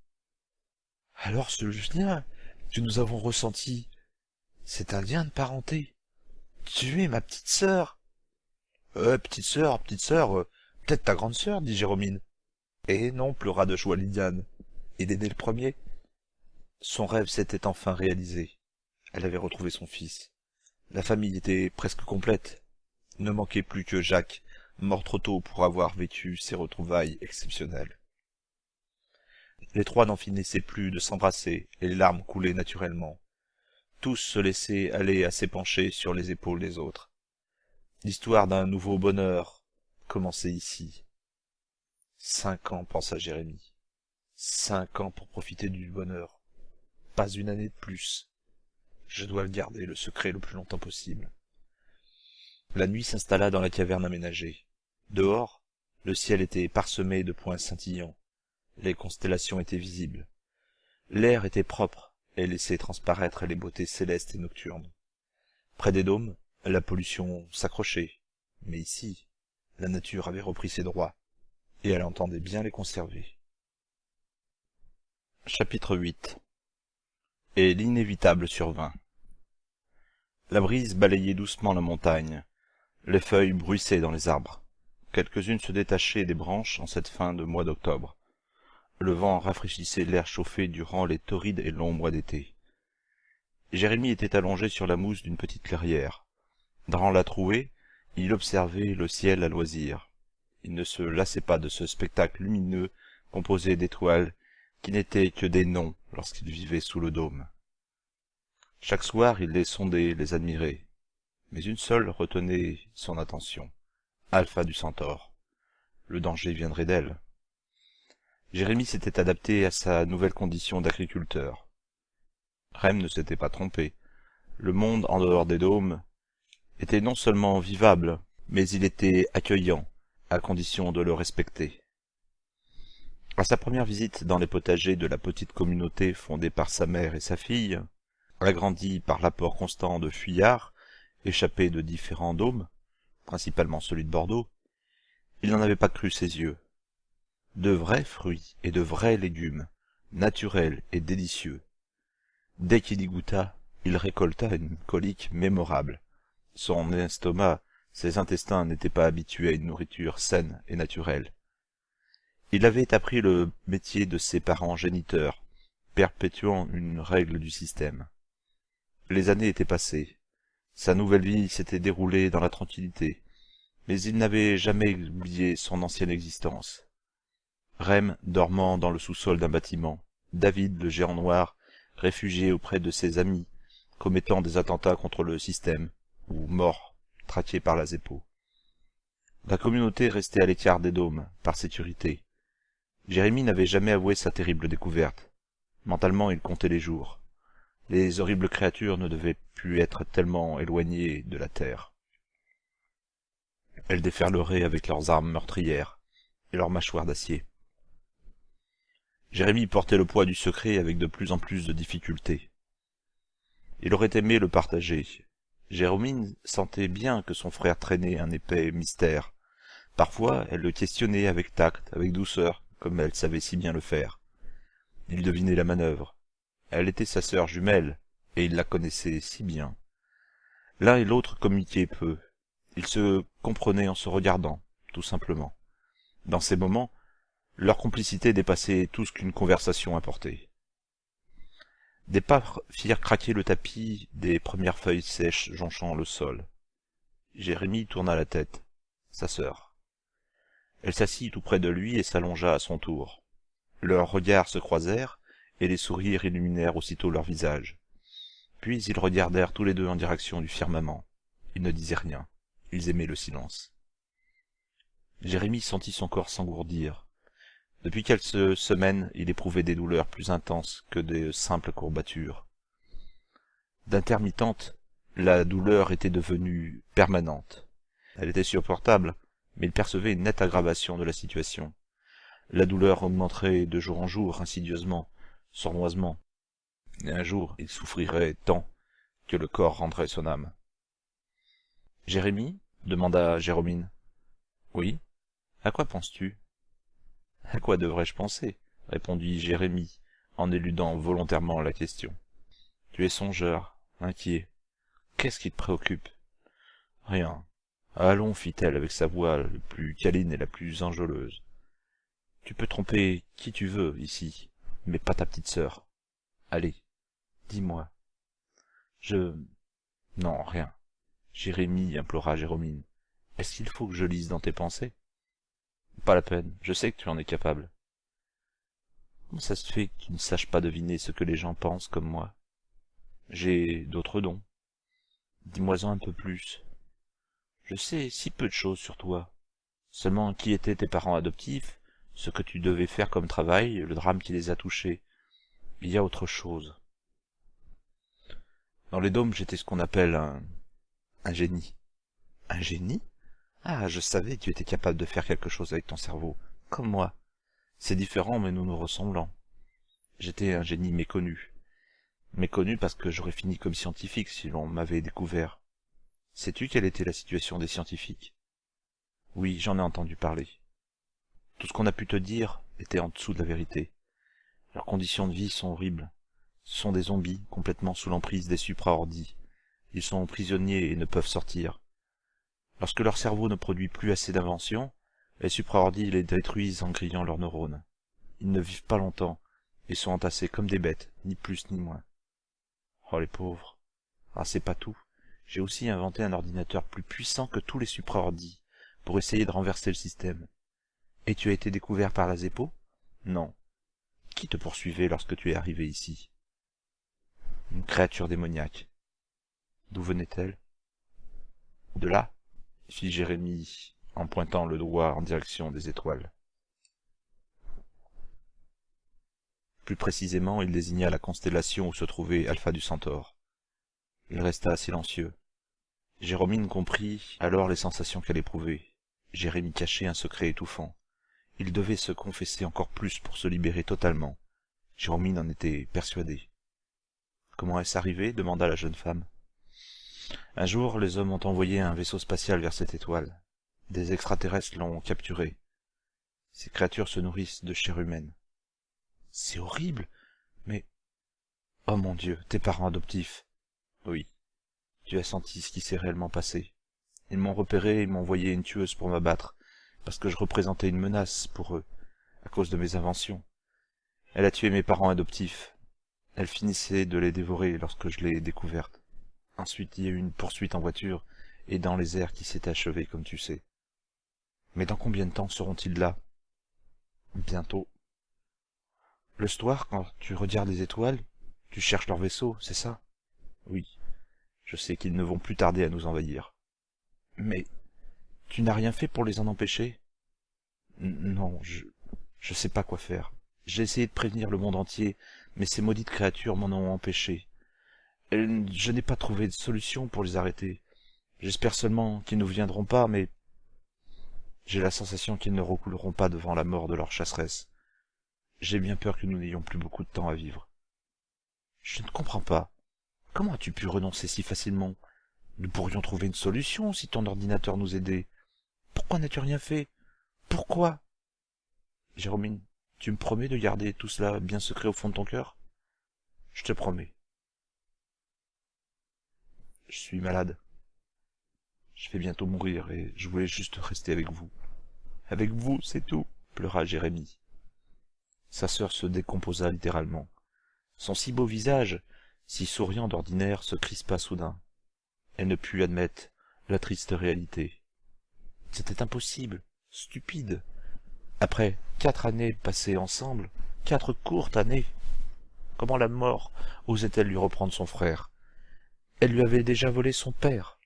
Alors ce lien que nous avons ressenti, c'est un lien de parenté. Tu es ma petite sœur. Petite sœur, peut-être ta grande sœur, dit Jérôme. Eh non, pleura de joie Lydiane. Et d'aider le premier? Son rêve s'était enfin réalisé. Elle avait retrouvé son fils. La famille était presque complète. Il ne manquait plus que Jacques, mort trop tôt pour avoir vécu ces retrouvailles exceptionnelles. Les trois n'en finissaient plus de s'embrasser, et les larmes coulaient naturellement. Tous se laissaient aller à s'épancher sur les épaules des autres. L'histoire d'un nouveau bonheur commençait ici. 5 ans, pensa Jérémie. 5 ans pour profiter du bonheur. Pas une année de plus. Je dois le garder, le secret, le plus longtemps possible. La nuit s'installa dans la caverne aménagée. Dehors, le ciel était parsemé de points scintillants. Les constellations étaient visibles. L'air était propre et laissait transparaître les beautés célestes et nocturnes. Près des dômes, la pollution s'accrochait, mais ici, la nature avait repris ses droits, et elle entendait bien les conserver. Chapitre 8. Et l'inévitable survint. La brise balayait doucement la montagne. Les feuilles bruissaient dans les arbres. Quelques-unes se détachaient des branches en cette fin de mois d'octobre. Le vent rafraîchissait l'air chauffé durant les torrides et longs mois d'été. Jérémie était allongé sur la mousse d'une petite clairière. Dans la trouée, il observait le ciel à loisir. Il ne se lassait pas de ce spectacle lumineux composé d'étoiles qui n'étaient que des noms lorsqu'il vivait sous le dôme. Chaque soir, il les sondait, les admirait. Mais une seule retenait son attention, Alpha du Centaure. Le danger viendrait d'elle. Jérémie s'était adapté à sa nouvelle condition d'agriculteur. Rem ne s'était pas trompé. Le monde en dehors des dômes était non seulement vivable, mais il était accueillant, à condition de le respecter. À sa première visite dans les potagers de la petite communauté fondée par sa mère et sa fille, agrandie par l'apport constant de fuyards, échappés de différents dômes, principalement celui de Bordeaux, il n'en avait pas cru ses yeux. De vrais fruits et de vrais légumes, naturels et délicieux. Dès qu'il y goûta, il récolta une colique mémorable. Son estomac, ses intestins n'étaient pas habitués à une nourriture saine et naturelle. Il avait appris le métier de ses parents géniteurs, perpétuant une règle du système. Les années étaient passées. Sa nouvelle vie s'était déroulée dans la tranquillité, mais il n'avait jamais oublié son ancienne existence. Rem dormant dans le sous-sol d'un bâtiment, David le géant noir, réfugié auprès de ses amis, commettant des attentats contre le système, ou mort, traqué par la Zeppo. La communauté restait à l'écart des dômes, par sécurité. Jérémie n'avait jamais avoué sa terrible découverte. Mentalement, il comptait les jours. Les horribles créatures ne devaient plus être tellement éloignées de la terre. Elles déferleraient avec leurs armes meurtrières et leurs mâchoires d'acier. Jérémie portait le poids du secret avec de plus en plus de difficultés. Il aurait aimé le partager. Jérôme sentait bien que son frère traînait un épais mystère. Parfois, elle le questionnait avec tact, avec douceur, comme elle savait si bien le faire. Il devinait la manœuvre. Elle était sa sœur jumelle, et il la connaissait si bien. L'un et l'autre communiquaient peu. Ils se comprenaient en se regardant, tout simplement. Dans ces moments, leur complicité dépassait tout ce qu'une conversation apportait. Des pas firent craquer le tapis des premières feuilles sèches jonchant le sol. Jérémie tourna la tête. Sa sœur. Elle s'assit tout près de lui et s'allongea à son tour. Leurs regards se croisèrent, et les sourires illuminèrent aussitôt leurs visages. Puis ils regardèrent tous les deux en direction du firmament. Ils ne disaient rien. Ils aimaient le silence. Jérémie sentit son corps s'engourdir. Depuis quelques semaines, il éprouvait des douleurs plus intenses que de simples courbatures. D'intermittente, la douleur était devenue permanente. Elle était supportable, mais il percevait une nette aggravation de la situation. La douleur augmenterait de jour en jour, insidieusement, sournoisement. Et un jour, il souffrirait tant que le corps rendrait son âme. « Jérémie » demanda Jérôme. « Oui. À quoi penses-tu » ? « À quoi devrais-je penser » répondit Jérémie, en éludant volontairement la question. « Tu es songeur, inquiet. Qu'est-ce qui te préoccupe ?»« Rien. Allons, fit-elle avec sa voix la plus câline et la plus enjôleuse. Tu peux tromper qui tu veux, ici, mais pas ta petite sœur. Allez, dis-moi. Je... Non, rien. Jérémie, implora Jérôme. Est-ce qu'il faut que je lise dans tes pensées ? Pas la peine, je sais que tu en es capable. Comment ça se fait que tu ne saches pas deviner ce que les gens pensent comme moi ? J'ai d'autres dons. Dis-moi-en un peu plus. Je sais si peu de choses sur toi. Seulement qui étaient tes parents adoptifs, ce que tu devais faire comme travail, le drame qui les a touchés. Il y a autre chose. Dans les dômes, j'étais ce qu'on appelle un génie. Un génie ? Ah, je savais que tu étais capable de faire quelque chose avec ton cerveau, comme moi. C'est différent, mais nous nous ressemblons. J'étais un génie méconnu. Méconnu parce que j'aurais fini comme scientifique si l'on m'avait découvert. Sais-tu quelle était la situation des scientifiques ? Oui, j'en ai entendu parler. Tout ce qu'on a pu te dire était en dessous de la vérité. Leurs conditions de vie sont horribles. Ce sont des zombies, complètement sous l'emprise des supraordis. Ils sont prisonniers et ne peuvent sortir. Lorsque leur cerveau ne produit plus assez d'inventions, les supraordis les détruisent en grillant leurs neurones. Ils ne vivent pas longtemps, et sont entassés comme des bêtes, ni plus ni moins. Oh les pauvres. Ah, c'est pas tout. J'ai aussi inventé un ordinateur plus puissant que tous les supraordis, pour essayer de renverser le système. Et tu as été découvert par la Zeppo ? Non. Qui te poursuivait lorsque tu es arrivé ici ? Une créature démoniaque. D'où venait-elle ? De là, fit Jérémie, en pointant le doigt en direction des étoiles. Plus précisément, il désigna la constellation où se trouvait Alpha du Centaure. Il resta silencieux. Jérôme comprit alors les sensations qu'elle éprouvait. Jérémie cachait un secret étouffant. Il devait se confesser encore plus pour se libérer totalement. Jérôme en était persuadé. « Comment est-ce arrivé » demanda la jeune femme. « Un jour, les hommes ont envoyé un vaisseau spatial vers cette étoile. Des extraterrestres l'ont capturé. Ces créatures se nourrissent de chair humaine. »« C'est horrible ! Mais... Oh mon Dieu, tes parents adoptifs !»« Oui. Tu as senti ce qui s'est réellement passé. Ils m'ont repéré et m'ont envoyé une tueuse pour m'abattre, parce que je représentais une menace pour eux, à cause de mes inventions. Elle a tué mes parents adoptifs. Elle finissait de les dévorer lorsque je l'ai découverte. Ensuite, il y a eu une poursuite en voiture et dans les airs qui s'est achevée, comme tu sais. Mais dans combien de temps seront-ils là ? Bientôt. Le soir, quand tu regardes les étoiles, tu cherches leur vaisseau, c'est ça ? Oui. Je sais qu'ils ne vont plus tarder à nous envahir. Mais tu n'as rien fait pour les en empêcher ? Non, je sais pas quoi faire. J'ai essayé de prévenir le monde entier, mais ces maudites créatures m'en ont empêché. Je n'ai pas trouvé de solution pour les arrêter. J'espère seulement qu'ils ne viendront pas, mais j'ai la sensation qu'ils ne reculeront pas devant la mort de leur chasseresse. J'ai bien peur que nous n'ayons plus beaucoup de temps à vivre. Je ne comprends pas. Comment as-tu pu renoncer si facilement ? Nous pourrions trouver une solution si ton ordinateur nous aidait. Pourquoi n'as-tu rien fait ? Pourquoi ? Jérôme, tu me promets de garder tout cela bien secret au fond de ton cœur ? Je te promets. Je suis malade. Je vais bientôt mourir et je voulais juste rester avec vous. Avec vous, c'est tout, pleura Jérémie. Sa sœur se décomposa littéralement. Son si beau visage, si souriant d'ordinaire, se crispa soudain. Elle ne put admettre la triste réalité. C'était impossible, stupide. Après 4 années passées ensemble, 4 courtes années, comment la mort osait-elle lui reprendre son frère? Elle lui avait déjà volé son père.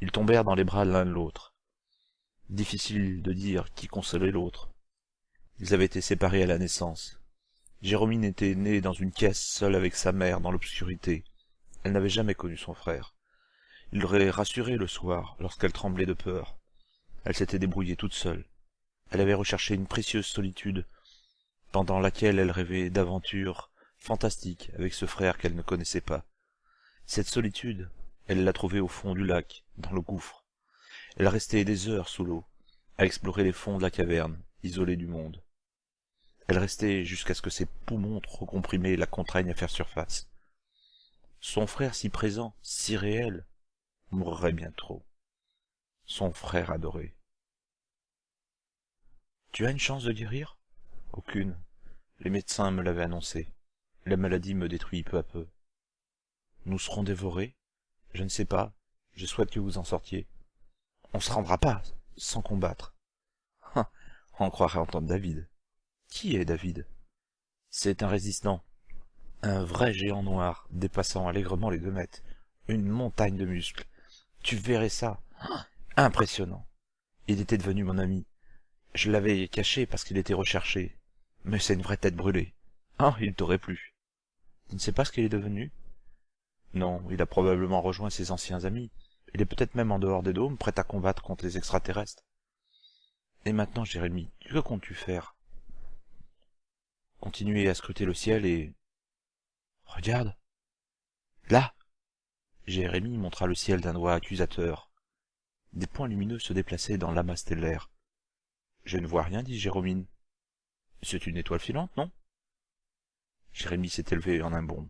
Ils tombèrent dans les bras l'un de l'autre. Difficile de dire qui consolait l'autre. Ils avaient été séparés à la naissance. Jérôme était né dans une caisse, seule avec sa mère, dans l'obscurité. Elle n'avait jamais connu son frère. Il l'aurait rassurée le soir, lorsqu'elle tremblait de peur. Elle s'était débrouillée toute seule. Elle avait recherché une précieuse solitude, pendant laquelle elle rêvait d'aventures fantastiques avec ce frère qu'elle ne connaissait pas. Cette solitude, elle l'a trouvée au fond du lac, dans le gouffre. Elle restait des heures sous l'eau, à explorer les fonds de la caverne, isolée du monde. Elle restait jusqu'à ce que ses poumons trop comprimés la contraignent à faire surface. Son frère si présent, si réel, mourrait bien trop. Son frère adoré. « Tu as une chance de guérir ?»« Aucune. Les médecins me l'avaient annoncé. La maladie me détruit peu à peu. »« Nous serons dévorés ? Je ne sais pas. Je souhaite que vous en sortiez. »« On se rendra pas sans combattre. » On croirait entendre David. Qui est David? C'est un résistant. Un vrai géant noir, dépassant allègrement les 2 mètres. Une montagne de muscles. Tu verrais ça. Impressionnant. Il était devenu mon ami. Je l'avais caché parce qu'il était recherché. Mais c'est une vraie tête brûlée. Ah, il t'aurait plu. Tu ne sais pas ce qu'il est devenu? Non, il a probablement rejoint ses anciens amis. Il est peut-être même en dehors des dômes, prêt à combattre contre les extraterrestres. Et maintenant, Jérémie, que comptes-tu faire? Continuer à scruter le ciel et... Regarde. Là. Jérémie montra le ciel d'un doigt accusateur. Des points lumineux se déplaçaient dans l'amas stellaire. Je ne vois rien, dit Jérôme. C'est une étoile filante, non? Jérémie s'était levé en un bond.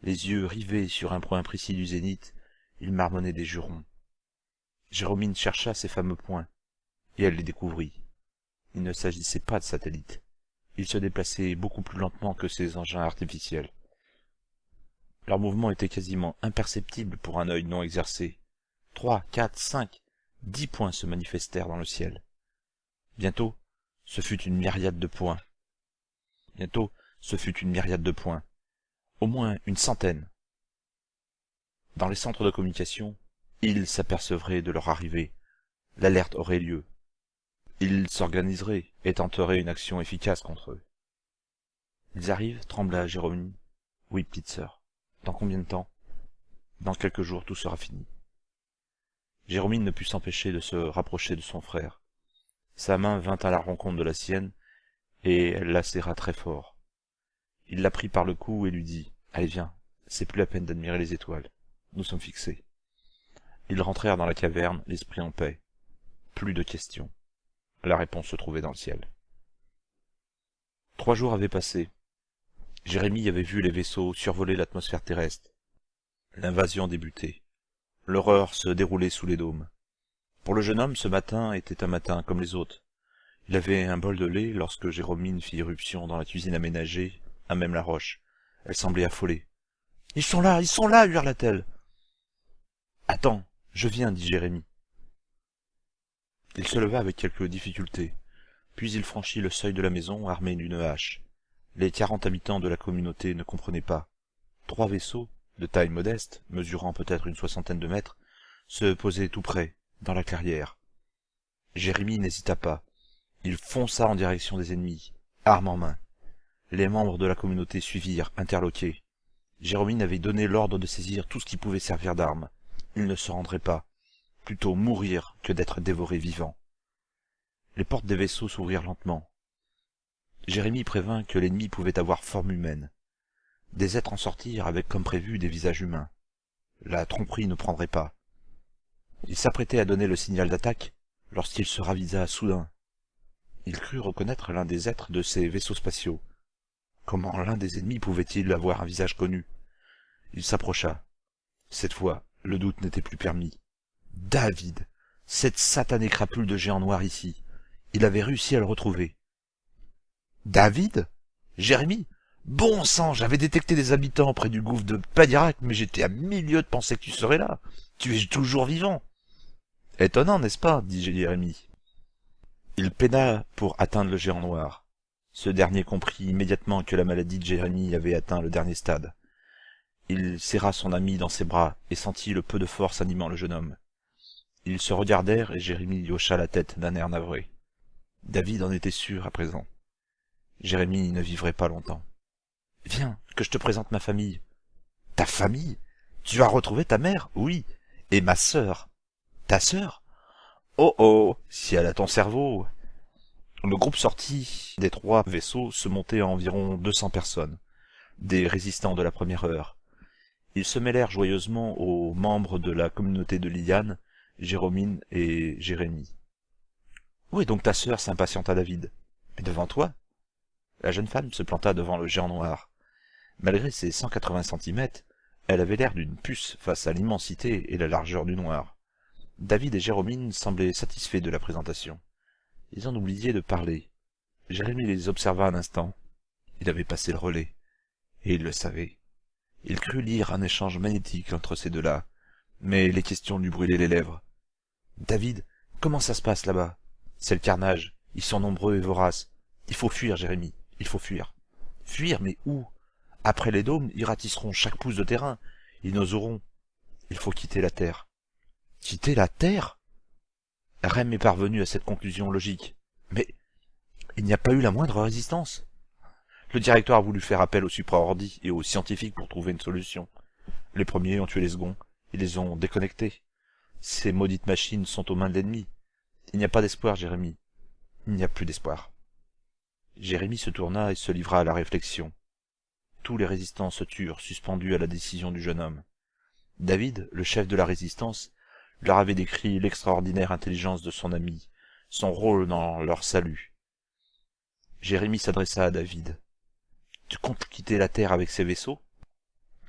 Les yeux rivés sur un point précis du zénith, il marmonnait des jurons. Jérôme chercha ces fameux points, et elle les découvrit. Il ne s'agissait pas de satellites. Ils se déplaçaient beaucoup plus lentement que ces engins artificiels. Leur mouvement était quasiment imperceptible pour un œil non exercé. 3, 4, 5, 10 points se manifestèrent dans le ciel. Bientôt, ce fut une myriade de points. Bientôt, ce fut une myriade de points. Au moins une centaine. Dans les centres de communication, ils s'apercevraient de leur arrivée. L'alerte aurait lieu. Ils s'organiseraient et tenteraient une action efficace contre eux. Ils arrivent, trembla Jérôme. Oui, petite sœur. Dans combien de temps? Dans quelques jours, tout sera fini. Jérôme ne put s'empêcher de se rapprocher de son frère. Sa main vint à la rencontre de la sienne, et elle la serra très fort. Il la prit par le cou et lui dit « Allez, viens, c'est plus la peine d'admirer les étoiles. Nous sommes fixés. » Ils rentrèrent dans la caverne, l'esprit en paix. Plus de questions. La réponse se trouvait dans le ciel. 3 jours avaient passé. Jérémie avait vu les vaisseaux survoler l'atmosphère terrestre. L'invasion débutait. L'horreur se déroulait sous les dômes. Pour le jeune homme, ce matin était un matin comme les autres. Il avait un bol de lait lorsque Jérôme fit irruption dans la cuisine aménagée, à même la roche. Elle semblait affolée. « Ils sont là, hurla-t-elle. « Attends, je viens, dit Jérémie. Il se leva avec quelque difficulté, puis il franchit le seuil de la maison armé d'une hache. Les 40 habitants de la communauté ne comprenaient pas. 3 vaisseaux, de taille modeste, mesurant peut-être une 60aine de mètres, se posaient tout près, dans la clairière. Jérémie n'hésita pas. Il fonça en direction des ennemis, arme en main. Les membres de la communauté suivirent, interloqués. Jérôme avait donné l'ordre de saisir tout ce qui pouvait servir d'arme. Il ne se rendrait pas. Plutôt mourir que d'être dévoré vivant. Les portes des vaisseaux s'ouvrirent lentement. Jérémie prévint que l'ennemi pouvait avoir forme humaine. Des êtres en sortirent avec comme prévu des visages humains. La tromperie ne prendrait pas. Il s'apprêtait à donner le signal d'attaque lorsqu'il se ravisa soudain. Il crut reconnaître l'un des êtres de ces vaisseaux spatiaux. Comment l'un des ennemis pouvait-il avoir un visage connu? Il s'approcha. Cette fois, le doute n'était plus permis. David, cette satanée crapule de géant noir ici. Il avait réussi à le retrouver. David? Jérémie? Bon sang, j'avais détecté des habitants près du gouffre de Padirac, mais j'étais à milieu de penser que tu serais là. Tu es toujours vivant. Étonnant, n'est-ce pas? Dit Jérémie. Il peina pour atteindre le géant noir. Ce dernier comprit immédiatement que la maladie de Jérémie avait atteint le dernier stade. Il serra son ami dans ses bras et sentit le peu de force animant le jeune homme. Ils se regardèrent et Jérémie hocha la tête d'un air navré. David en était sûr à présent. Jérémie ne vivrait pas longtemps. « Viens, que je te présente ma famille. »« Ta famille? Tu as retrouvé ta mère? »« Oui. Et ma sœur. »« Ta sœur? »« Oh oh, si elle a ton cerveau !» Le groupe sorti des 3 vaisseaux se montait à environ 200 personnes, des résistants de la première heure. Ils se mêlèrent joyeusement aux membres de la communauté de Liliane, Jérôme et Jérémie. « Où est donc ta sœur ?» s'impatienta David. « Mais devant toi ?» La jeune femme se planta devant le géant noir. Malgré ses 180 centimètres, elle avait l'air d'une puce face à l'immensité et la largeur du noir. David et Jérôme semblaient satisfaits de la présentation. Ils en oubliaient de parler. Jérémie les observa un instant. Il avait passé le relais. Et il le savait. Il crut lire un échange magnétique entre ces deux-là, mais les questions lui brûlaient les lèvres. « David, comment ça se passe là-bas? C'est le carnage. Ils sont nombreux et voraces. Il faut fuir, Jérémie. Il faut fuir. »« Fuir, mais où? Après les dômes, ils ratisseront chaque pouce de terrain. Ils n'oseront. Il faut quitter la Terre. »« Quitter la Terre ?» Rem est parvenu à cette conclusion logique. Mais il n'y a pas eu la moindre résistance. Le directeur a voulu faire appel aux supraordis et aux scientifiques pour trouver une solution. Les premiers ont tué les seconds. Ils les ont déconnectés. Ces maudites machines sont aux mains de l'ennemi. Il n'y a pas d'espoir, Jérémie. Il n'y a plus d'espoir. Jérémie se tourna et se livra à la réflexion. Tous les résistants se turent, suspendus à la décision du jeune homme. David, le chef de la résistance, leur avait décrit l'extraordinaire intelligence de son ami, son rôle dans leur salut. Jérémie s'adressa à David. « Tu comptes quitter la Terre avec ces vaisseaux ?»«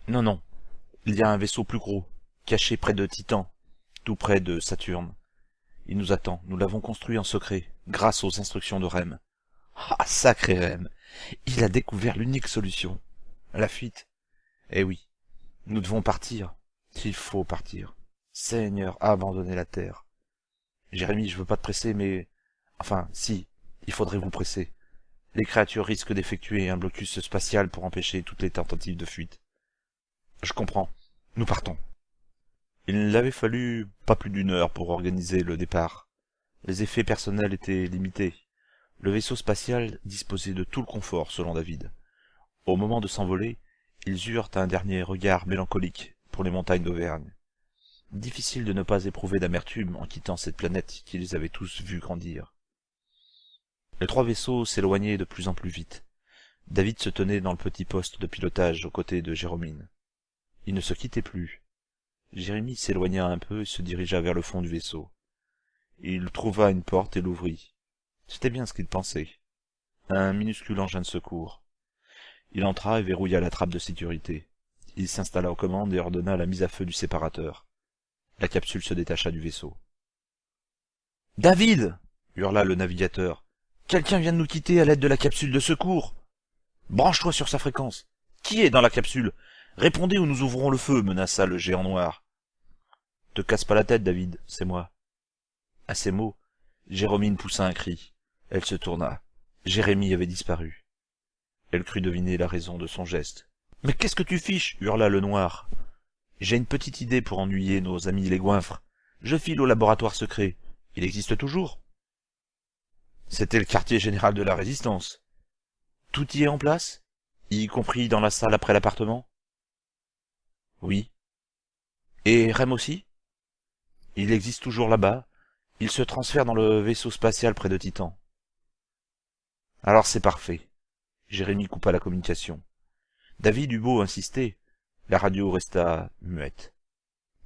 Non, non. Il y a un vaisseau plus gros, caché près de Titan, tout près de Saturne. Il nous attend. Nous l'avons construit en secret, grâce aux instructions de Rem. » Ah, sacré Rem! Il a découvert l'unique solution. La fuite. Eh oui, nous devons partir. Il faut partir. Seigneur, abandonnez la Terre. Jérémie, je veux pas te presser, mais... Enfin, si, il faudrait vous presser. Les créatures risquent d'effectuer un blocus spatial pour empêcher toutes les tentatives de fuite. Je comprends. Nous partons. Il avait fallu pas plus d'1 heure pour organiser le départ. Les effets personnels étaient limités. Le vaisseau spatial disposait de tout le confort, selon David. Au moment de s'envoler, ils eurent un dernier regard mélancolique pour les montagnes d'Auvergne. Difficile de ne pas éprouver d'amertume en quittant cette planète qui les avait tous vus grandir. Les 3 vaisseaux s'éloignaient de plus en plus vite. David se tenait dans le petit poste de pilotage aux côtés de Jérôme. Ils ne se quittaient plus. Jérémie s'éloigna un peu et se dirigea vers le fond du vaisseau. Il trouva une porte et l'ouvrit. C'était bien ce qu'il pensait. Un minuscule engin de secours. Il entra et verrouilla la trappe de sécurité. Il s'installa aux commandes et ordonna la mise à feu du séparateur. La capsule se détacha du vaisseau. « David !» hurla le navigateur. « Quelqu'un vient de nous quitter à l'aide de la capsule de secours. Branche-toi sur sa fréquence. Qui est dans la capsule? Répondez ou nous ouvrons le feu, menaça le géant noir. Te casse pas la tête, David, c'est moi. À ces mots, Jérôme poussa un cri. Elle se tourna. Jérémie avait disparu. Elle crut deviner la raison de son geste. « Mais qu'est-ce que tu fiches ?» hurla le noir. « J'ai une petite idée pour ennuyer nos amis les goinfres. Je file au laboratoire secret. Il existe toujours ?» C'était le quartier général de la Résistance. Tout y est en place, y compris dans la salle après l'appartement? Oui. Et Rem aussi? Il existe toujours là-bas. Il se transfère dans le vaisseau spatial près de Titan. Alors c'est parfait. Jérémie coupa la communication. David eut beau insister, la radio resta muette.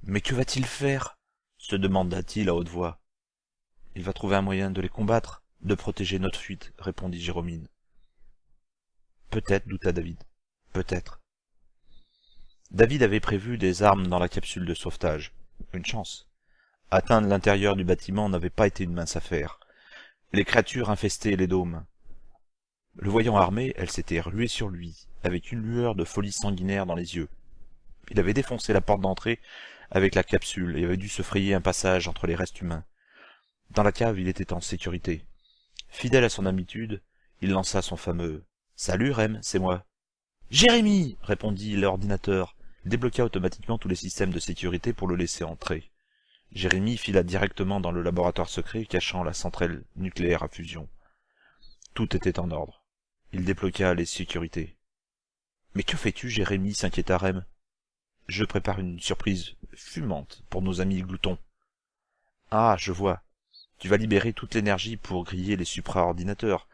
Mais que va-t-il faire? Se demanda-t-il à haute voix. Il va trouver un moyen de les combattre, de protéger notre fuite, répondit Jérôme. Peut-être, douta David. Peut-être. David avait prévu des armes dans la capsule de sauvetage. Une chance. Atteindre l'intérieur du bâtiment n'avait pas été une mince affaire. Les créatures infestaient les dômes. Le voyant armé, elle s'était ruée sur lui, avec une lueur de folie sanguinaire dans les yeux. Il avait défoncé la porte d'entrée avec la capsule et avait dû se frayer un passage entre les restes humains. Dans la cave, il était en sécurité. Fidèle à son habitude, il lança son fameux « Salut Rem, c'est moi ». « Jérémy !» répondit l'ordinateur. Il débloqua automatiquement tous les systèmes de sécurité pour le laisser entrer. Jérémy fila directement dans le laboratoire secret cachant la centrale nucléaire à fusion. Tout était en ordre. Il débloqua les sécurités. « Mais que fais-tu, Jérémy » s'inquiéta Rem. « Je prépare une surprise fumante pour nos amis gloutons. »« Ah, je vois. Tu vas libérer toute l'énergie pour griller les supra-ordinateurs,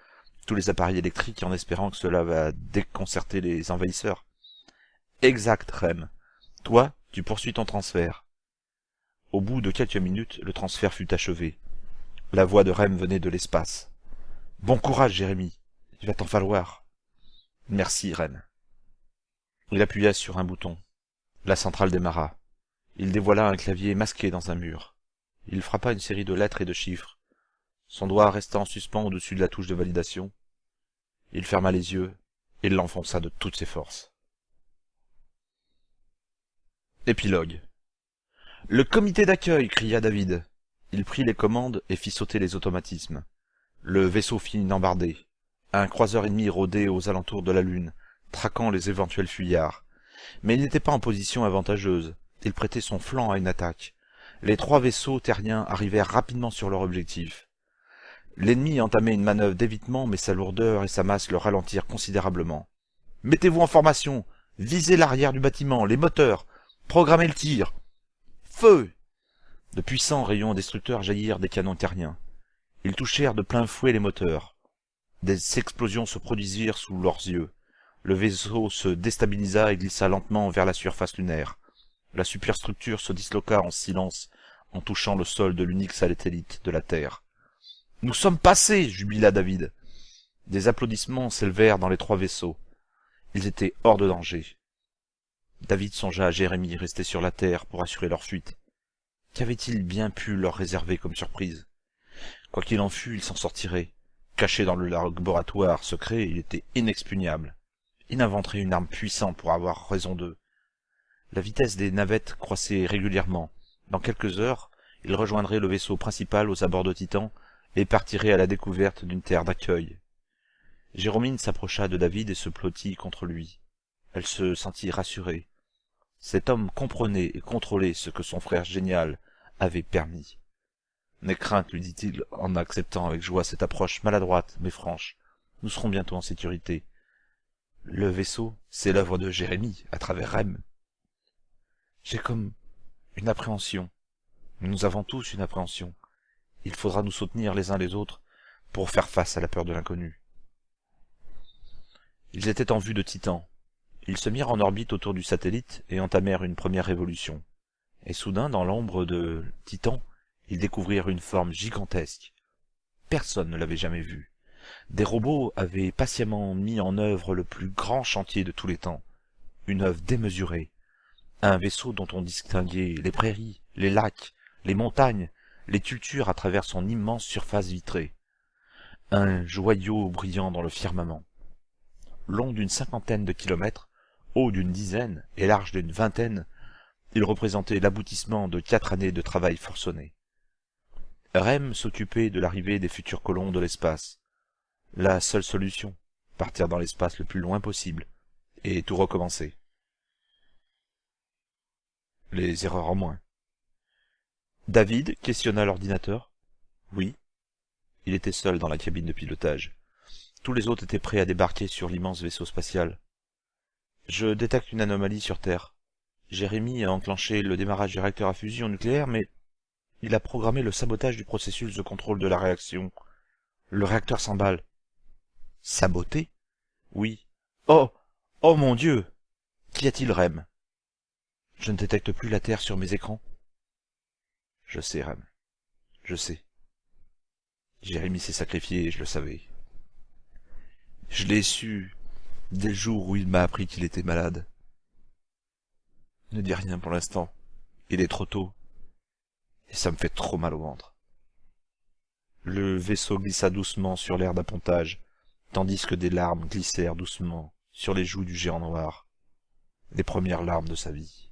tous les appareils électriques en espérant que cela va déconcerter les envahisseurs. »« Exact, Rem. Toi, tu poursuis ton transfert. » Au bout de quelques minutes, le transfert fut achevé. La voix de Rem venait de l'espace. « Bon courage, Jérémy. Il va t'en falloir. »« Merci, Rem. » Il appuya sur un bouton. La centrale démarra. Il dévoila un clavier masqué dans un mur. Il frappa une série de lettres et de chiffres. Son doigt resta en suspens au-dessus de la touche de validation. Il ferma les yeux et l'enfonça de toutes ses forces. Épilogue. « Le comité d'accueil » cria David. Il prit les commandes et fit sauter les automatismes. Le vaisseau fit embarder. Un croiseur ennemi rôdait aux alentours de la Lune, traquant les éventuels fuyards. Mais il n'était pas en position avantageuse. Il prêtait son flanc à une attaque. Les 3 vaisseaux terriens arrivèrent rapidement sur leur objectif. L'ennemi entamait une manœuvre d'évitement, mais sa lourdeur et sa masse le ralentirent considérablement. « Mettez-vous en formation. Visez l'arrière du bâtiment, les moteurs. Programmez le tir. Feu !» De puissants rayons destructeurs jaillirent des canons terriens. Ils touchèrent de plein fouet les moteurs. Des explosions se produisirent sous leurs yeux. Le vaisseau se déstabilisa et glissa lentement vers la surface lunaire. La superstructure se disloqua en silence en touchant le sol de l'unique satellite de la Terre. « Nous sommes passés !» jubila David. Des applaudissements s'élevèrent dans les 3 vaisseaux. Ils étaient hors de danger. David songea à Jérémy resté sur la Terre pour assurer leur fuite. Qu'avait-il bien pu leur réserver comme surprise? Quoi qu'il en fût, il s'en sortirait. Caché dans le laboratoire secret, il était inexpugnable. Il inventerait une arme puissante pour avoir raison d'eux. La vitesse des navettes croissait régulièrement. Dans quelques heures, il rejoindrait le vaisseau principal aux abords de Titan et partirait à la découverte d'une terre d'accueil. Jérôme s'approcha de David et se blottit contre lui. Elle se sentit rassurée. Cet homme comprenait et contrôlait ce que son frère génial avait permis. « N'aie crainte, lui dit-il en acceptant avec joie cette approche maladroite mais franche. Nous serons bientôt en sécurité. Le vaisseau, c'est l'œuvre de Jérémy, à travers Rem. J'ai comme une appréhension. Nous avons tous une appréhension. Il faudra nous soutenir les uns les autres pour faire face à la peur de l'inconnu. » Ils étaient en vue de Titan. Ils se mirent en orbite autour du satellite et entamèrent une première révolution. Et soudain, dans l'ombre de Titan, ils découvrirent une forme gigantesque. Personne ne l'avait jamais vue. Des robots avaient patiemment mis en œuvre le plus grand chantier de tous les temps. Une œuvre démesurée. Un vaisseau dont on distinguait les prairies, les lacs, les montagnes, les cultures à travers son immense surface vitrée. Un joyau brillant dans le firmament. Long d'une 50aine de kilomètres, haut d'une dizaine et large d'une vingtaine, il représentait l'aboutissement de 4 années de travail forcené. Rem s'occupait de l'arrivée des futurs colons de l'espace. La seule solution, partir dans l'espace le plus loin possible, et tout recommencer. Les erreurs en moins. David questionna l'ordinateur. Oui. Il était seul dans la cabine de pilotage. Tous les autres étaient prêts à débarquer sur l'immense vaisseau spatial. Je détecte une anomalie sur Terre. Jérémy a enclenché le démarrage du réacteur à fusion nucléaire, mais il a programmé le sabotage du processus de contrôle de la réaction. Le réacteur s'emballe. Saboté? Oui. Oh! Oh mon Dieu! Qu'y a-t-il, Rem? Je ne détecte plus la Terre sur mes écrans. Je sais, Rem. Je sais. Jérémy s'est sacrifié et je le savais. Je l'ai su dès le jour où il m'a appris qu'il était malade. Ne dis rien pour l'instant. Il est trop tôt. et ça me fait trop mal au ventre. Le vaisseau glissa doucement sur l'aire d'appontage, tandis que des larmes glissèrent doucement sur les joues du géant noir, les premières larmes de sa vie.